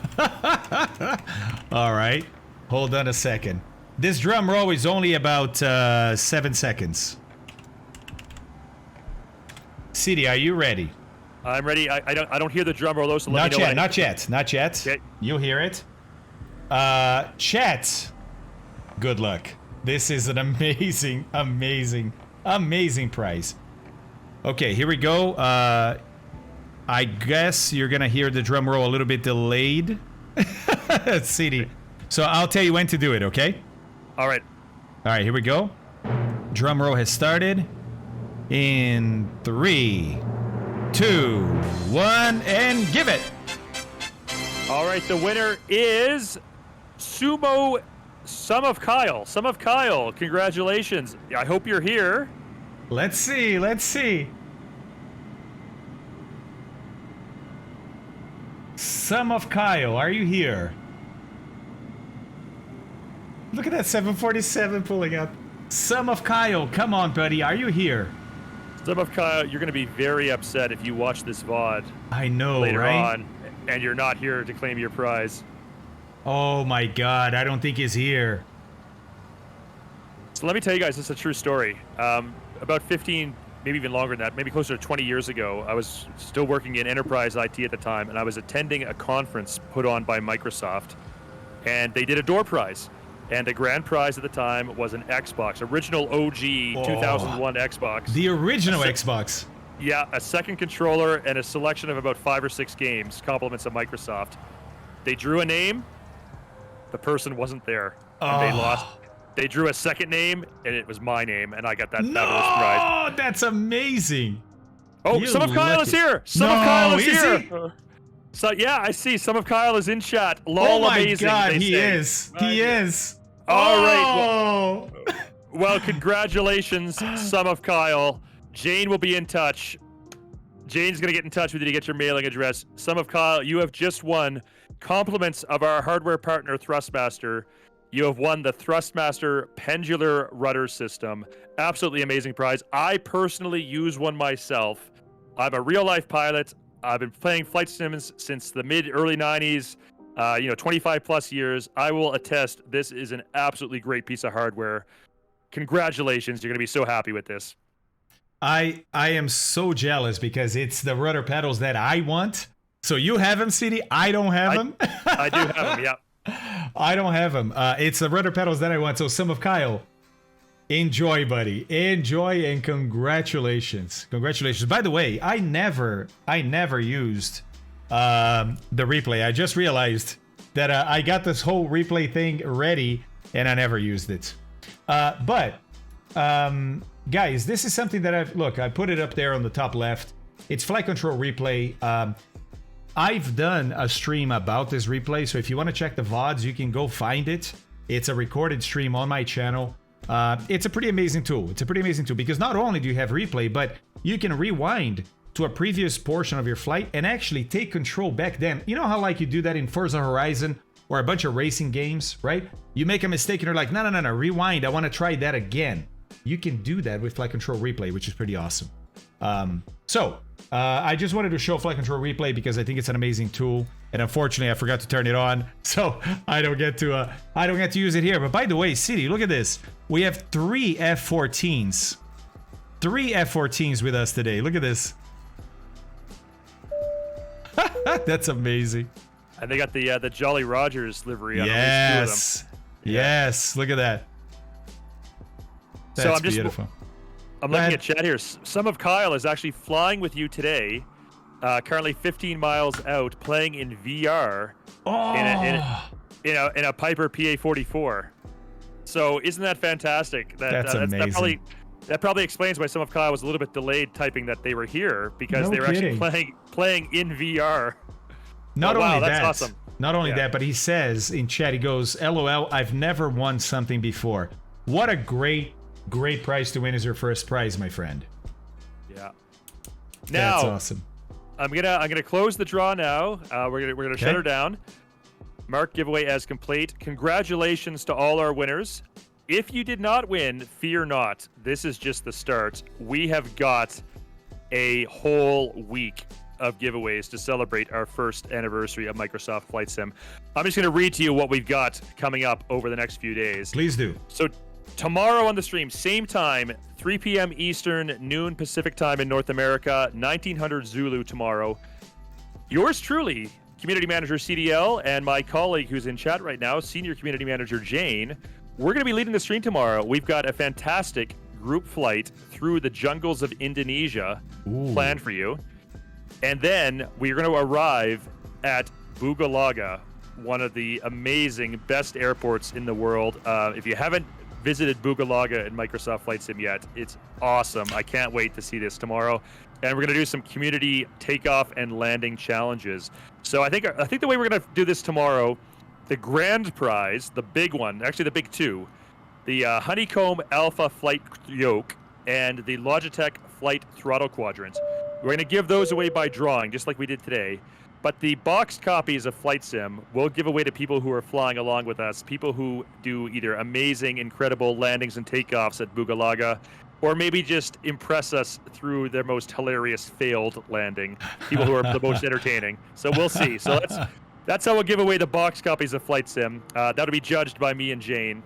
All right. Hold on a second. This drum roll is only about 7 seconds. CD, are you ready? I'm ready. I don't hear the drum roll though, so let not me know. Yet, not yet. Not yet. Okay. You'll hear it. Chat. Good luck. This is an amazing, amazing, amazing prize. Okay, here we go. I guess you're gonna hear the drum roll a little bit delayed. CD. So I'll tell you when to do it, okay? All right. All right, here we go. Drum roll has started. In 3, 2, 1, and give it. All right, the winner is Sumo Sum of Kyle. Sum of Kyle, congratulations. I hope you're here. Let's see, let's see. Sum of Kyle, are you here? Look at that 747 pulling up. Sum of Kyle, come on, buddy, are you here? Sum of Kyle, you're going to be very upset if you watch this VOD. I know, later right? on, and you're not here to claim your prize. Oh my God, I don't think he's here. So let me tell you guys, this is a true story. About 15, maybe even longer than that, maybe closer to 20 years ago, I was still working in enterprise IT at the time, and I was attending a conference put on by Microsoft, and they did a door prize. And the grand prize at the time was an Xbox, original OG 2001 Xbox. The original Xbox. Yeah, a second controller and a selection of about 5 or 6 games, compliments of Microsoft. They drew a name, the person wasn't there, and they lost. They drew a second name, and it was my name, and I got that fabulous prize. Oh, that's amazing. Oh, some of Kyle is here. Some of Kyle is here. So yeah, I see. Some of Kyle is in chat. Lol, oh my amazing, God, they he say. is. He is. All right. Well, congratulations, Some of Kyle. Jane will be in touch. Jane's going to get in touch with you to get your mailing address. Some of Kyle, you have just won compliments of our hardware partner, Thrustmaster. You have won the Thrustmaster Pendular Rudder System. Absolutely amazing prize. I personally use one myself. I'm a real-life pilot. I've been playing flight sims since the mid-early 90s. 25 plus years. I will attest this is an absolutely great piece of hardware. Congratulations. You're going to be so happy with this. I am so jealous because it's the rudder pedals that I want. So you have them, CD. I don't have them. I do have them, yeah. I don't have them. It's the rudder pedals that I want. So Some of Kyle, enjoy, buddy. Enjoy and congratulations. Congratulations. By the way, I never used the replay. I just realized that I got this whole replay thing ready and I never used it. But guys, this is something that I put it up there on the top left. It's flight control replay. I've done a stream about this replay, so if you want to check the VODs, you can go find it. It's a recorded stream on my channel. It's a pretty amazing tool. It's a pretty amazing tool because not only do you have replay, but you can rewind to a previous portion of your flight and actually take control back then. You know how like you do that in Forza Horizon or a bunch of racing games, right? You make a mistake and you're like, no, rewind. I want to try that again. You can do that with flight control replay, which is pretty awesome. I just wanted to show flight control replay because I think it's an amazing tool, and unfortunately I forgot to turn it on, so I don't get to use it here. But by the way, City, look at this. We have 3 F-14s. 3 F-14s with us today. Look at this. That's amazing. And they got the Jolly Rogers livery on yes. at least 2 of them. Yes, look at that. That's beautiful. I'm looking at chat here. Some of Kyle is actually flying with you today, currently 15 miles out, playing in VR in a Piper PA-44. So isn't that fantastic? That's amazing. That probably explains why Some of Kyle was a little bit delayed typing that they were here, because they were actually playing in VR. Not only that, that's awesome. Not only that, but he says in chat, he goes, "LOL, I've never won something before." What a great prize to win as your first prize, my friend. Yeah. Now, that's awesome. I'm gonna close the draw now. We're gonna shut her down. Mark giveaway as complete. Congratulations to all our winners. If you did not win, fear not. This is just the start. We have got a whole week of giveaways to celebrate our first anniversary of Microsoft Flight Sim. I'm just going to read to you what we've got coming up over the next few days. Please do. So tomorrow on the stream, same time, 3 p.m. Eastern, noon Pacific time in North America, 1900 Zulu tomorrow. Yours truly, Community Manager CDL, and my colleague who's in chat right now, Senior Community Manager Jane, we're going to be leading the stream tomorrow. We've got a fantastic group flight through the jungles of Indonesia planned for you. And then we're going to arrive at Bugalaga, one of the amazing, best airports in the world. If you haven't visited Bugalaga in Microsoft Flight Sim yet, it's awesome. I can't wait to see this tomorrow. And we're going to do some community takeoff and landing challenges. So I think the way we're going to do this tomorrow, the grand prize, the big one, actually the big two, the Honeycomb Alpha Flight Yoke and the Logitech Flight Throttle Quadrant. We're going to give those away by drawing, just like we did today. But the boxed copies of Flight Sim we'll give away to people who are flying along with us, people who do either amazing, incredible landings and takeoffs at Bugalaga, or maybe just impress us through their most hilarious failed landing, people who are the most entertaining. So we'll see. So that's how we'll give away the boxed copies of Flight Sim. That'll be judged by me and Jane.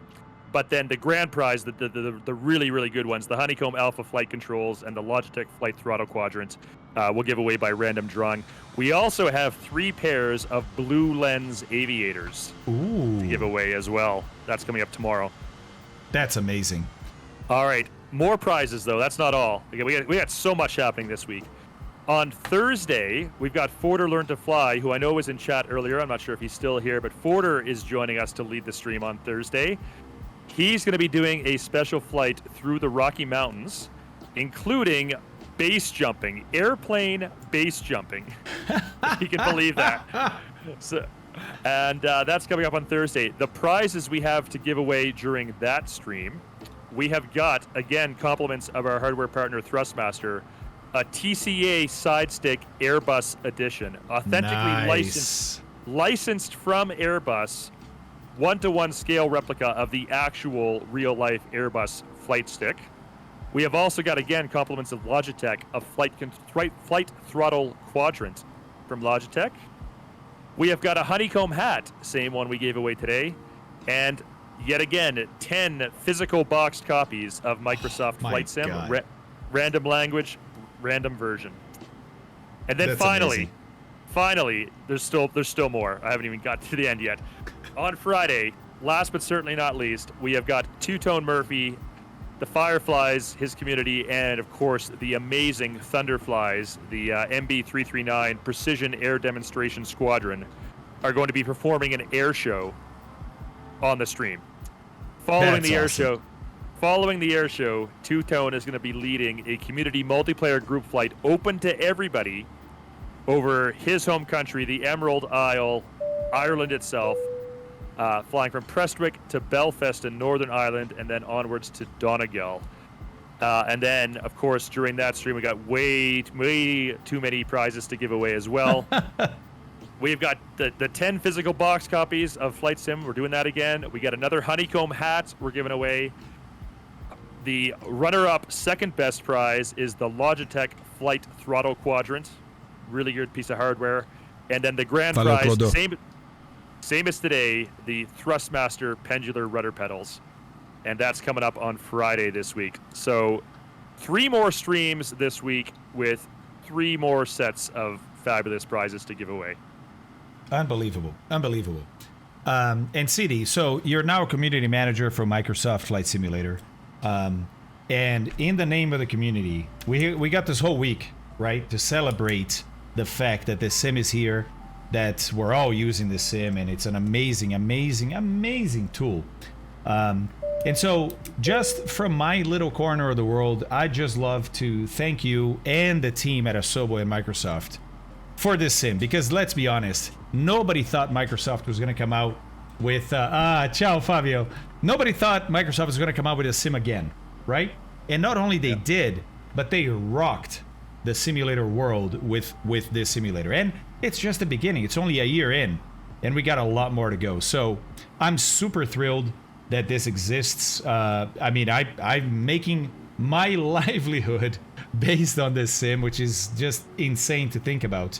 But then the grand prize, the really, really good ones, the Honeycomb Alpha Flight Controls and the Logitech Flight Throttle Quadrant, we'll give away by random drawing. We also have 3 pairs of Blue Lens Aviators to give away as well. That's coming up tomorrow. That's amazing. All right, more prizes though. That's not all. We got so much happening this week. On Thursday, we've got Forder Learn to Fly, who I know was in chat earlier. I'm not sure if he's still here, but Forder is joining us to lead the stream on Thursday. He's going to be doing a special flight through the Rocky Mountains, including base jumping, airplane base jumping. If you can believe that. And that's coming up on Thursday. The prizes we have to give away during that stream, we have got, again, compliments of our hardware partner Thrustmaster, a TCA side stick Airbus edition, authentically licensed from Airbus, 1-to-1 scale replica of the actual real-life Airbus flight stick. We have also got, again, compliments of Logitech, a flight throttle quadrant from Logitech. We have got a Honeycomb hat, same one we gave away today, and yet again, 10 physical boxed copies of Microsoft Flight Sim, random language, random version. And then finally, there's still more. I haven't even got to the end yet. On Friday, last but certainly not least, we have got Two-Tone Murphy, the Fireflies, his community, and of course the amazing Thunderflies, the MB339 Precision Air Demonstration Squadron, are going to be performing an air show on the stream. Following the air show, Two-Tone is going to be leading a community multiplayer group flight open to everybody over his home country, the Emerald Isle, Ireland itself, flying from Prestwick to Belfast in Northern Ireland and then onwards to Donegal. And then, of course, during that stream, we got way too many prizes to give away as well. We've got the 10 physical box copies of Flight Sim. We're doing that again. We got another Honeycomb hat we're giving away. The runner-up second best prize is the Logitech Flight Throttle Quadrant. Really good piece of hardware. And then the grand prize, same as today, the Thrustmaster Pendular Rudder Pedals. And that's coming up on Friday this week. So 3 more streams this week with 3 more sets of fabulous prizes to give away. Unbelievable. And CD, so you're now a community manager for Microsoft Flight Simulator. And in the name of the community, we got this whole week, right, to celebrate the fact that the sim is here, that we're all using the sim, and it's an amazing tool. And so just from my little corner of the world, I just love to thank you and the team at Asobo and Microsoft for this sim, because let's be honest, nobody thought Microsoft was going to come out with ciao Fabio. Nobody thought Microsoft was going to come out with a sim again, right? And not only they did, but they rocked the simulator world with this simulator. And it's just the beginning. It's only a year in, and we got a lot more to go. So I'm super thrilled that this exists. I mean, I'm making my livelihood based on this sim, which is just insane to think about.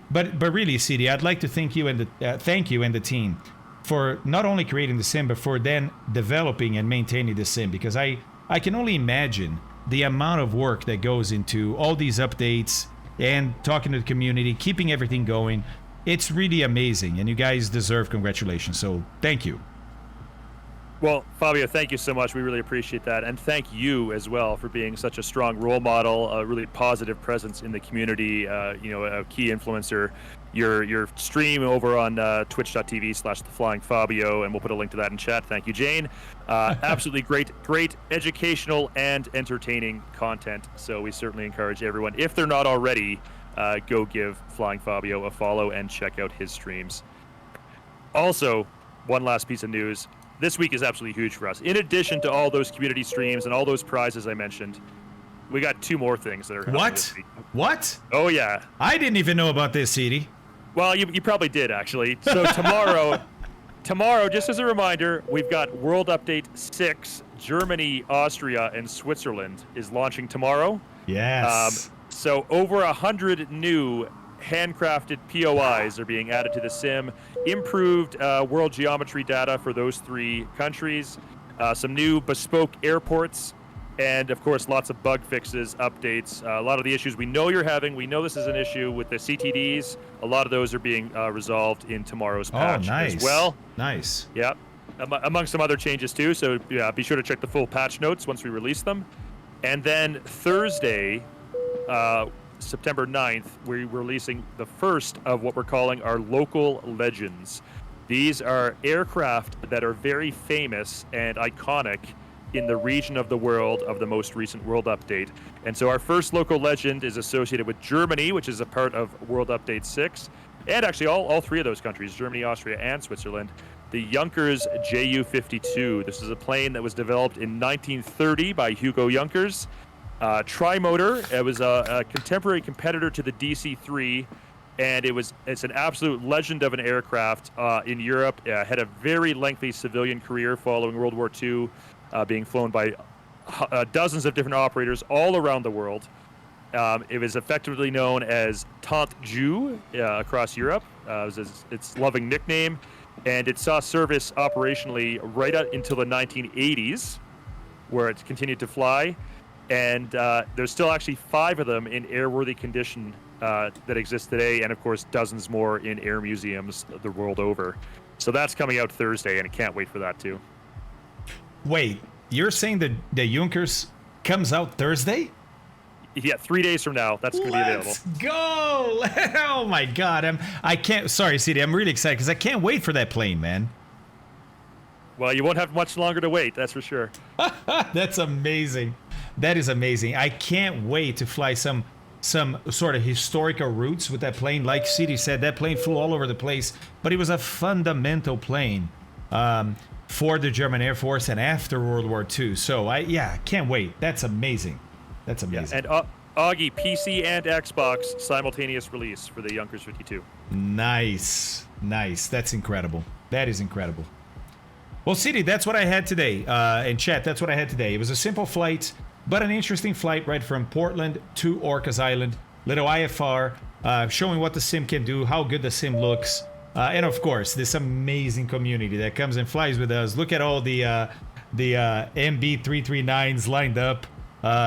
But really, CD, I'd like to thank you and the team for not only creating the sim, but for then developing and maintaining the sim, because I can only imagine the amount of work that goes into all these updates and talking to the community, keeping everything going. It's really amazing, and you guys deserve congratulations. So thank you. Well, Fabio, thank you so much. We really appreciate that. And thank you as well for being such a strong role model, a really positive presence in the community, a key influencer. Your stream over on twitch.tv/theflyingfabio, and we'll put a link to that in chat. Thank you, Jane. Absolutely great educational and entertaining content. So we certainly encourage everyone, if they're not already, go give Flying Fabio a follow and check out his streams. Also, one last piece of news. This week is absolutely huge for us. In addition to all those community streams and all those prizes I mentioned, we got 2 more things that are happening this week. What? Oh, yeah. I didn't even know about this, CD. Well, you probably did, actually. So tomorrow, just as a reminder, we've got World Update 6. Germany, Austria, and Switzerland is launching tomorrow. Yes. So over 100 new handcrafted POIs are being added to the sim, improved world geometry data for those 3 countries, some new bespoke airports, and of course lots of bug fixes, updates. A lot of the issues we know you're having, we know this is an issue with the CTDs. A lot of those are being resolved in tomorrow's patch as well. Nice. Yeah, among some other changes too. So yeah, be sure to check the full patch notes once we release them. And then Thursday, September 9th, we're releasing the first of what we're calling our local legends. These are aircraft that are very famous and iconic in the region of the world of the most recent World Update. And so our first local legend is associated with Germany, which is a part of World Update 6, and actually all 3 of those countries, Germany, Austria, and Switzerland. The Junkers Ju-52. This is a plane that was developed in 1930 by Hugo Junkers. Trimotor. It was a contemporary competitor to the DC-3, and it's an absolute legend of an aircraft in Europe. Had a very lengthy civilian career following World War II, being flown by dozens of different operators all around the world. It was effectively known as Tant Ju across Europe. It was its loving nickname, and it saw service operationally right until the 1980s, where it continued to fly. And there's still actually 5 of them in airworthy condition that exist today, and of course dozens more in air museums the world over. So that's coming out Thursday, and I can't wait for that too. Wait, you're saying that the Junkers comes out Thursday? Yeah, 3 days from now, that's going to be available. Let's go! Oh my God, I can't. Sorry, CD, I'm really excited because I can't wait for that plane, man. Well, you won't have much longer to wait, that's for sure. That's amazing. That is amazing. I can't wait to fly some sort of historical routes with that plane. Like CD said, that plane flew all over the place, but it was a fundamental plane for the German Air Force and after World War II. So I can't wait. That's amazing. That's amazing. Yeah, and Augie, PC and Xbox simultaneous release for the Junkers 52. Nice. That's incredible. That is incredible. Well, CD, that's what I had today. And chat, that's what I had today. It was a simple flight, but an interesting flight right from Portland to Orcas Island. Little IFR, showing what the sim can do, how good the sim looks. And of course, this amazing community that comes and flies with us. Look at all the MB339s lined up.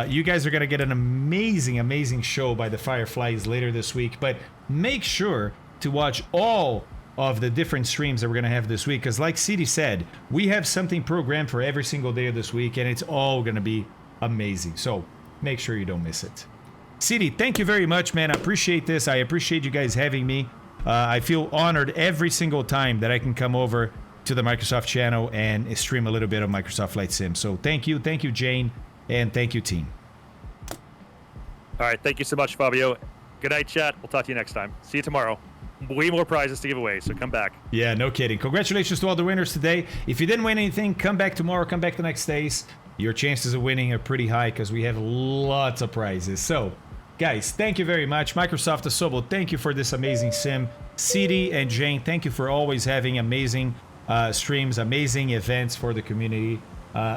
You guys are going to get an amazing show by the Fireflies later this week. But make sure to watch all of the different streams that we're going to have this week. Because like CD said, we have something programmed for every single day of this week. And it's all going to be amazing. So make sure you don't miss it. CD, thank you very much, man. I appreciate this. I appreciate you guys having me. I feel honored every single time that I can come over to the Microsoft channel and stream a little bit of Microsoft Flight Sim. So thank you, Jane, and thank you, team. All right, thank you so much, Fabio. Good night, chat. We'll talk to you next time. See you tomorrow. Way more prizes to give away, so come back. Yeah, no kidding. Congratulations to all the winners today. If you didn't win anything, come back tomorrow, come back the next days. Your chances of winning are pretty high because we have lots of prizes. So, guys, thank you very much. Microsoft Asobo, thank you for this amazing sim. CD and Jane, thank you for always having amazing streams, amazing events for the community.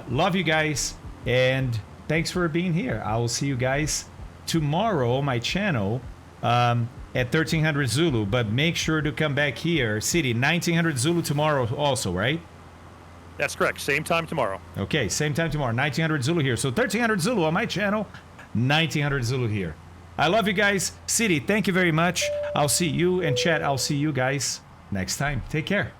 Love you guys, and thanks for being here. I will see you guys tomorrow on my channel at 1300 Zulu, but make sure to come back here. CD, 1900 Zulu tomorrow also, right? That's correct. Same time tomorrow. Okay, same time tomorrow. 1900 Zulu here. So 1300 Zulu on my channel, 1900 Zulu here. I love you guys. CD, thank you very much. I'll see you, and chat, I'll see you guys next time. Take care.